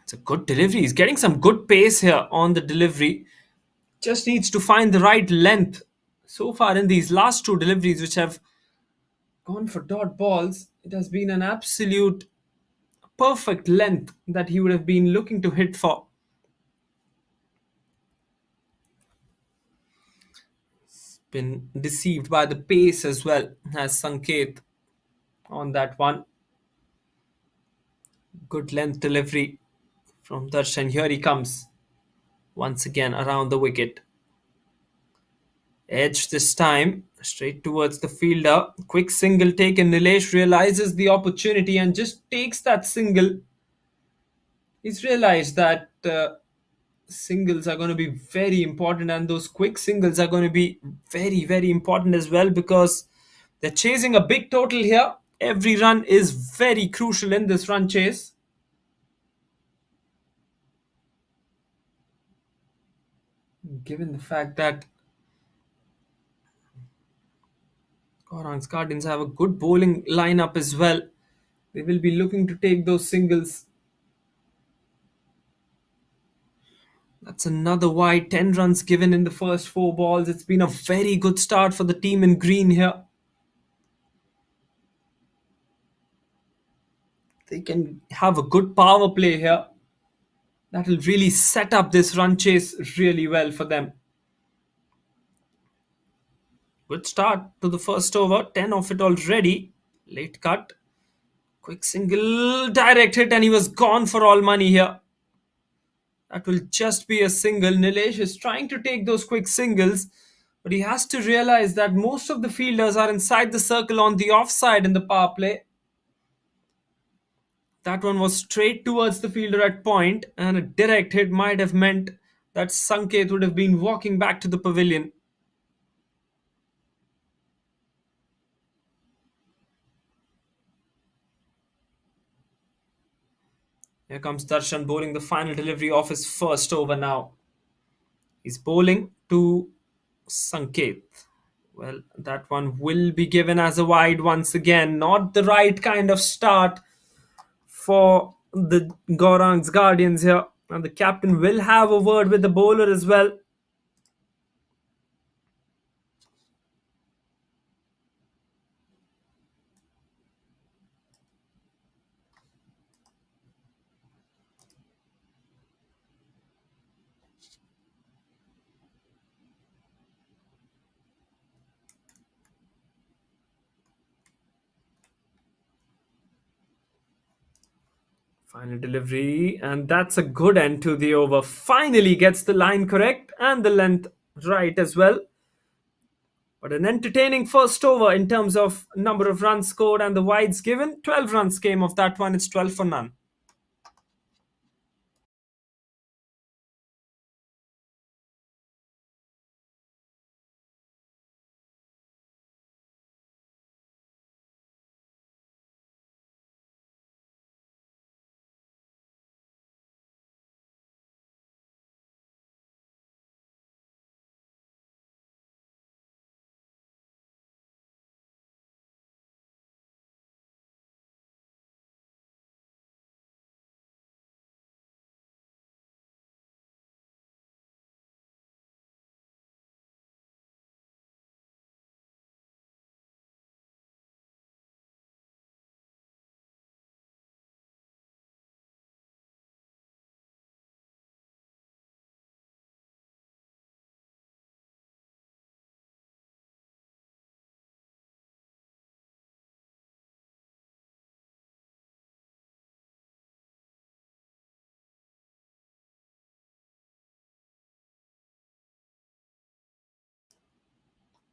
It's a good delivery. He's getting some good pace here on the delivery. Just needs to find the right length. So far in these last 2 deliveries which have gone for dot balls, it has been an absolute perfect length that he would have been looking to hit for. Been deceived by the pace as well as Sanket on that one. Good length delivery from Darshan. Here he comes once again around the wicket. Edge this time, straight towards the fielder. Quick single taken. Nilesh realizes the opportunity and just takes that single. He's realized that singles are going to be very important, and those quick singles are going to be very, very important as well, because they're chasing a big total here. Every run is very crucial in this run chase. Given the fact that Gaurang's Guardians have a good bowling lineup as well, they will be looking to take those singles. That's another wide, 10 runs given in the first four balls. It's been a very good start for the team in green here. They can have a good power play here. That will really set up this run chase really well for them. Good start to the first over, 10 of it already. Late cut. Quick single, direct hit, and he was gone for all money here. That will just be a single. Nilesh is trying to take those quick singles, but he has to realize that most of the fielders are inside the circle on the offside in the power play. That one was straight towards the fielder at point, and a direct hit might have meant that Sanket would have been walking back to the pavilion. Here comes Darshan bowling the final delivery of his first over now. He's bowling to Sanket. Well, that one will be given as a wide once again. Not the right kind of start for the Gaurang's Guardians here. And the captain will have a word with the bowler as well. Final delivery, and that's a good end to the over. Finally gets the line correct and the length right as well. But an entertaining first over in terms of number of runs scored and the wides given. 12 runs came of that one. It's 12 for none.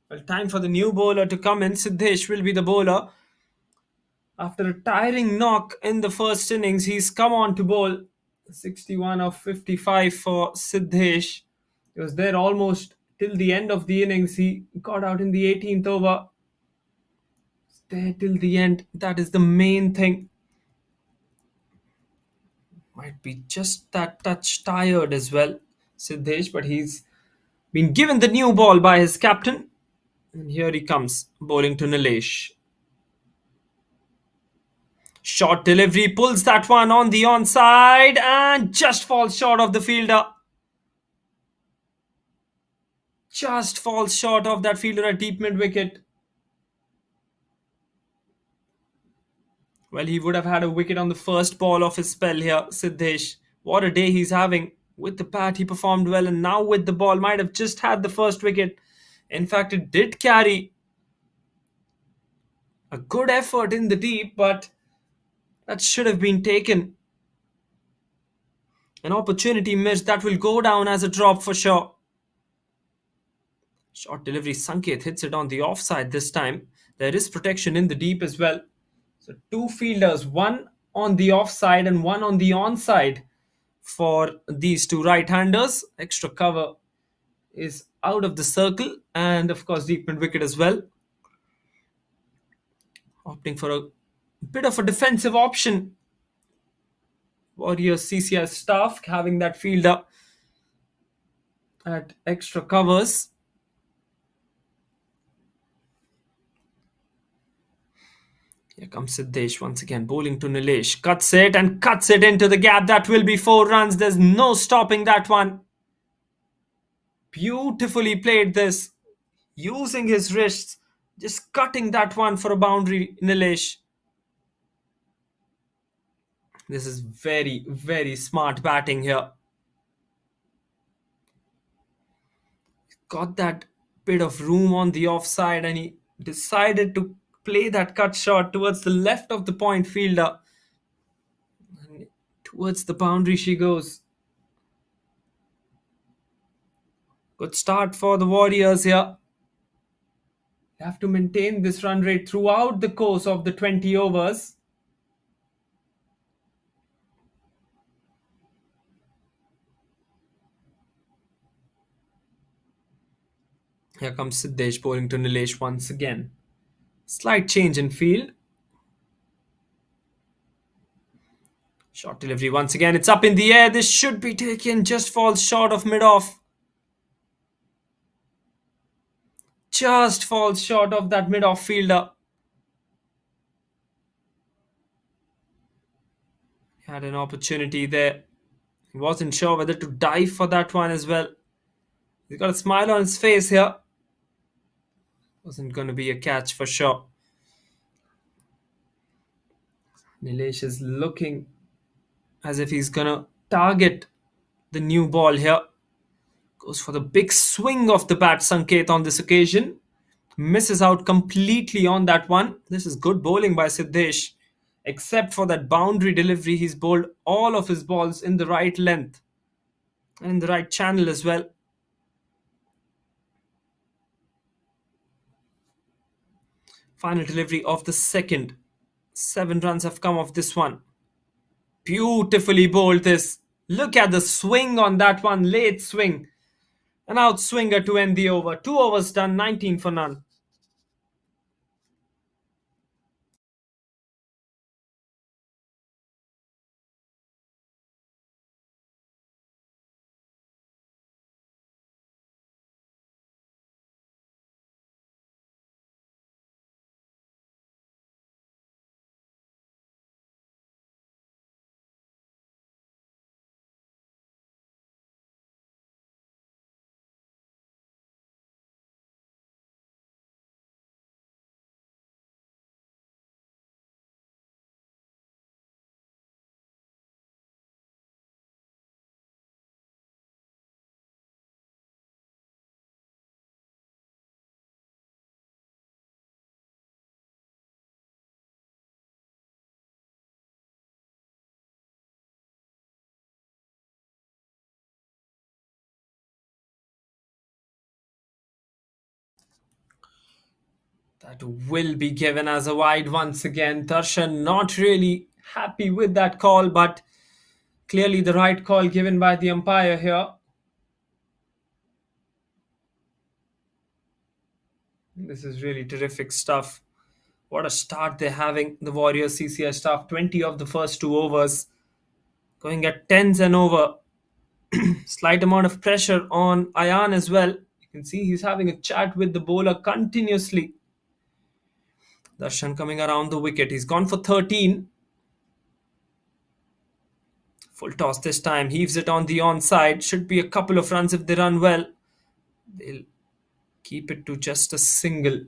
Well, time for the new bowler to come in. Siddesh will be the bowler. After a tiring knock in the first innings, he's come on to bowl. 61 of 55 for Siddesh. He was there almost till the end of the innings. He got out in the 18th over. There till the end. That is the main thing. Might be just that touch tired as well, Siddesh, but he's been given the new ball by his captain. And here he comes, bowling to Nilesh. Short delivery, pulls that one on the onside and just falls short of the fielder. Just falls short of that fielder at deep mid wicket. Well, he would have had a wicket on the first ball of his spell here, Siddesh. What a day he's having. With the bat, he performed well, and now with the ball, might have just had the first wicket. In fact, it did carry a good effort in the deep, but that should have been taken. An opportunity missed that will go down as a drop for sure. Short delivery, Sanket hits it on the offside this time. There is protection in the deep as well. So two fielders, one on the offside and one on the onside for these two right-handers. Extra cover is out of the circle, and of course deep mid wicket as well. Opting for a bit of a defensive option. Warriors CCI staff having that fielder at extra covers. Here comes Siddesh once again, bowling to Nilesh. Cuts it and cuts it into the gap. That will be 4 runs. There's no stopping that one. Beautifully played this. Using his wrists. Just cutting that one for a boundary, Nilesh. This is very, very smart batting here. Got that bit of room on the offside and he decided to play that cut shot towards the left of the point fielder. And towards the boundary she goes. Good start for the Warriors here. They have to maintain this run rate throughout the course of the 20 overs. Here comes Siddesh bowling to Nilesh once again. Slight change in field. Short delivery once again. It's up in the air. This should be taken. Just falls short of mid-off. Just falls short of that mid-off fielder. Had an opportunity there. He wasn't sure whether to dive for that one as well. He's got a smile on his face here. Wasn't going to be a catch for sure. Nilesh is looking as if he's going to target the new ball here. Goes for the big swing of the bat, Sanket, on this occasion. Misses out completely on that one. This is good bowling by Siddesh. Except for that boundary delivery, he's bowled all of his balls in the right length. And in the right channel as well. Final delivery of the second. 7 runs have come off this one. Beautifully bowled this. Look at the swing on that one. Late swing. An outswinger to end the over. 2 overs done, 19 for none. That will be given as a wide once again. Darshan not really happy with that call, but clearly the right call given by the umpire here. This is really terrific stuff. What a start they're having, the Warriors CCI staff. 20 of the first 2 overs. Going at 10s and over. Slight amount of pressure on Ayan as well. You can see he's having a chat with the bowler continuously. Darshan coming around the wicket. He's gone for 13. Full toss this time. Heaves it on the onside. Should be a couple of runs if they run well. They'll keep it to just a single.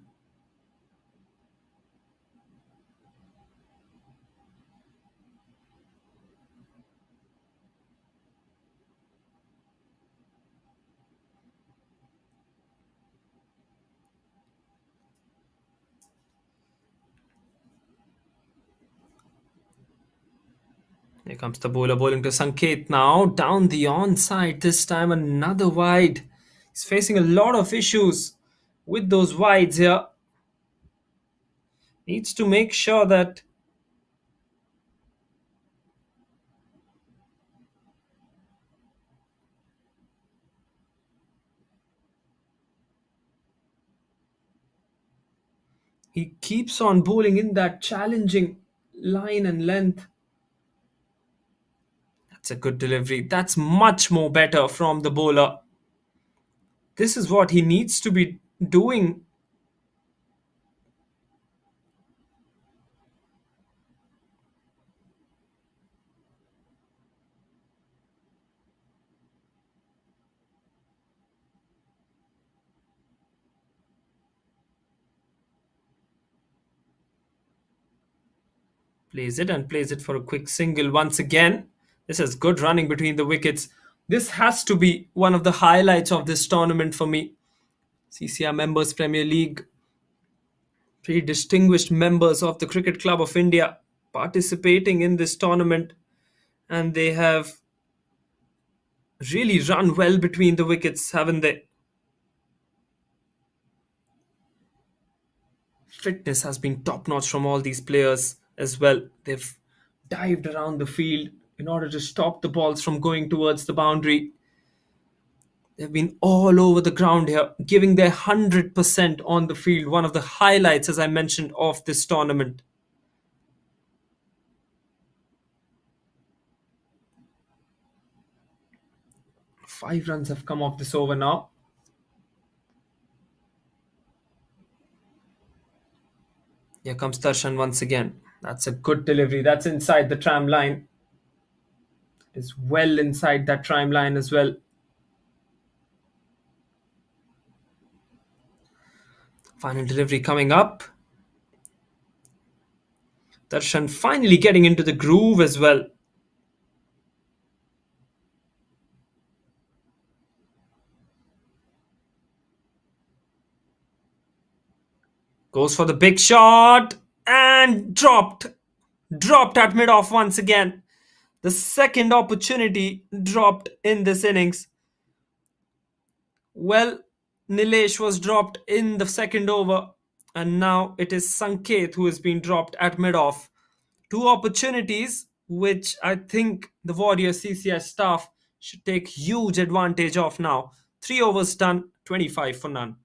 Here comes the bowler bowling to Sanket now. Down the onside this time, another wide. He's facing a lot of issues with those wides here. Needs to make sure that he keeps on bowling in that challenging line and length. That's a good delivery. That's much more better from the bowler. This is what he needs to be doing. Plays it and plays it for a quick single once again. This is good running between the wickets. This has to be one of the highlights of this tournament for me. CCI Members Premier League. Three distinguished members of the Cricket Club of India participating in this tournament, and they have really run well between the wickets, haven't they? Fitness has been top notch from all these players as well. They've dived around the field in order to stop the balls from going towards the boundary. They've been all over the ground here, giving their 100% on the field. One of the highlights, as I mentioned, of this tournament. 5 runs have come off this over now. Here comes Darshan once again. That's a good delivery. That's inside the tram line. It is well inside that tram line as well. Final delivery coming up. Darshan finally getting into the groove as well. Goes for the big shot and dropped. Dropped at mid-off once again. The second opportunity dropped in this innings. Well, Nilesh was dropped in the second over, and now it is Sanket who has been dropped at mid-off. Two opportunities which I think the Warrior CCI staff should take huge advantage of now. 3 overs done, 25 for none.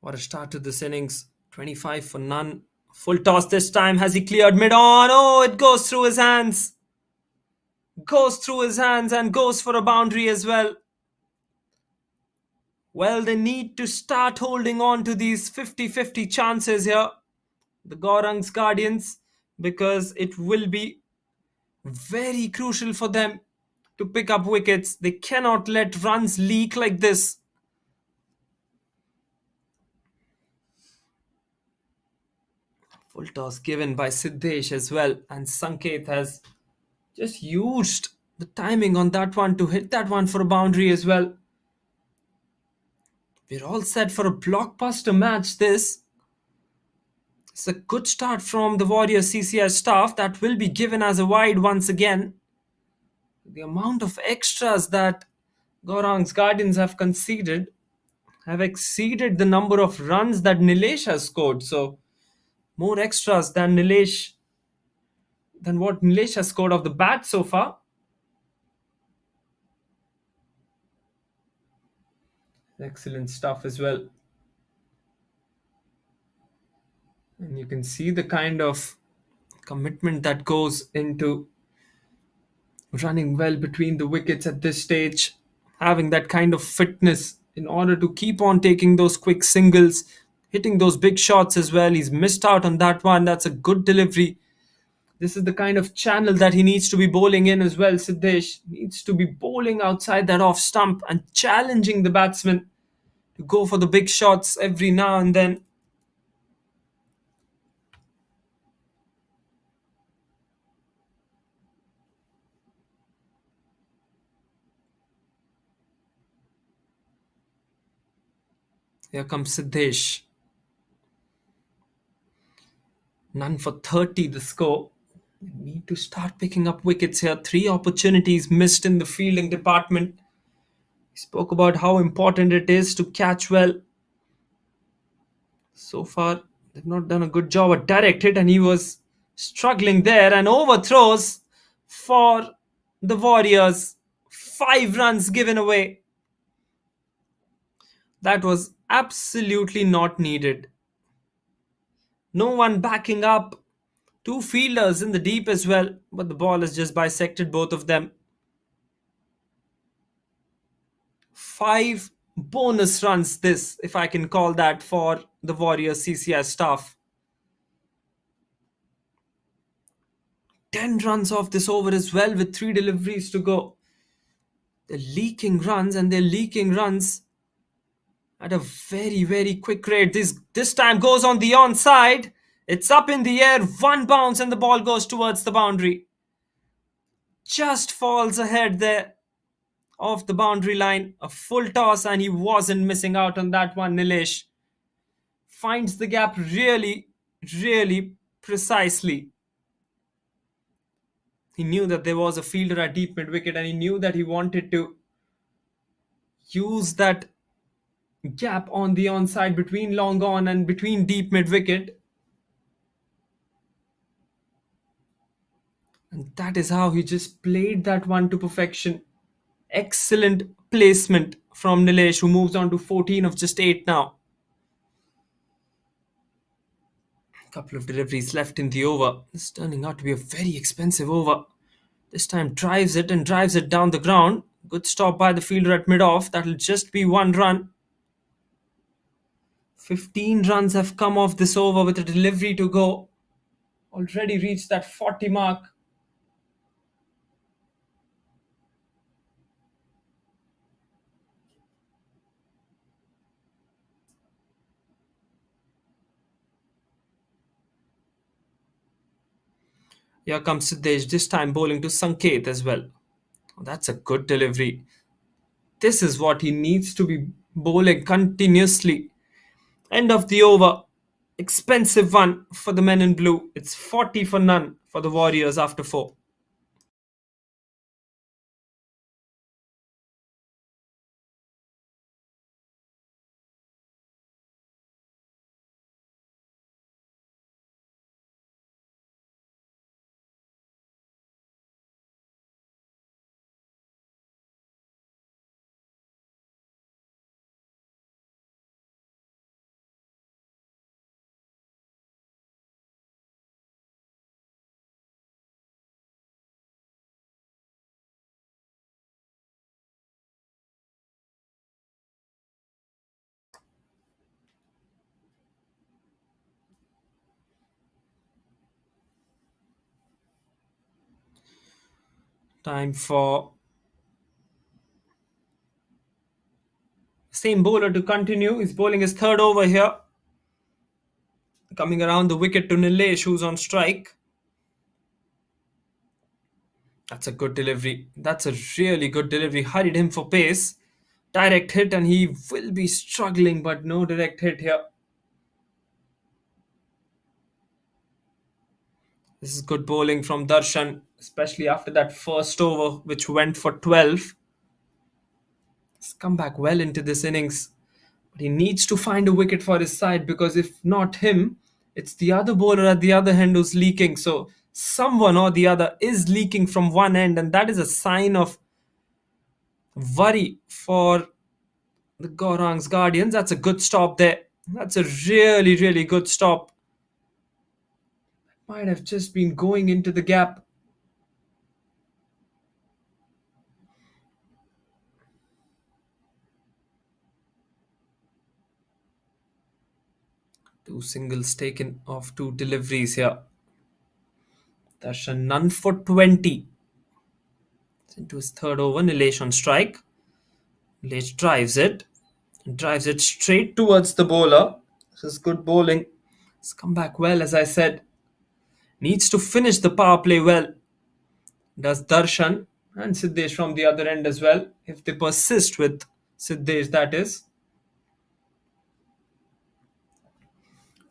What a start to this innings. 25 for none. Full toss this time. Has he cleared mid-on? Oh, it goes through his hands. Goes through his hands and goes for a boundary as well. Well, they need to start holding on to these 50-50 chances here, the Gaurang's Guardians, because it will be very crucial for them to pick up wickets. They cannot let runs leak like this. Full toss given by Siddesh as well, and Sanket has just used the timing on that one to hit that one for a boundary as well. We're all set for a blockbuster match this. It's a good start from the Warrior CCI staff. That will be given as a wide once again. The amount of extras that Gaurang's Guardians have conceded have exceeded the number of runs that Nilesh has scored. So more extras than what Nilesh has scored off the bat so far. Excellent stuff as well. And you can see the kind of commitment that goes into running well between the wickets at this stage, having that kind of fitness in order to keep on taking those quick singles, hitting those big shots as well. He's missed out on that one. That's a good delivery. This is the kind of channel that he needs to be bowling in as well. Siddesh needs to be bowling outside that off stump and challenging the batsman to go for the big shots every now and then. Here comes Siddesh. None for 30 the score. We need to start picking up wickets here. Three opportunities missed in the fielding department. He spoke about how important it is to catch well. So far, they've not done a good job at direct hit, and he was struggling there. And overthrows for the Warriors. 5 runs given away. That was absolutely not needed. No one backing up. Two fielders in the deep as well, but the ball has just bisected both of them. 5 bonus runs, this, if I can call that, for the Warriors CCI staff. 10 runs off this over as well with 3 deliveries to go. They're leaking runs, and they're leaking runs at a very, very quick rate. This time goes on the onside. It's up in the air, one bounce, and the ball goes towards the boundary. Just falls ahead there off the boundary line. A full toss, and he wasn't missing out on that one. Nilesh finds the gap really, really precisely. He knew that there was a fielder at deep mid wicket, and he knew that he wanted to use that gap on the onside between long on and between deep mid wicket. And that is how he just played that one to perfection. Excellent placement from Nilesh, who moves on to 14 of just 8 now. A couple of deliveries left in the over. This is turning out to be a very expensive over. This time drives it and drives it down the ground. Good stop by the fielder at mid-off. That'll just be 1 run. 15 runs have come off this over with a delivery to go. Already reached that 40 mark. Here comes Siddesh, this time bowling to Sanket as well. That's a good delivery. This is what he needs to be bowling continuously. End of the over. Expensive one for the men in blue. It's 40 for none for the Warriors after 4. Time for same bowler to continue. He's bowling his third over here. Coming around the wicket to Nilesh, who's on strike. That's a good delivery. That's a really good delivery. Hurried him for pace. Direct hit, and he will be struggling, but no direct hit here. This is good bowling from Darshan, especially after that first over, which went for 12. He's come back well into this innings. But he needs to find a wicket for his side, because if not him, it's the other bowler at the other end who's leaking. So someone or the other is leaking from one end, and that is a sign of worry for the Gaurang's Guardians. That's a good stop there. That's a really, really good stop. Might have just been going into the gap. Two singles taken off two deliveries here. Darshan none for 20. Into his third over, Nilesh on strike. Nilesh drives it straight towards the bowler. This is good bowling. It's come back well, as I said. Needs to finish the power play well. Does Darshan and Siddesh from the other end as well, if they persist with Siddesh, that is.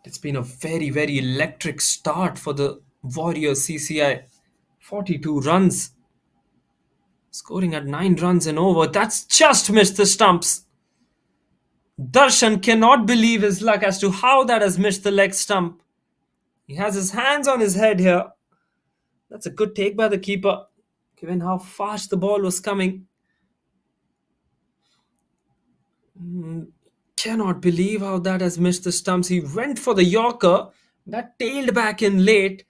It's been a very, very electric start for the Warriors CCI. 42 runs. Scoring at 9 runs and over. That's just missed the stumps. Darshan cannot believe his luck as to how that has missed the leg stump. He has his hands on his head here. That's a good take by the keeper, given how fast the ball was coming. Cannot believe how that has missed the stumps. He went for the Yorker. That tailed back in late.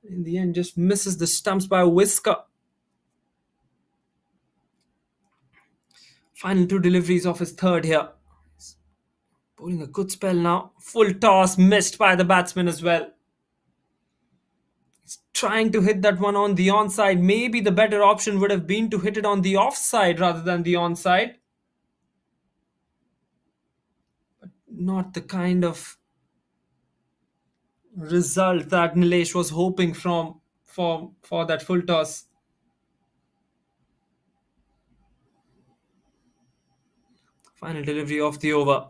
In the end, just misses the stumps by a whisker. Final two deliveries of his third here. Bowling a good spell now. Full toss, missed by the batsman as well. He's trying to hit that one on the onside. Maybe the better option would have been to hit it on the offside rather than the onside. But not the kind of result that Nilesh was hoping for that full toss. Final delivery of the over.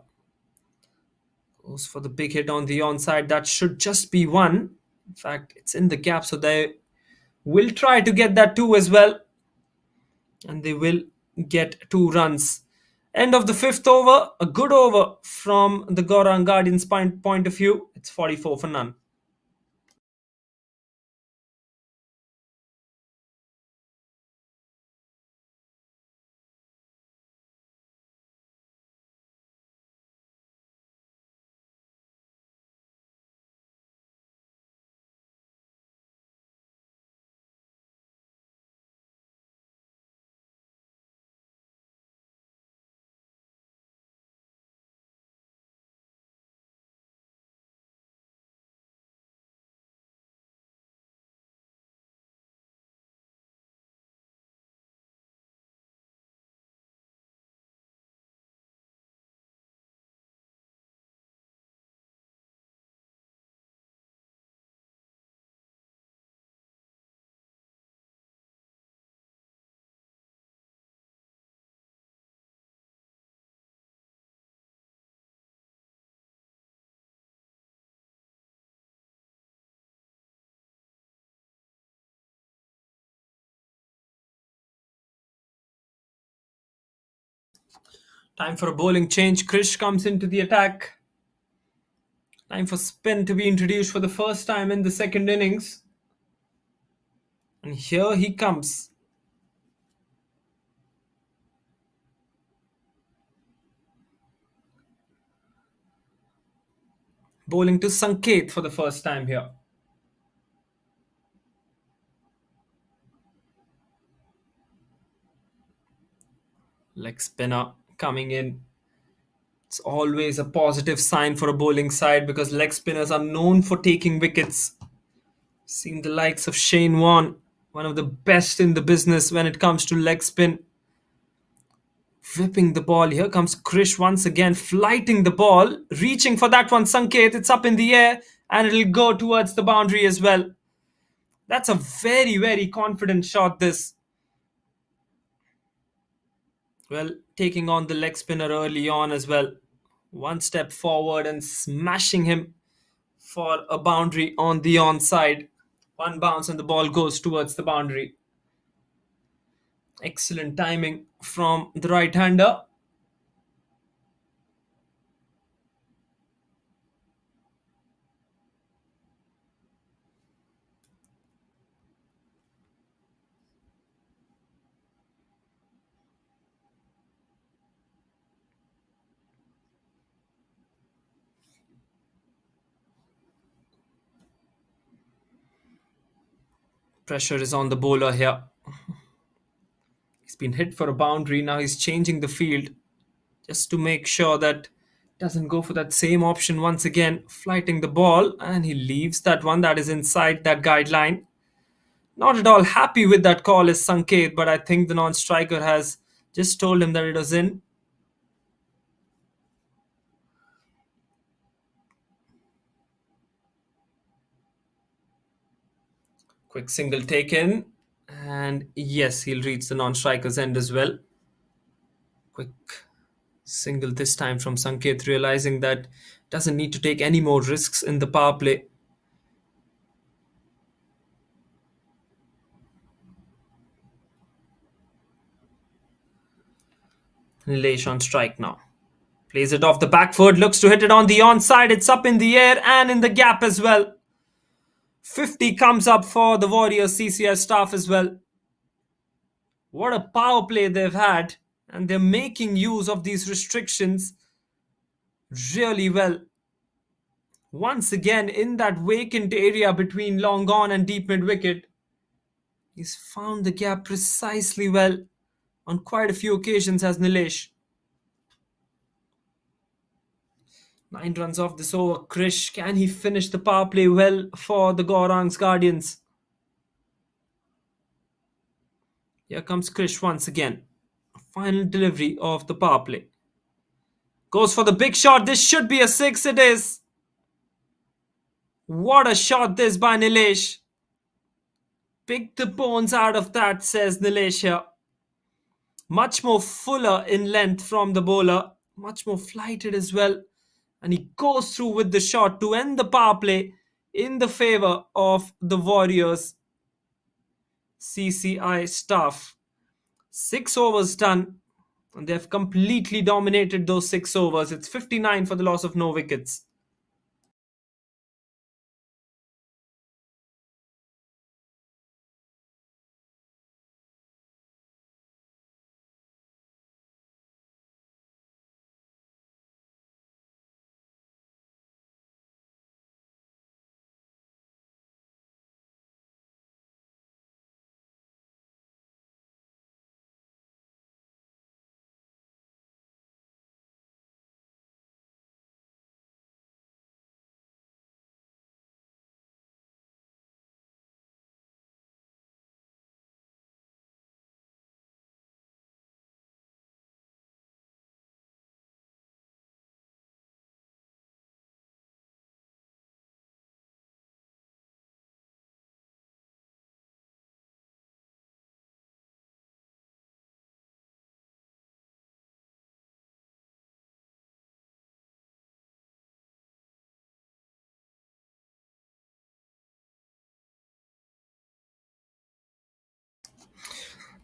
Goes for the big hit on the onside. That should just be one. In fact, it's in the gap, so they will try to get that two as well. And they will get 2 runs. End of the fifth over. A good over from the Gauranga Guardians' point of view. It's 44 for none. Time for a bowling change. Krish comes into the attack. Time for spin to be introduced for the first time in the second innings. And here he comes. Bowling to Sanket for the first time here. Leg spinner coming in. It's always a positive sign for a bowling side because leg spinners are known for taking wickets. Seen the likes of Shane Warne, one of the best in the business when it comes to leg spin. Whipping the ball. Here comes Krish once again, flighting the ball, reaching for that one. Sanket, it's up in the air and it'll go towards the boundary as well. That's a very, very confident shot, this. Well, taking on the leg spinner early on as well. One step forward and smashing him for a boundary on the onside. One bounce and the ball goes towards the boundary. Excellent timing from the right-hander. Pressure is on the bowler here. He's been hit for a boundary. Now he's changing the field just to make sure that Doesn't go for that same option once again, flighting the ball, and he leaves that one that is inside that guideline. Not at all happy with that call is Sanket, but I think the non-striker has just told him that it was in. Quick single taken, and yes, he'll reach the non-striker's end as well. Quick single this time from Sanket, realizing that doesn't need to take any more risks in the power play. Nilesh on strike now. Plays it off the back foot, looks to hit it on the onside. It's up in the air and in the gap as well. 50 comes up for the Warriors CCI staff as well. What a power play they've had, and they're making use of these restrictions really well. Once again, in that vacant area between long on and deep mid wicket, he's found the gap precisely well on quite a few occasions as Nilesh. 9 runs off this over. Krish, can he finish the power play well for the Gaurang's Guardians? Here comes Krish once again. Final delivery of the power play. Goes for the big shot. This should be a six. It is. What a shot this by Nilesh. Pick the bones out of that, says Nilesh here. Much more fuller in length from the bowler. Much more flighted as well. And he goes through with the shot to end the power play in the favour of the Warriors CCI staff. 6 overs done, and they've completely dominated those 6 overs. It's 59 for the loss of no wickets.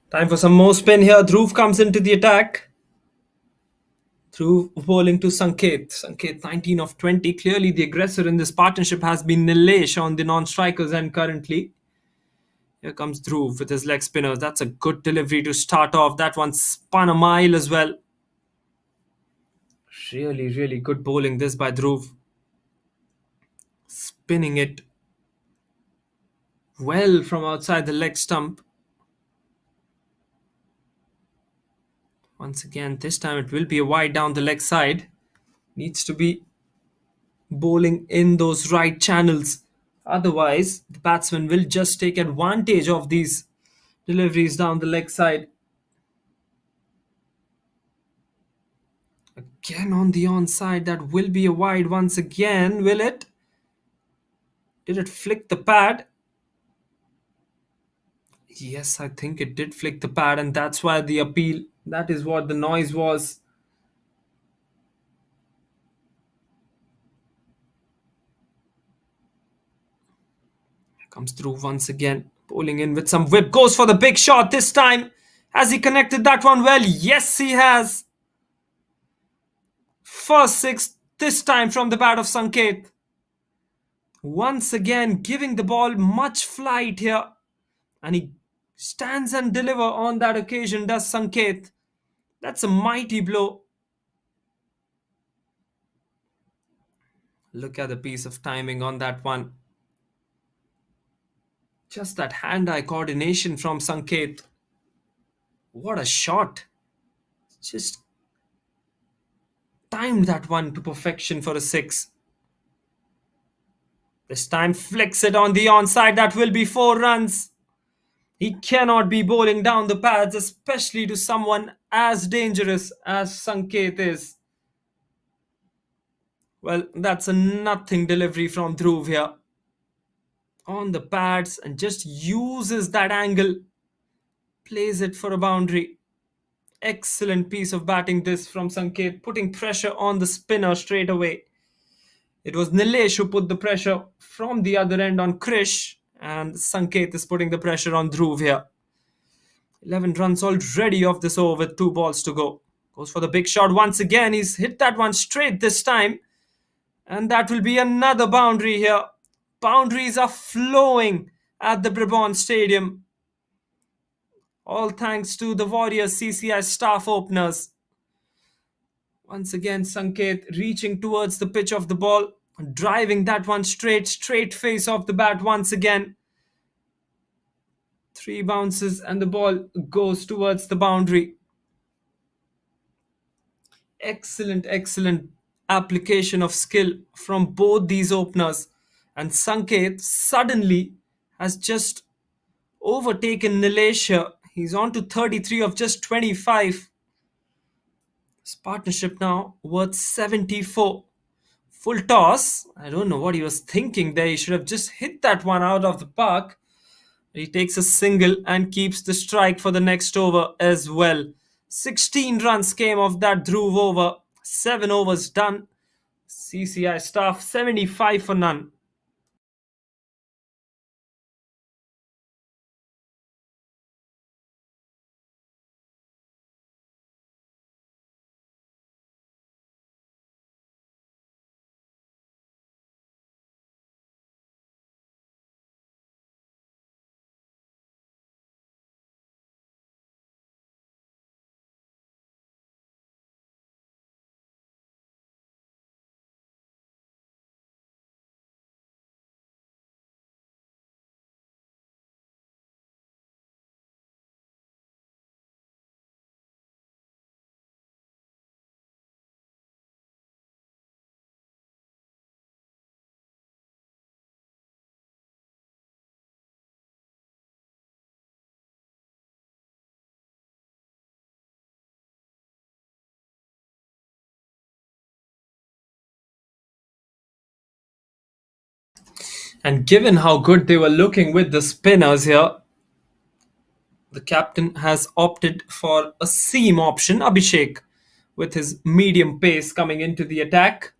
Time for some more spin here. Dhruv comes into the attack. Dhruv bowling to Sanket. Sanket 19 of 20. Clearly the aggressor in this partnership has been Nilesh on the non-strikers end currently. Here comes Dhruv with his leg spinner. That's a good delivery to start off. That one spun a mile as well. Really, really good bowling this by Dhruv. Spinning it well from outside the leg stump. Once again, this time it will be a wide down the leg side. Needs to be bowling in those right channels. Otherwise, the batsman will just take advantage of these deliveries down the leg side. Again on the onside, that will be a wide once again, will it? Did it flick the pad? Yes, I think it did flick the pad, and that's why the appeal. That is what the noise was. Comes through once again, bowling in with some whip. Goes for the big shot this time. Has he connected that one well? Yes, he has. First six this time from the bat of Sanket. Once again, giving the ball much flight here. And he stands and delivers on that occasion, does Sanket. That's a mighty blow. Look at the piece of timing on that one. Just that hand-eye coordination from Sanket. What a shot. Just Timed that one to perfection for a six. This time flicks it on the onside. That will be 4 runs. He cannot be bowling down the pads, especially to someone as dangerous as Sanket is. Well, that's a nothing delivery from Dhruv here. On the pads and just uses that angle. Plays it for a boundary. Excellent piece of batting this from Sanket, putting pressure on the spinner straight away. It was Nilesh who put the pressure from the other end on Krish, and Sanket is putting the pressure on Dhruv here. 11 runs already off this over with 2 balls to go. Goes for the big shot once again. He's hit that one straight this time. And that will be another boundary here. Boundaries are flowing at the Brabant Stadium. All thanks to the Warriors CCI staff openers. Once again, Sanket reaching towards the pitch of the ball, driving that one straight face off the bat once again. 3 bounces and the ball goes towards the boundary. Excellent application of skill from both these openers. And Sanket suddenly has just overtaken Nilesh here. He's on to 33 of just 25. His partnership now worth 74. Full toss. I don't know what he was thinking there. He should have just hit that one out of the park. He takes a single and keeps the strike for the next over as well. 16 runs came off that Dhruv over. 7 overs done. CCI staff 75 for none. And given how good they were looking with the spinners here, the captain has opted for a seam option, Abhishek, with his medium pace coming into the attack.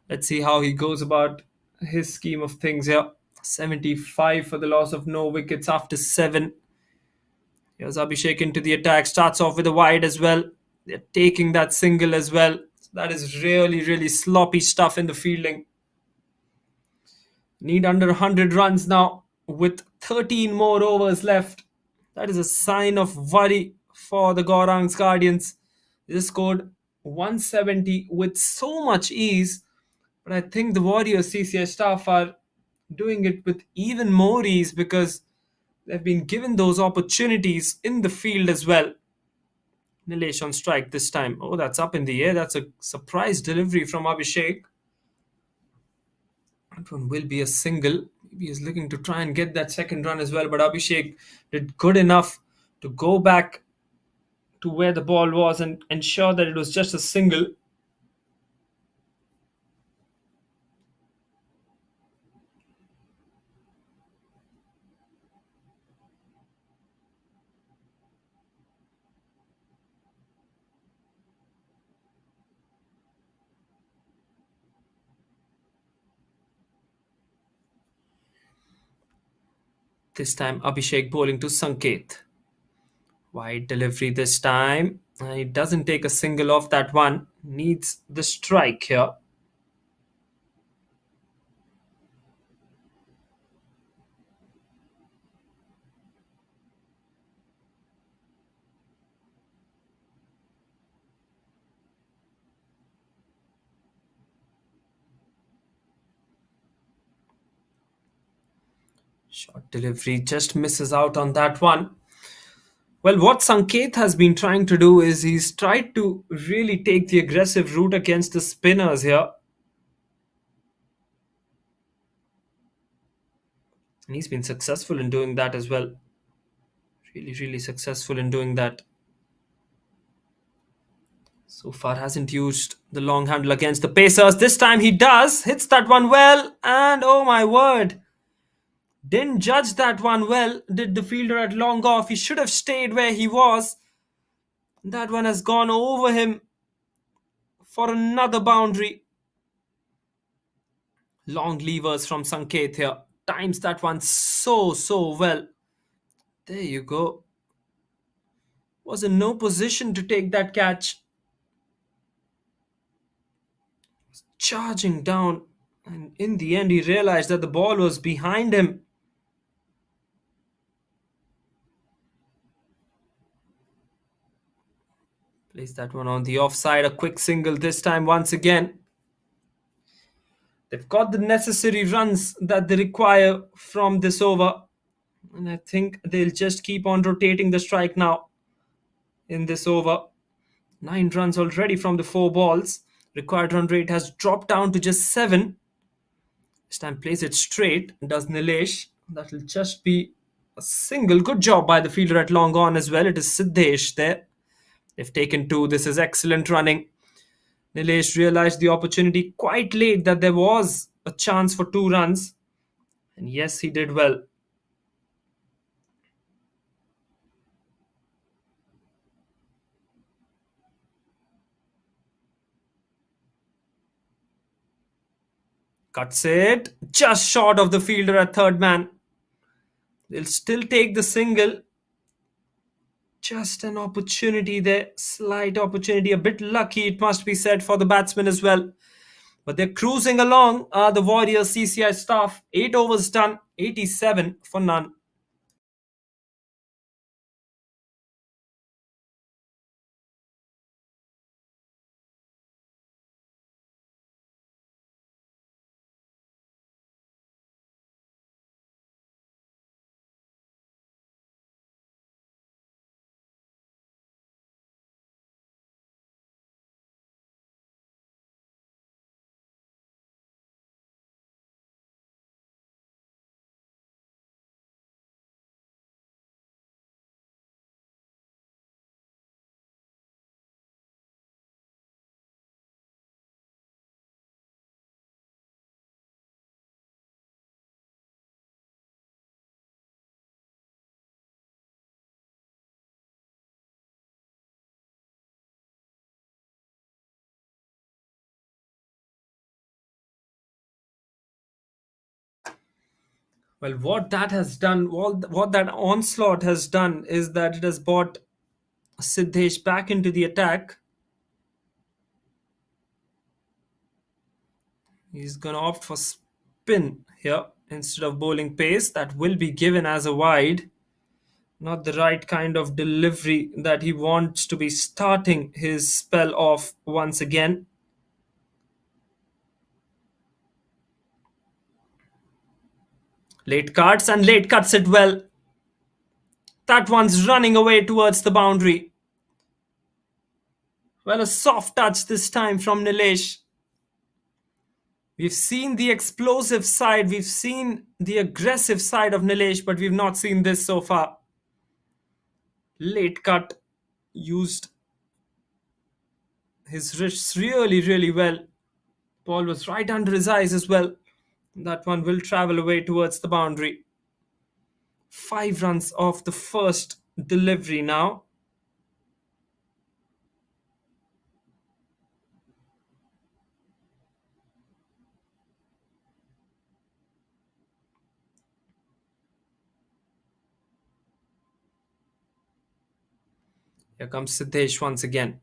Let's see how he goes about his scheme of things here. 75 for the loss of no wickets after 7. Here's Abhishek into the attack. Starts off with a wide as well. They're taking that single as well. That is really sloppy stuff in the fielding. Need under 100 runs now with 13 more overs left. That is a sign of worry for the Gaurang's Guardians. They just scored 170 with so much ease. But I think the Warriors CCI staff are doing it with even more ease because they've been given those opportunities in the field as well. Nilesh on strike this time. Oh, that's up in the air. That's a surprise delivery from Abhishek. That one will be a single. Maybe he's looking to try and get that second run as well. But Abhishek did good enough to go back to where the ball was and ensure that it was just a single. This time Abhishek bowling to Sanket. Wide delivery this time. He doesn't take a single off that one. Needs the strike here. Short delivery just misses out on that one. Well, what Sanket has been trying to do is he's tried to really take the aggressive route against the spinners here. And he's been successful in doing that as well. Really, really successful in doing that. So far hasn't used the long handle against the Pacers. This time he does. Hits that one well. And oh my word. Didn't judge that one well. Did the fielder at long off. He should have stayed where he was. That one has gone over him for another boundary. Long levers from Sanket here. Times that one so well. There you go. Was in no position to take that catch. Charging down. And in the end, he realized that the ball was behind him. Place that one on the offside. A quick single this time once again. They've got the necessary runs that they require from this over. And I think they'll just keep on rotating the strike now in this over. 9 runs already from the 4 balls. Required run rate has dropped down to just 7. This time plays it straight. Does Nilesh. That will just be a single. Good job by the fielder at long on as well. It is Siddesh there. They've taken 2. This is excellent running. Nilesh realized the opportunity quite late that there was a chance for 2 runs. And yes, he did well. Cuts it. Just short of the fielder at third man. They'll still take the single. Just an opportunity there. Slight opportunity. A bit lucky, it must be said, for the batsman as well. But they're cruising along, the Warriors CCI staff. 8 overs done, 87 for none. Well, what that has done, what that onslaught has done is that it has brought Siddesh back into the attack. He's going to opt for spin here instead of bowling pace. That will be given as a wide. Not the right kind of delivery that he wants to be starting his spell off once again. Late cuts and late cuts it well. That one's running away towards the boundary. Well, a soft touch this time from Nilesh. We've seen the explosive side, we've seen the aggressive side of Nilesh, but we've not seen this so far. Late cut, used his wrists really well. Ball was right under his eyes as well. That one will travel away towards the boundary. 5 runs off the first delivery now. Here comes Siddesh once again.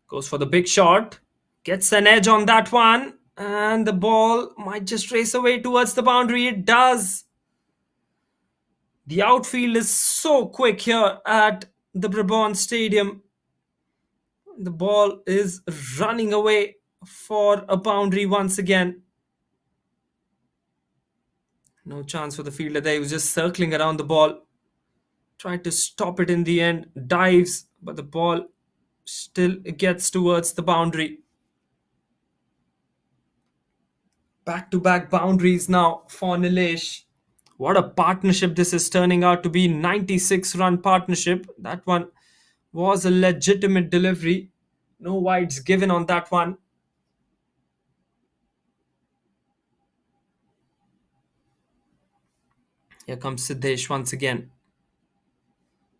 Goes for the big shot. Gets an edge on that one. And the ball might just race away towards the boundary. It does. The outfield is so quick here at the Brabant Stadium. The ball is running away for a boundary once again. No chance for the fielder there. He was just circling around the ball. Tried to stop it in the end, dives, but the ball still gets towards the boundary. Back to back boundaries now for Nilesh. What a partnership this is turning out to be. 96-run partnership. That one was a legitimate delivery. No wides given on that one. Here comes Siddesh once again.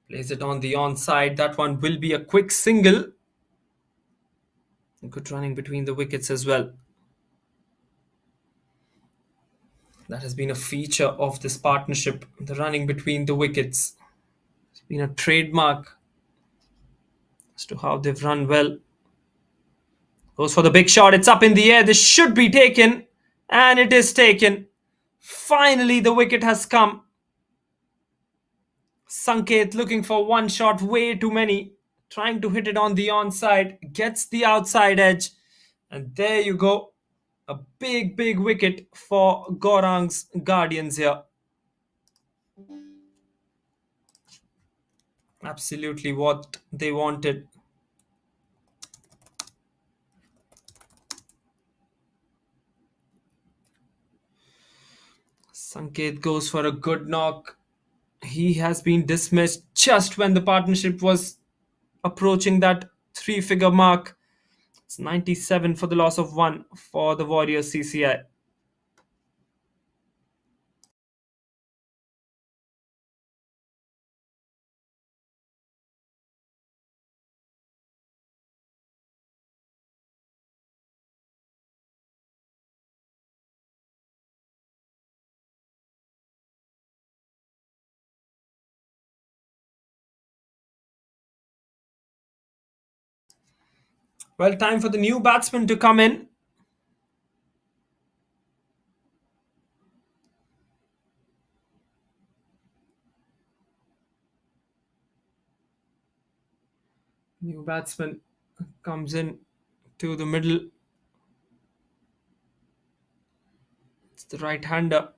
Plays it on the onside. That one will be a quick single. Good running between the wickets as well. That has been a feature of this partnership. The running between the wickets. It's been a trademark as to how they've run well. Goes for the big shot. It's up in the air. This should be taken. And it is taken. Finally, the wicket has come. Sanket looking for one shot. Way too many. Trying to hit it on the onside. Gets the outside edge. And there you go. A big, big wicket for Gaurang's Guardians here. Absolutely what they wanted. Sanket goes for a good knock. He has been dismissed just when the partnership was approaching that three-figure mark. It's 97 for the loss of one for the Warriors CCI. Well, time for the new batsman to come in. New batsman comes in to the middle. It's the right-hander.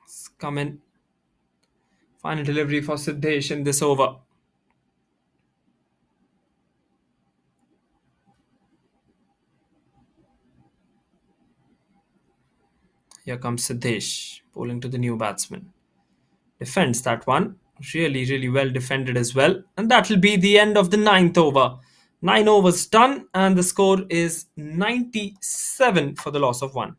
It's come in. Final delivery for Siddesh in this over. Here comes Siddesh, bowling to the new batsman. Defends that one. Really, really well defended as well. And that will be the end of the ninth over. 9 overs done, and the score is 97 for the loss of one.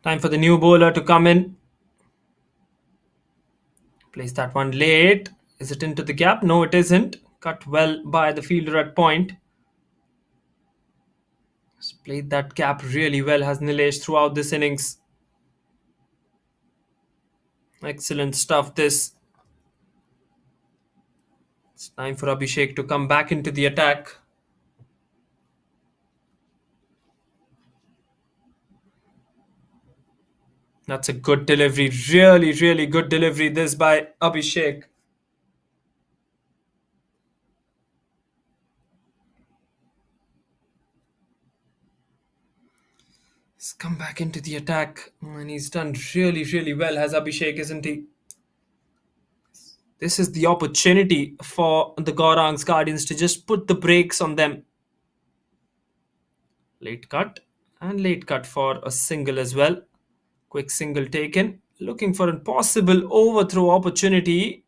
Time for the new bowler to come in. Place that one late. Is it into the gap? No, it isn't. Cut well by the fielder at point. He's played that gap really well, has Nilesh, throughout this innings. Excellent stuff, this. It's time for Abhishek to come back into the attack. That's a good delivery. Really, really good delivery, this by Abhishek. He's come back into the attack and he's done really, really well, has Abhishek, isn't he? This is the opportunity for the Gaurang's Guardians to just put the brakes on them. Late cut and late cut for a single as well. Quick single taken. Looking for a possible overthrow opportunity.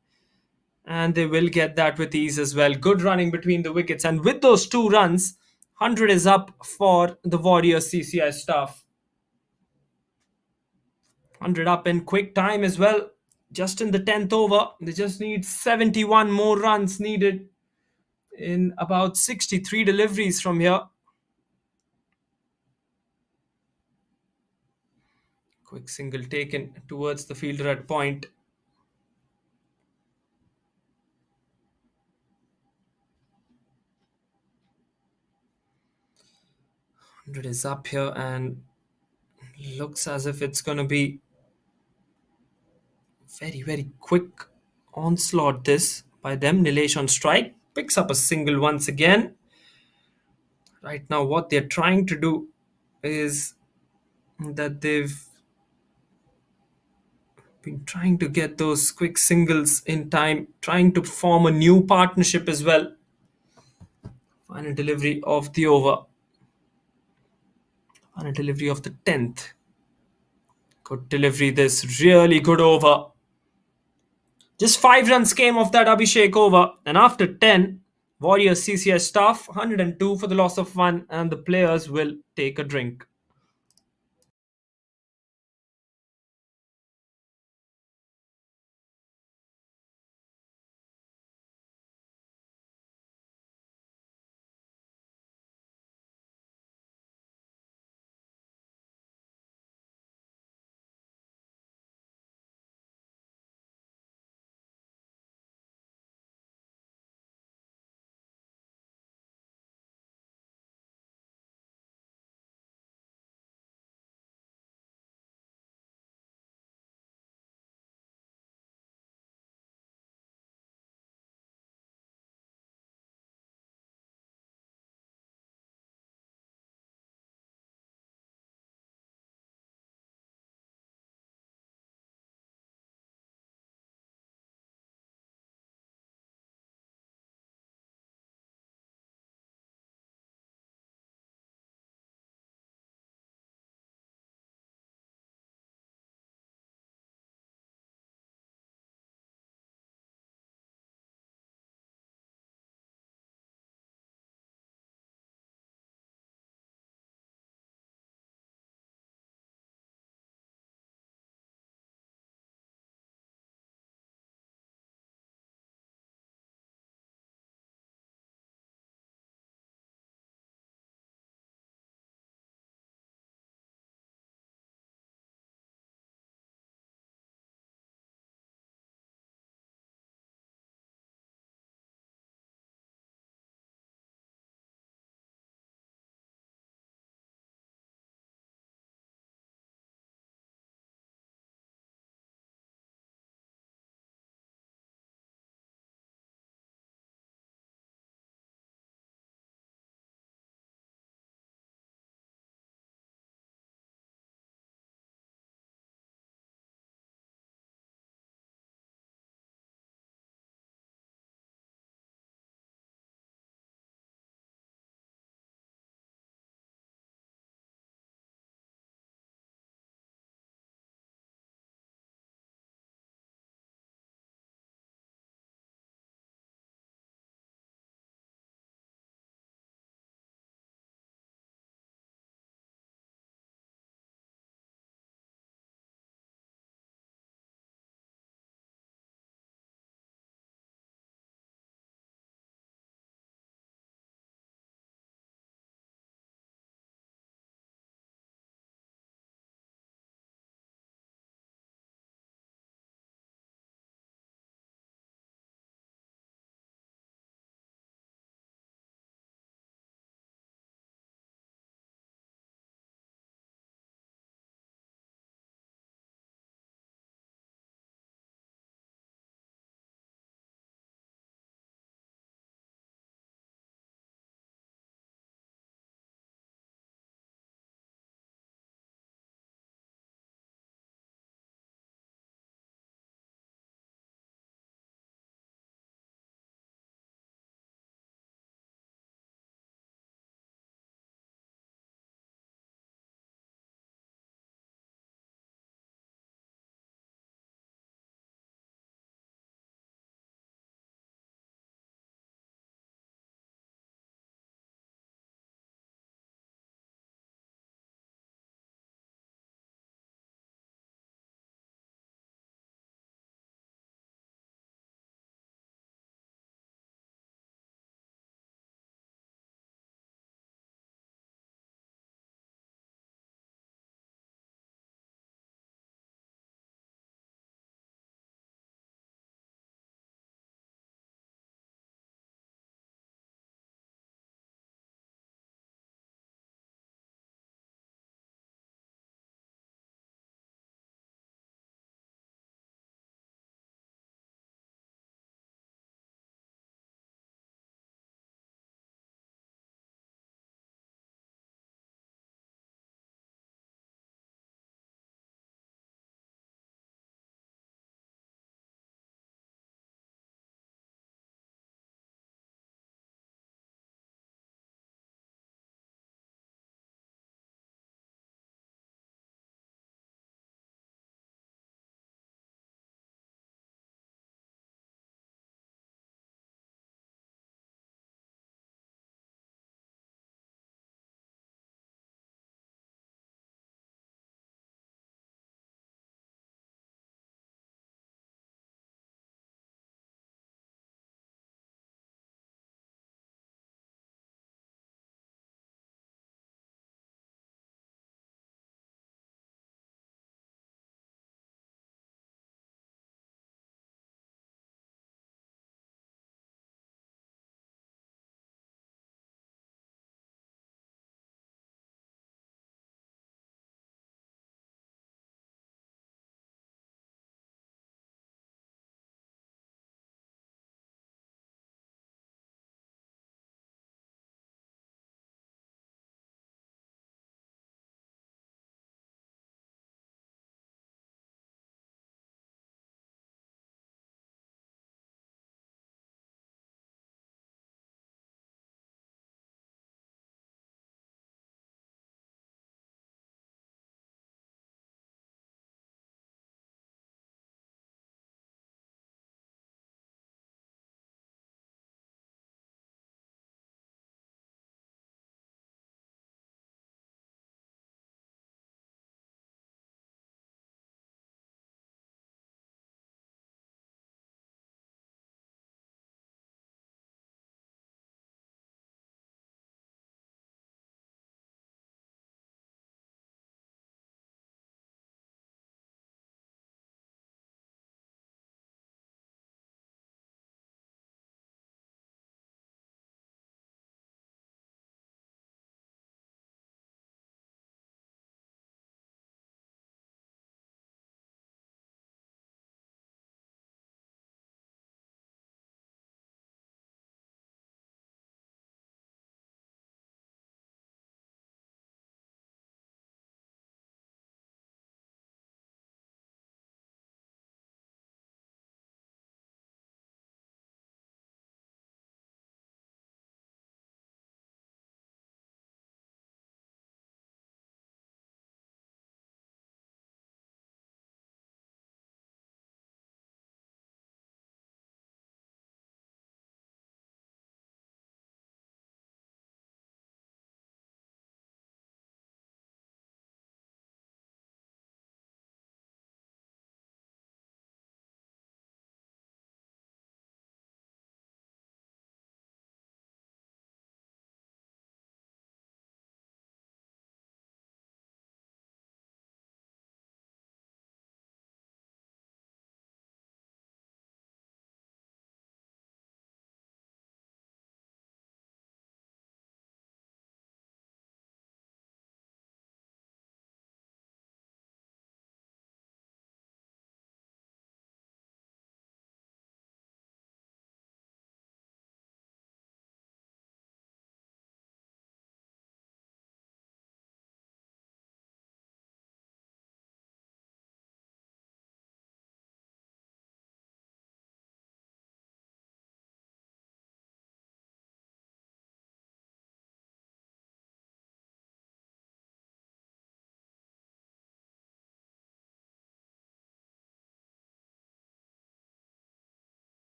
And they will get that with ease as well. Good running between the wickets. And with those 2 runs, 100 is up for the Warriors CCI staff. 100 up in quick time as well. Just in the 10th over. They just need 71 more runs needed in about 63 deliveries from here. Quick single taken towards the fielder at point. 100 is up here and looks as if it's going to be very, very quick onslaught this by them. Nilesh on strike. Picks up a single once again. Right now, what they're trying to do is that they've been trying to get those quick singles in time, trying to form a new partnership as well. Final delivery of the over. Final delivery of the 10th. Good delivery, this really good over. Just 5 runs came off that Abhishek over, and after 10, Warriors CCS staff 102 for the loss of 1, and the players will take a drink.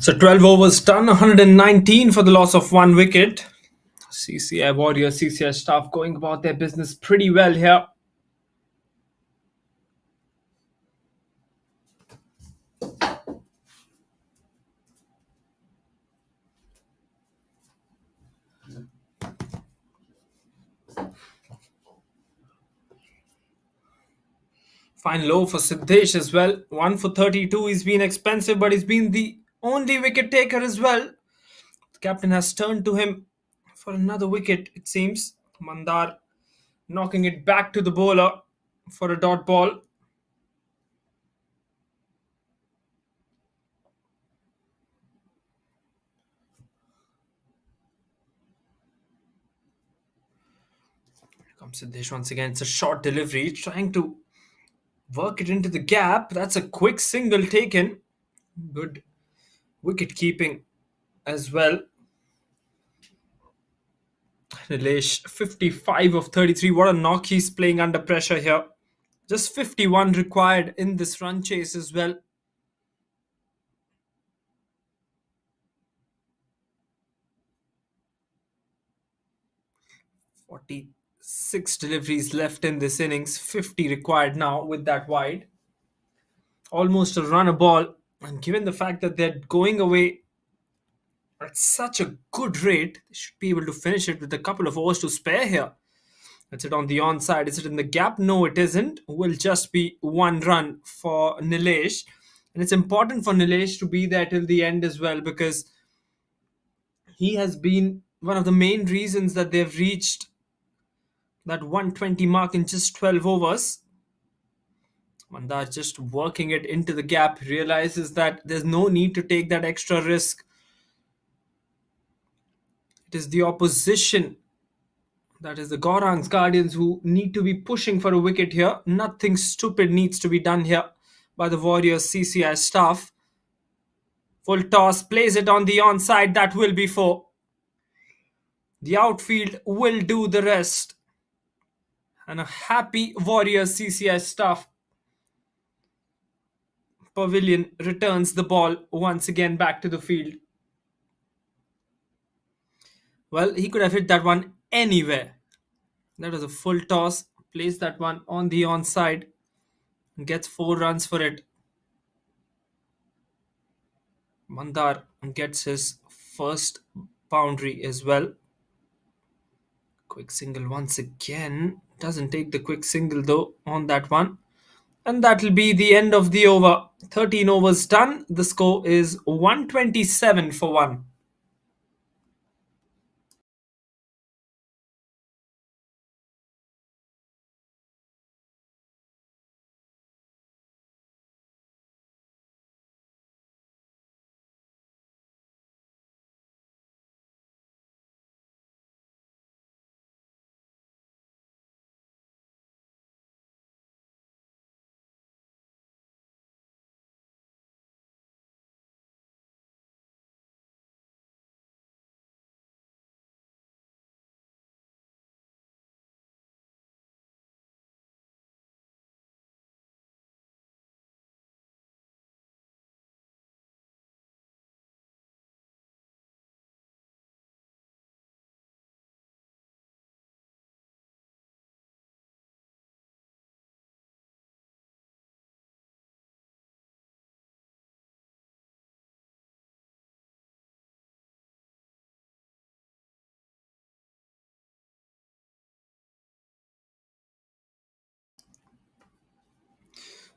So 12 overs done, 119 for the loss of one wicket. CCI Warriors, CCI staff going about their business pretty well here. Fine low for Siddesh as well. 1 for 32. He's been expensive, but he's been the only wicket taker as well. The captain has turned to him for another wicket, it seems. Mandar knocking it back to the bowler for a dot ball. Here comes Siddesh once again. It's a short delivery, trying to work it into the gap. That's a quick single taken. Good wicket keeping as well. Nilesh, 55 of 33. What a knock he's playing under pressure here. Just 51 required in this run chase as well. 46 deliveries left in this innings. 50 required now with that wide. Almost a run a ball. And given the fact that they're going away at such a good rate, they should be able to finish it with a couple of overs to spare here. That's it on the onside. Is it in the gap? No, it isn't. Will just be one run for Nilesh. And it's important for Nilesh to be there till the end as well, because he has been one of the main reasons that they've reached that 120 mark in just 12 overs. Mandar just working it into the gap, realizes that there's no need to take that extra risk. It is the opposition, that is the Gaurang's Guardians, who need to be pushing for a wicket here. Nothing stupid needs to be done here by the Warriors CCI staff. Full toss, plays it on the onside. That will be four. The outfield will do the rest. And a happy Warriors CCI staff pavilion returns the ball once again back to the field. Well, he could have hit that one anywhere. That was a full toss. Plays that one on the onside. Gets 4 runs for it. Mandar gets his first boundary as well. Quick single once again. Doesn't take the quick single though on that one. And that'll be the end of the over. 13 overs done. The score is 127 for 1.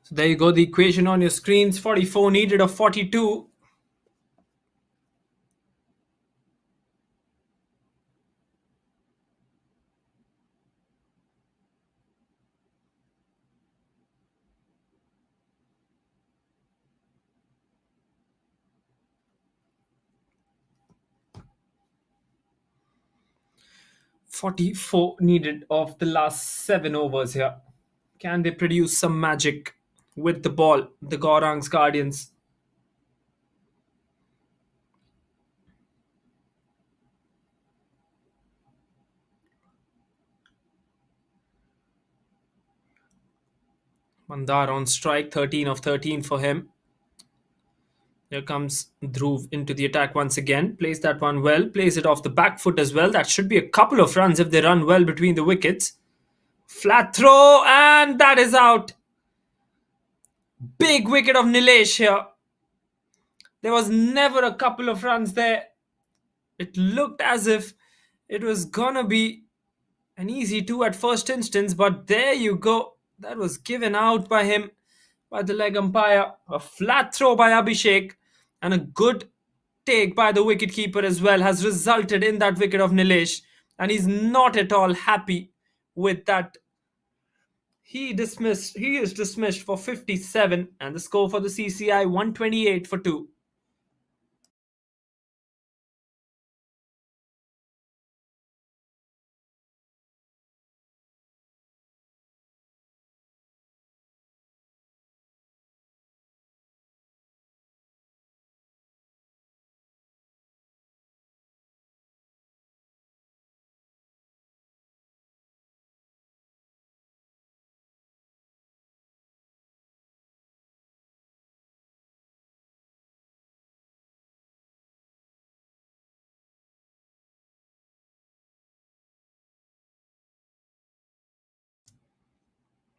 So there you go, the equation on your screens. 44 needed of 42. .44 needed of the last 7 overs here. Can they produce some magic with the ball, the Gaurang's Guardians? Mandar on strike, 13 of 13 for him. Here comes Dhruv into the attack once again. Plays that one well. Plays it off the back foot as well. That should be a couple of runs if they run well between the wickets. Flat throw, and that is out. Big wicket of Nilesh here. There was never a couple of runs there. It looked as if it was gonna be an easy two at first instance, but there you go. That was given out by him, by the leg umpire. A flat throw by Abhishek and a good take by the wicketkeeper as well has resulted in that wicket of Nilesh. And he's not at all happy with that. He is dismissed for 57, and the score for the CCI 128 for 2.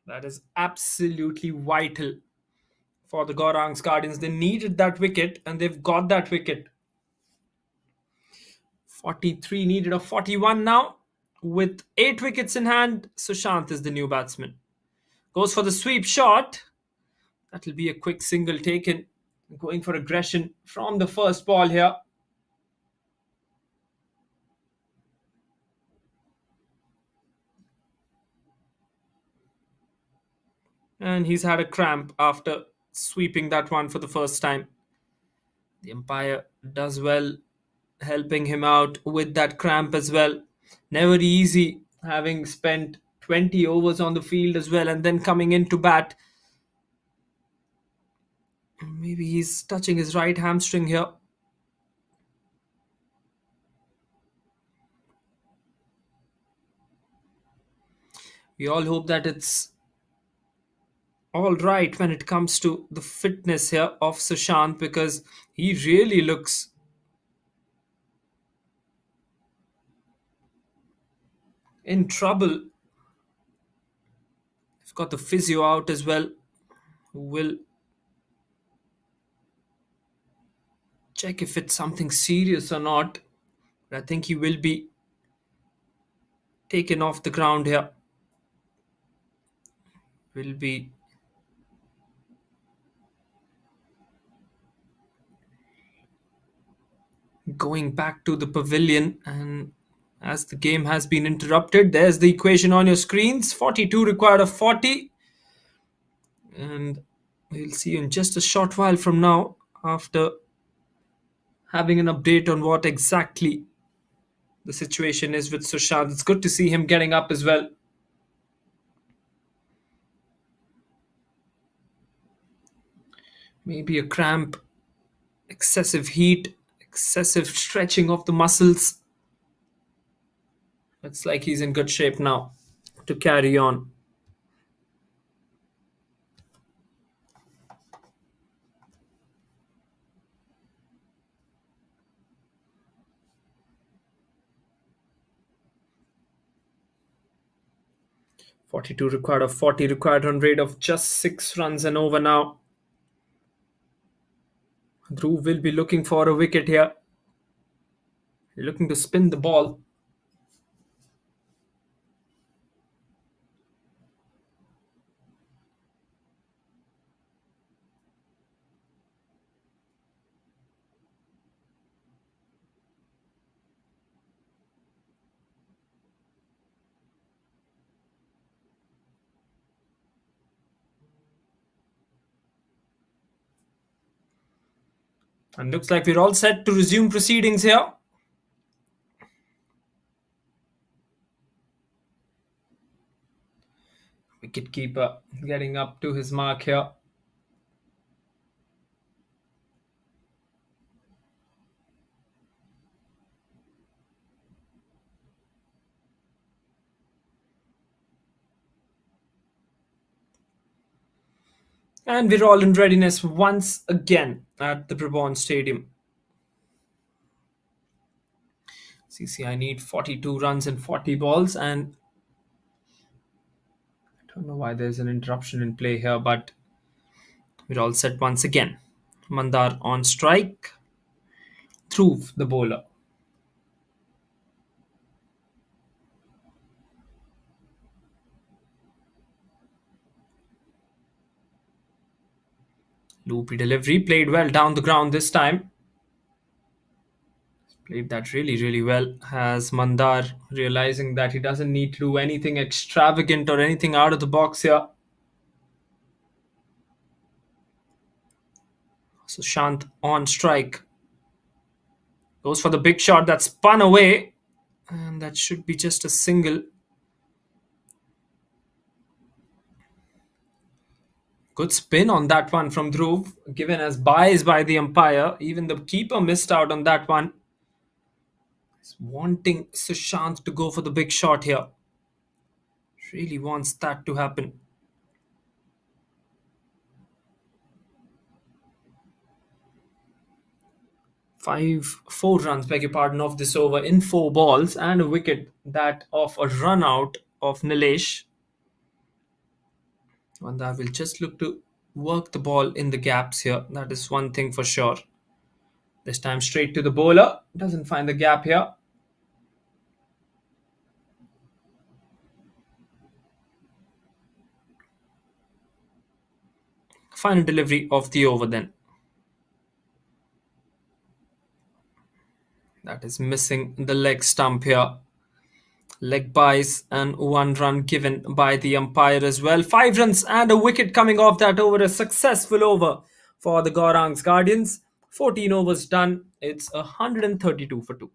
That is absolutely vital for the Gaurang's Guardians. They needed that wicket and they've got that wicket. 43 needed of 41 now. With 8 wickets in hand, Sushant is the new batsman. Goes for the sweep shot. That'll be a quick single taken. Going for aggression from the first ball here. And he's had a cramp after sweeping that one for the first time. The umpire does well helping him out with that cramp as well. Never easy having spent 20 overs on the field as well and then coming in to bat. Maybe he's touching his right hamstring here. We all hope that it's all right when it comes to the fitness here of Sushant, because he really looks in trouble. He's got the physio out as well, who will check if it's something serious or not. But I think he will be taken off the ground here. Will be going back to the pavilion. And as the game has been interrupted, there's the equation on your screens. 42 required of 40. And we'll see you in just a short while from now after having an update on what exactly the situation is with Sushant. It's good to see him getting up as well. Maybe a cramp, excessive heat, excessive stretching of the muscles. It's like he's in good shape now to carry on. 42 required of 40, required run rate of just 6 runs and over now. Dhruv will be looking for a wicket here. Looking to spin the ball. And looks like we're all set to resume proceedings here. Wicketkeeper getting up to his mark here. And we're all in readiness once again at the Brabant Stadium. CCI need 42 runs in 40 balls, and I don't know why there's an interruption in play here, but we're all set once again. Mandar on strike, Dhruv the bowler. Loopy delivery, played well down the ground this time. Played that really well. Has Mandar realizing that he doesn't need to do anything extravagant or anything out of the box here. So Shant on strike. Goes for the big shot that spun away. And that should be just a single. Good spin on that one from Dhruv, given as buys by the umpire. Even the keeper missed out on that one. He's wanting Sushant to go for the big shot here. Really wants that to happen. 4 runs, beg your pardon, of this over in 4 balls and a wicket that of a run out of Nilesh. Vanda will just look to work the ball in the gaps here. That is one thing for sure. This time straight to the bowler. Doesn't find the gap here. Final delivery of the over then. That is missing the leg stump here. Leg buys and 1 run given by the umpire as well. 5 runs and a wicket coming off that over. A successful over for the Gaurang's Guardians. 14 overs done. It's 132 for 2.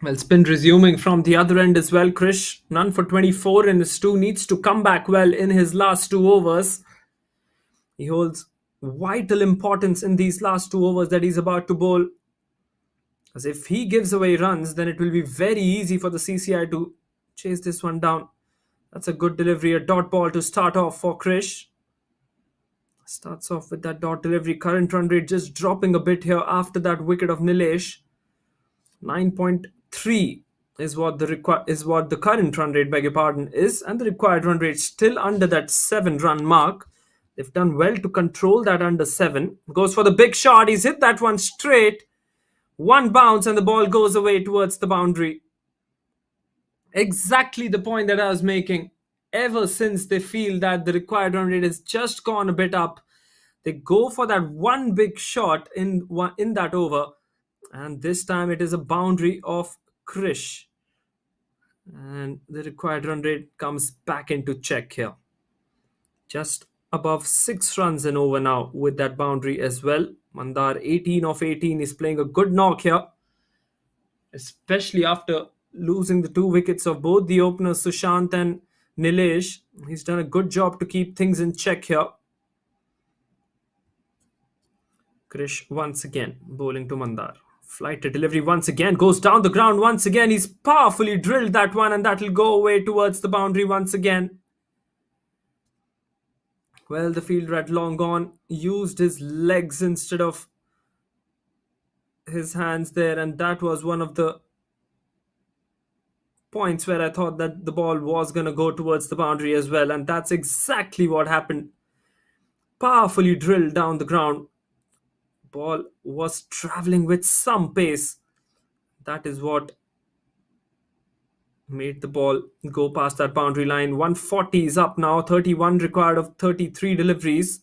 Well, spin resuming from the other end as well. Krish, none for 24 in his 2, needs to come back well in his last 2 overs. He holds vital importance in these last 2 overs that he's about to bowl. As if he gives away runs, then it will be very easy for the CCI to chase this one down. That's a good delivery, a dot ball to start off for Krish. Starts off with that dot delivery. Current run rate just dropping a bit here after that wicket of Nilesh. 9.3 is what the current run rate, beg your pardon, is, and the required run rate still under that 7-run mark. They've done well to control that under 7. Goes for the big shot. He's hit that one straight. 1 bounce and the ball goes away towards the boundary. Exactly the point that I was making. Ever since they feel that the required run rate has just gone a bit up, they go for that one big shot in that over. And this time it is a boundary of Krish. And the required run rate comes back into check here. Just above 6 runs and over now with that boundary as well. Mandar 18 of 18 is playing a good knock here. Especially after losing the 2 wickets of both the openers Sushant and Nilesh. He's done a good job to keep things in check here. Krish once again bowling to Mandar. Flighted delivery once again, goes down the ground once again. He's powerfully drilled that one and that will go away towards the boundary once again. Well, the fielder had long gone, used his legs instead of his hands there, and that was one of the points where I thought that the ball was going to go towards the boundary as well, and that's exactly what happened. Powerfully drilled down the ground. Ball was traveling with some pace. That is what made the ball go past that boundary line. 140 is up now, 31 required of 33 deliveries.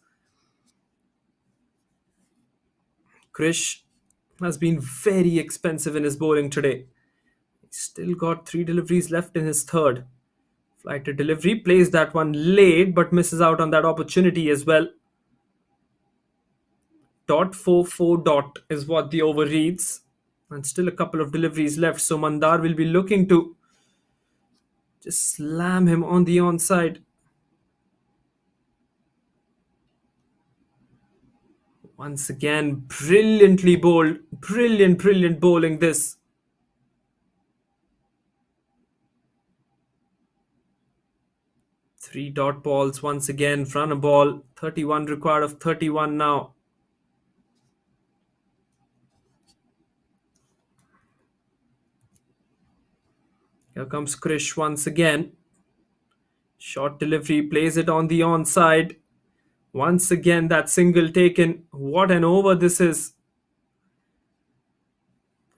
Krish has been very expensive in his bowling today. He's still got 3 deliveries left in his third. Flight to delivery, plays that one late but misses out on that opportunity as well. .44 is what the over reads. And still a couple of deliveries left, so Mandar will be looking to just slam him on the onside. Once again, brilliantly bowled. Brilliant bowling this. Three dot balls once again. Run a ball. 31 required of 31 now. Here comes Krish once again. Short delivery, plays it on the onside. Once again, that single taken. What an over this is.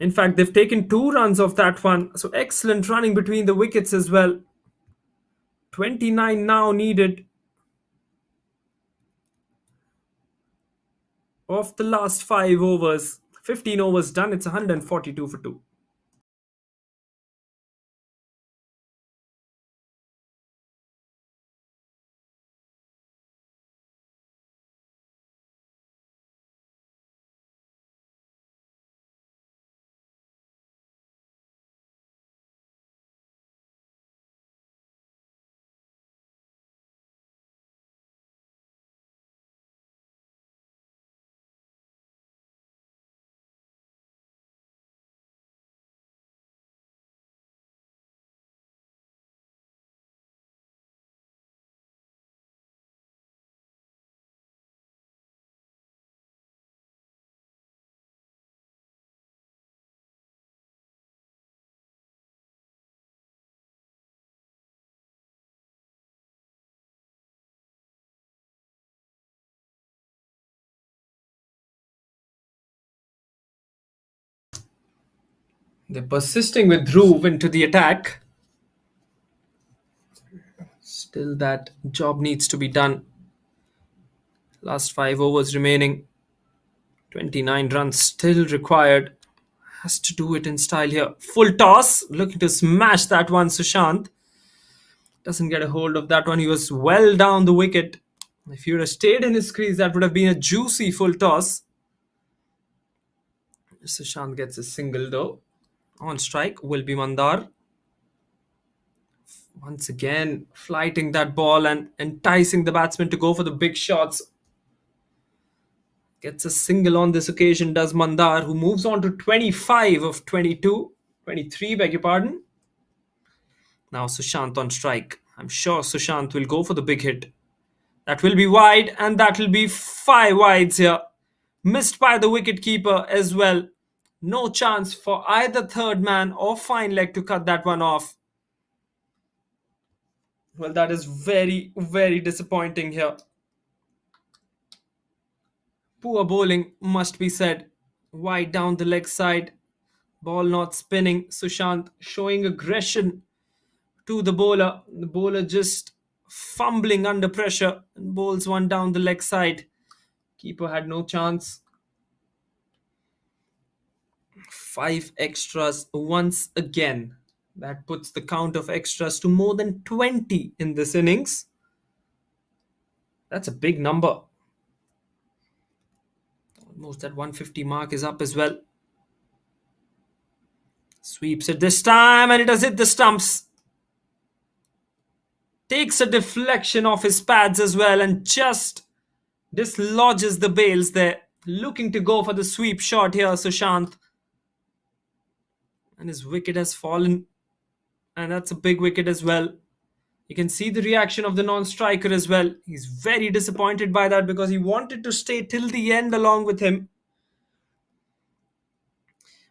In fact, they've taken 2 runs off that one. So excellent running between the wickets as well. 29 now needed of the last 5 overs. 15 overs done. It's 142 for 2. They're persisting with Dhruv into the attack. Still, that job needs to be done. Last 5 overs remaining. 29 runs still required. Has to do it in style here. Full toss. Looking to smash that one, Sushant. Doesn't get a hold of that one. He was well down the wicket. If he would have stayed in his crease, that would have been a juicy full toss. Sushant gets a single though. On strike will be Mandar. Once again, flighting that ball and enticing the batsman to go for the big shots. Gets a single on this occasion, does Mandar, who moves on to 25 of 22. 23, beg your pardon. Now Sushant on strike. I'm sure Sushant will go for the big hit. That will be wide, and that will be 5 wides here. Missed by the wicketkeeper as well. No chance for either third man or fine leg to cut that one off. Well, that is very disappointing here. Poor bowling, must be said. Wide down the leg side. Ball not spinning. Sushant showing aggression to the bowler. The bowler just fumbling under pressure and bowls one down the leg side. Keeper had no chance. 5 extras once again. That puts the count of extras to more than 20 in this innings. That's a big number. Almost that 150 mark is up as well. Sweeps it this time and it has hit the stumps. Takes a deflection off his pads as well and just dislodges the bails there. Looking to go for the sweep shot here, Sushant. And his wicket has fallen. And that's a big wicket as well. You can see the reaction of the non-striker as well. He's very disappointed by that because he wanted to stay till the end along with him.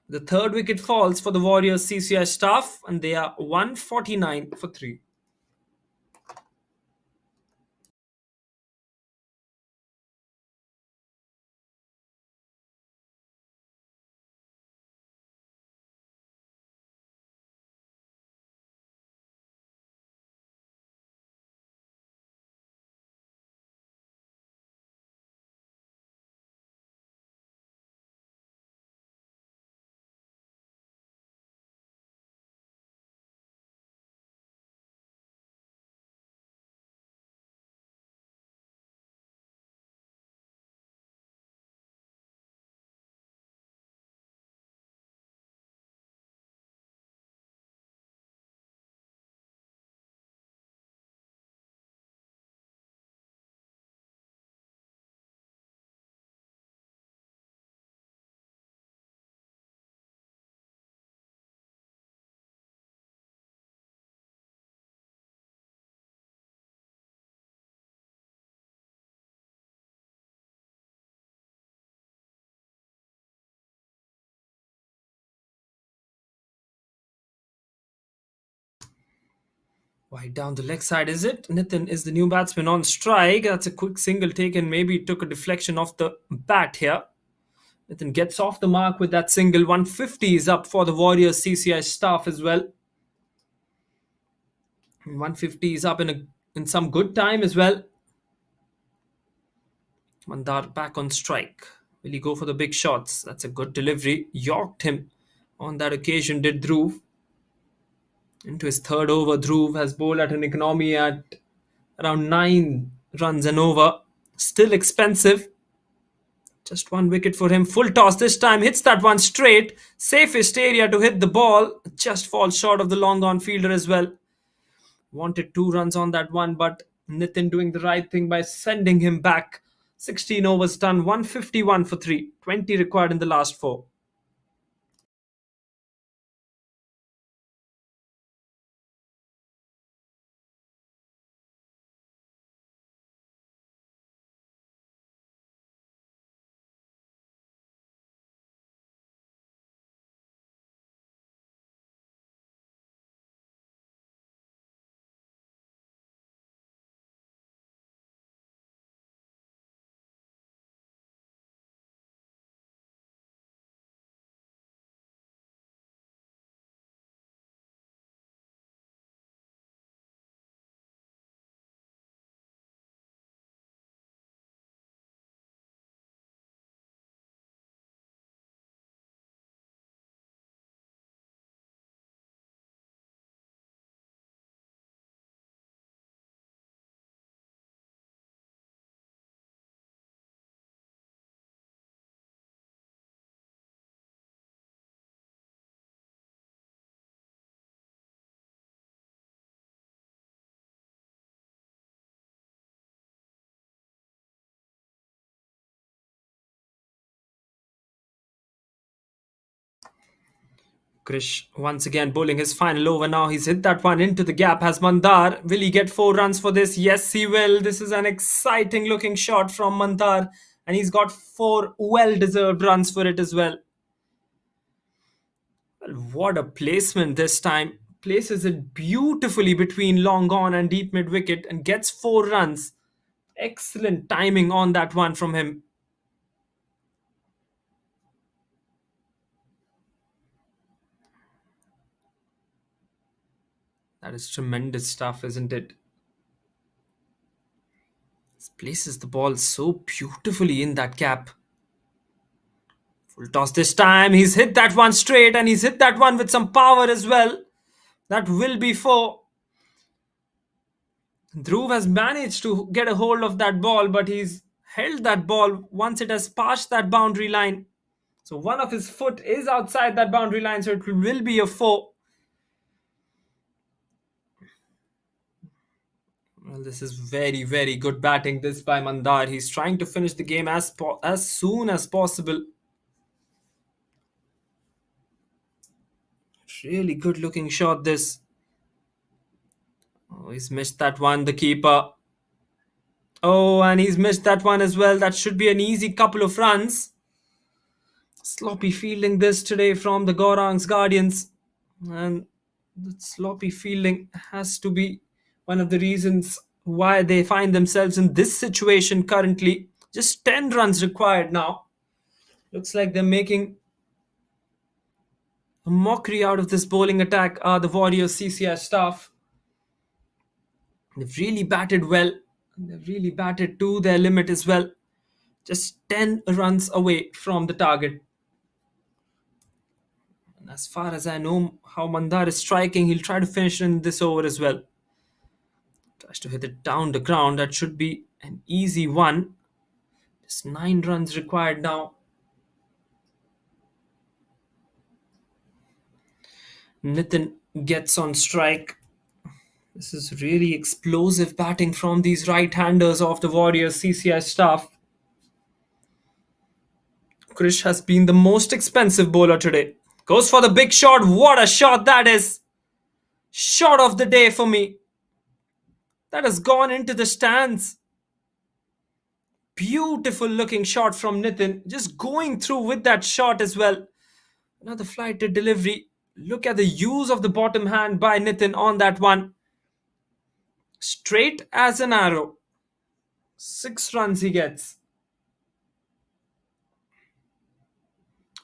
The third wicket falls for the Warriors CCI staff and they are 149 for 3. Wide down the leg side, is it? Nitin is the new batsman on strike. That's a quick single taken. Maybe it took a deflection off the bat here. Nitin gets off the mark with that single. 150 is up for the Warriors CCI staff as well. 150 is up in some good time as well. Mandar back on strike. Will he go for the big shots? That's a good delivery. Yorked him on that occasion, did Dhruv. Into his third over, Dhruv has bowled at an economy at around 9 runs and over. Still expensive. Just one wicket for him. Full toss this time. Hits that one straight. Safest area to hit the ball. Just falls short of the long on fielder as well. Wanted 2 runs on that one, but Nitin doing the right thing by sending him back. 16 overs done. 151 for 3. 20 required in the last 4. Krish once again bowling his final over now. He's hit that one into the gap. Has Mandar. Will he get 4 runs for this? Yes, he will. This is an exciting looking shot from Mandar. And he's got 4 well-deserved runs for it as well. Well, what a placement this time. Places it beautifully between long on and deep mid wicket and gets 4 runs. Excellent timing on that one from him. That is tremendous stuff, isn't it? This places the ball so beautifully in that gap. Full toss this time. He's hit that one straight and he's hit that one with some power as well. That will be 4. Dhruv has managed to get a hold of that ball, but he's held that ball once it has passed that boundary line. So one of his foot is outside that boundary line, so it will be a 4. Well, this is very, very good batting this by Mandar. He's trying to finish the game as soon as possible. Really good looking shot this. Oh, he's missed that one, the keeper. Oh, and he's missed that one as well. That should be an easy couple of runs. Sloppy fielding this today from the Gaurang's Guardians. And the sloppy fielding has to be one of the reasons why they find themselves in this situation currently. Just 10 runs required now. Looks like they're making a mockery out of this bowling attack, the Warriors CCI staff. They've really batted well. They've really batted to their limit as well. Just 10 runs away from the target. And as far as I know how Mandar is striking, he'll try to finish in this over as well. Tries to hit it down the ground. That should be an easy one. Just 9 runs required now. Nitin gets on strike. This is really explosive batting from these right-handers of the Warriors CCI staff. Krish has been the most expensive bowler today. Goes for the big shot. What a shot that is. Shot of the day for me. That has gone into the stands. Beautiful looking shot from Nitin. Just going through with that shot as well. Another flighted delivery. Look at the use of the bottom hand by Nitin on that one. Straight as an arrow. 6 runs he gets.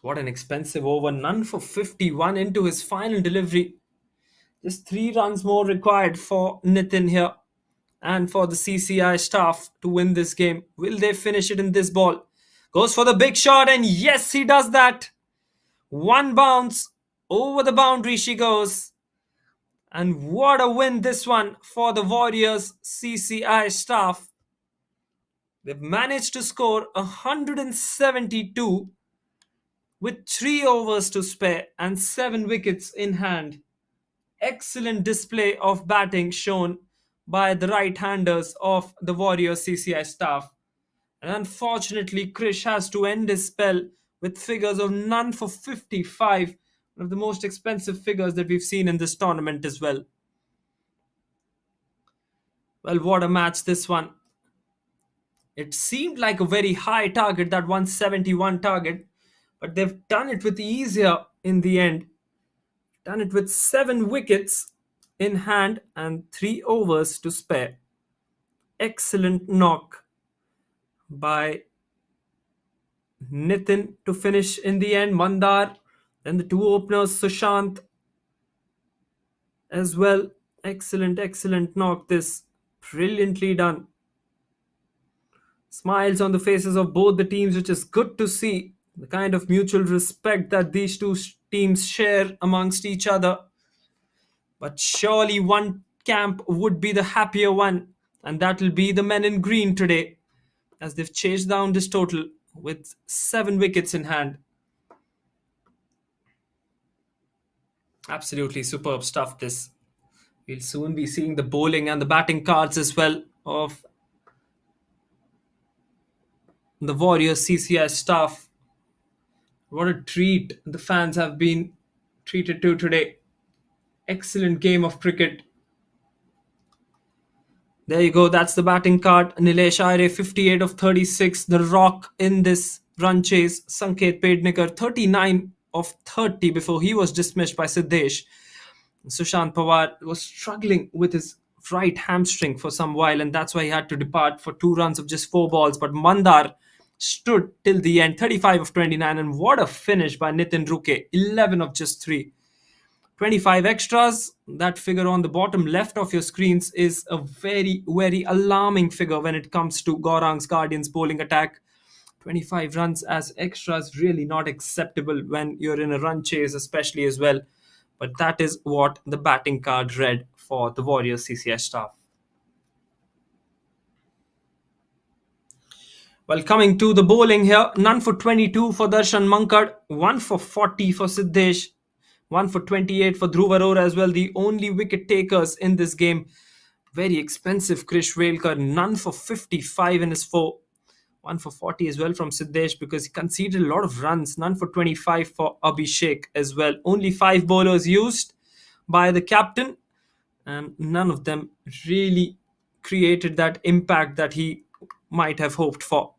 What an expensive over. None for 51 into his final delivery. Just 3 runs more required for Nitin here and for the CCI staff to win this game. Will they finish it in this ball? Goes for the big shot, and yes, he does that. One bounce over the boundary she goes. And what a win this one for the Warriors CCI staff. They've managed to score 172 with 3 overs to spare and 7 wickets in hand. Excellent display of batting shown by the right-handers of the Warriors CCI staff. And unfortunately, Krish has to end his spell with figures of none for 55, one of the most expensive figures that we've seen in this tournament as well. Well, what a match this one. It seemed like a very high target, that 171 target, but they've done it with easier in the end. Done it with 7 wickets in hand and 3 overs to spare. Excellent knock by Nitin to finish in the end. Mandar, then the 2 openers, Sushant as well. Excellent knock this. Brilliantly done. Smiles on the faces of both the teams, which is good to see. The kind of mutual respect that these two teams share amongst each other. But surely one camp would be the happier one, and that will be the men in green today, as they've chased down this total with 7 wickets in hand. Absolutely superb stuff this. We'll soon be seeing the bowling and the batting cards as well of the Warriors CCI staff. What a treat the fans have been treated to today. Excellent game of cricket. There you go, that's the batting card. Nilesh Aire, 58 of 36. The Rock in this run chase. Sanket Pednikar, 39 of 30 before he was dismissed by Siddesh. Sushant Pawar was struggling with his right hamstring for some while, and that's why he had to depart for 2 runs of just 4 balls. But Mandar stood till the end, 35 of 29, and what a finish by Nitin Ruke, 11 of just 3. 25 extras. That figure on the bottom left of your screens is a very alarming figure when it comes to Gaurang's Guardians bowling attack. 25 runs as extras, really not acceptable when you're in a run chase, especially as well. But that is what the batting card read for the Warriors CCI staff. Well, coming to the bowling here, none for 22 for Darshan Mankad, 1 for 40 for Siddesh, 1 for 28 for Dhruv Arora as well, the only wicket takers in this game. Very expensive Krish Velkar, none for 55 in his 4. 1 for 40 as well from Siddesh because he conceded a lot of runs. None for 25 for Abhishek as well. Only 5 bowlers used by the captain, and none of them really created that impact that he might have hoped for.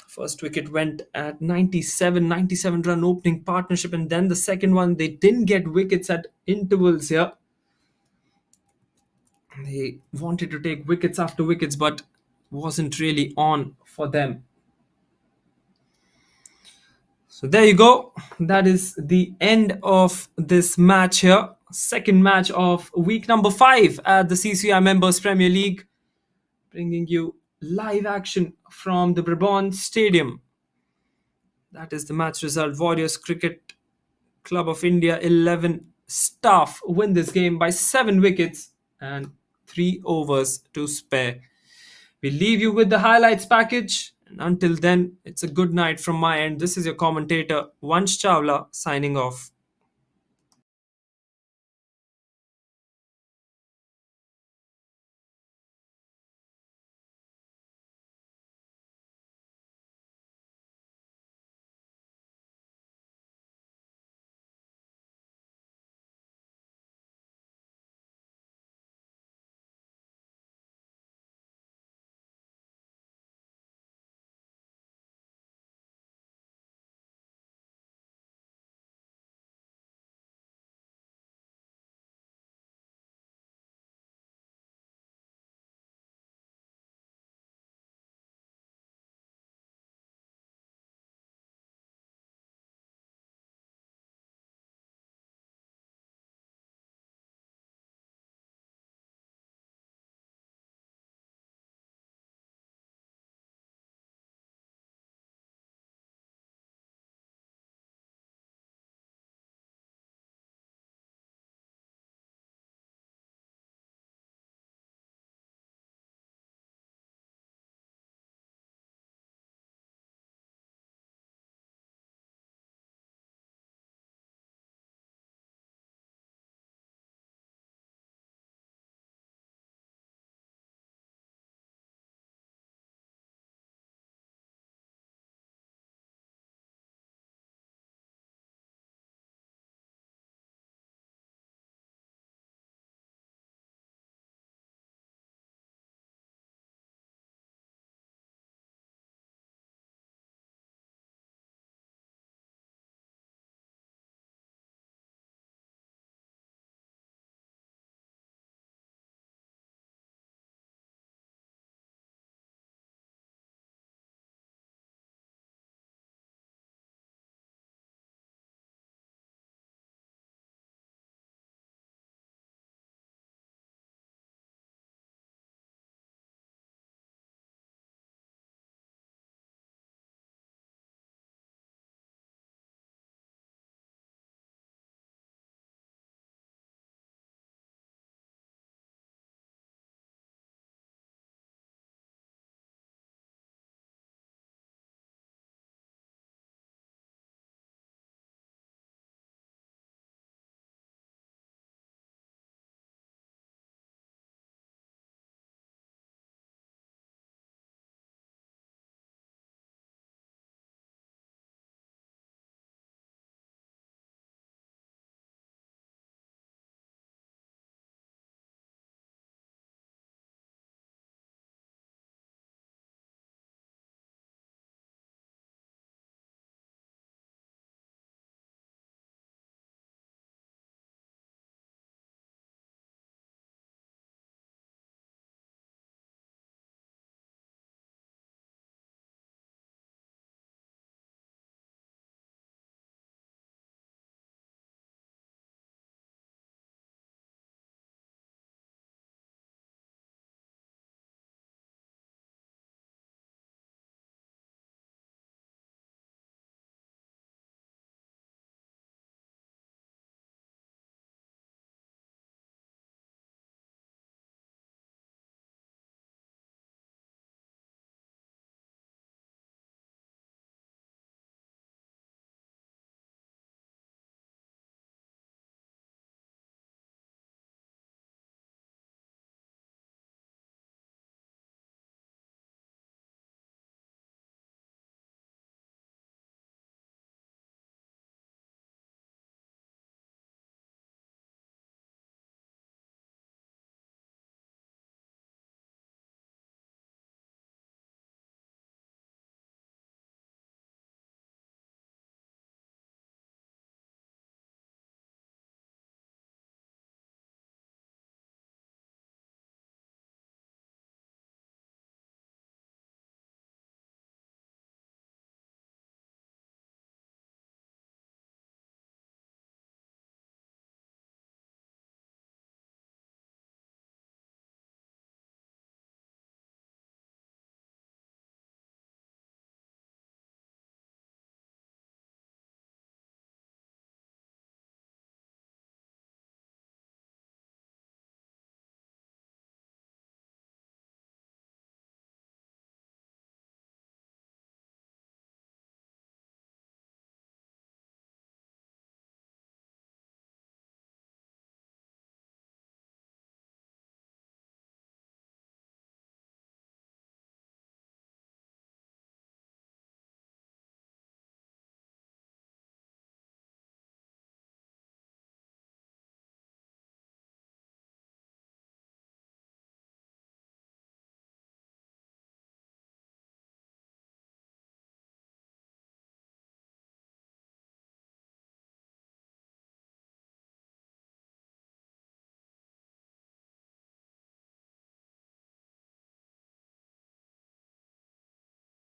First wicket went at 97 run opening partnership, and then the second one, they didn't get wickets at intervals here. They wanted to take wickets after wickets, but wasn't really on for them. So there you go. That is the end of this match here. Second match of week number 5 at the CCI Members Premier League. Bringing you live action from the Brabant Stadium. That is the match result. Warriors Cricket Club of India 11 staff win this game by 7 wickets and 3 overs to spare. We leave you with the highlights package. And until then, it's a good night from my end. This is your commentator, Vansh Chawla, signing off.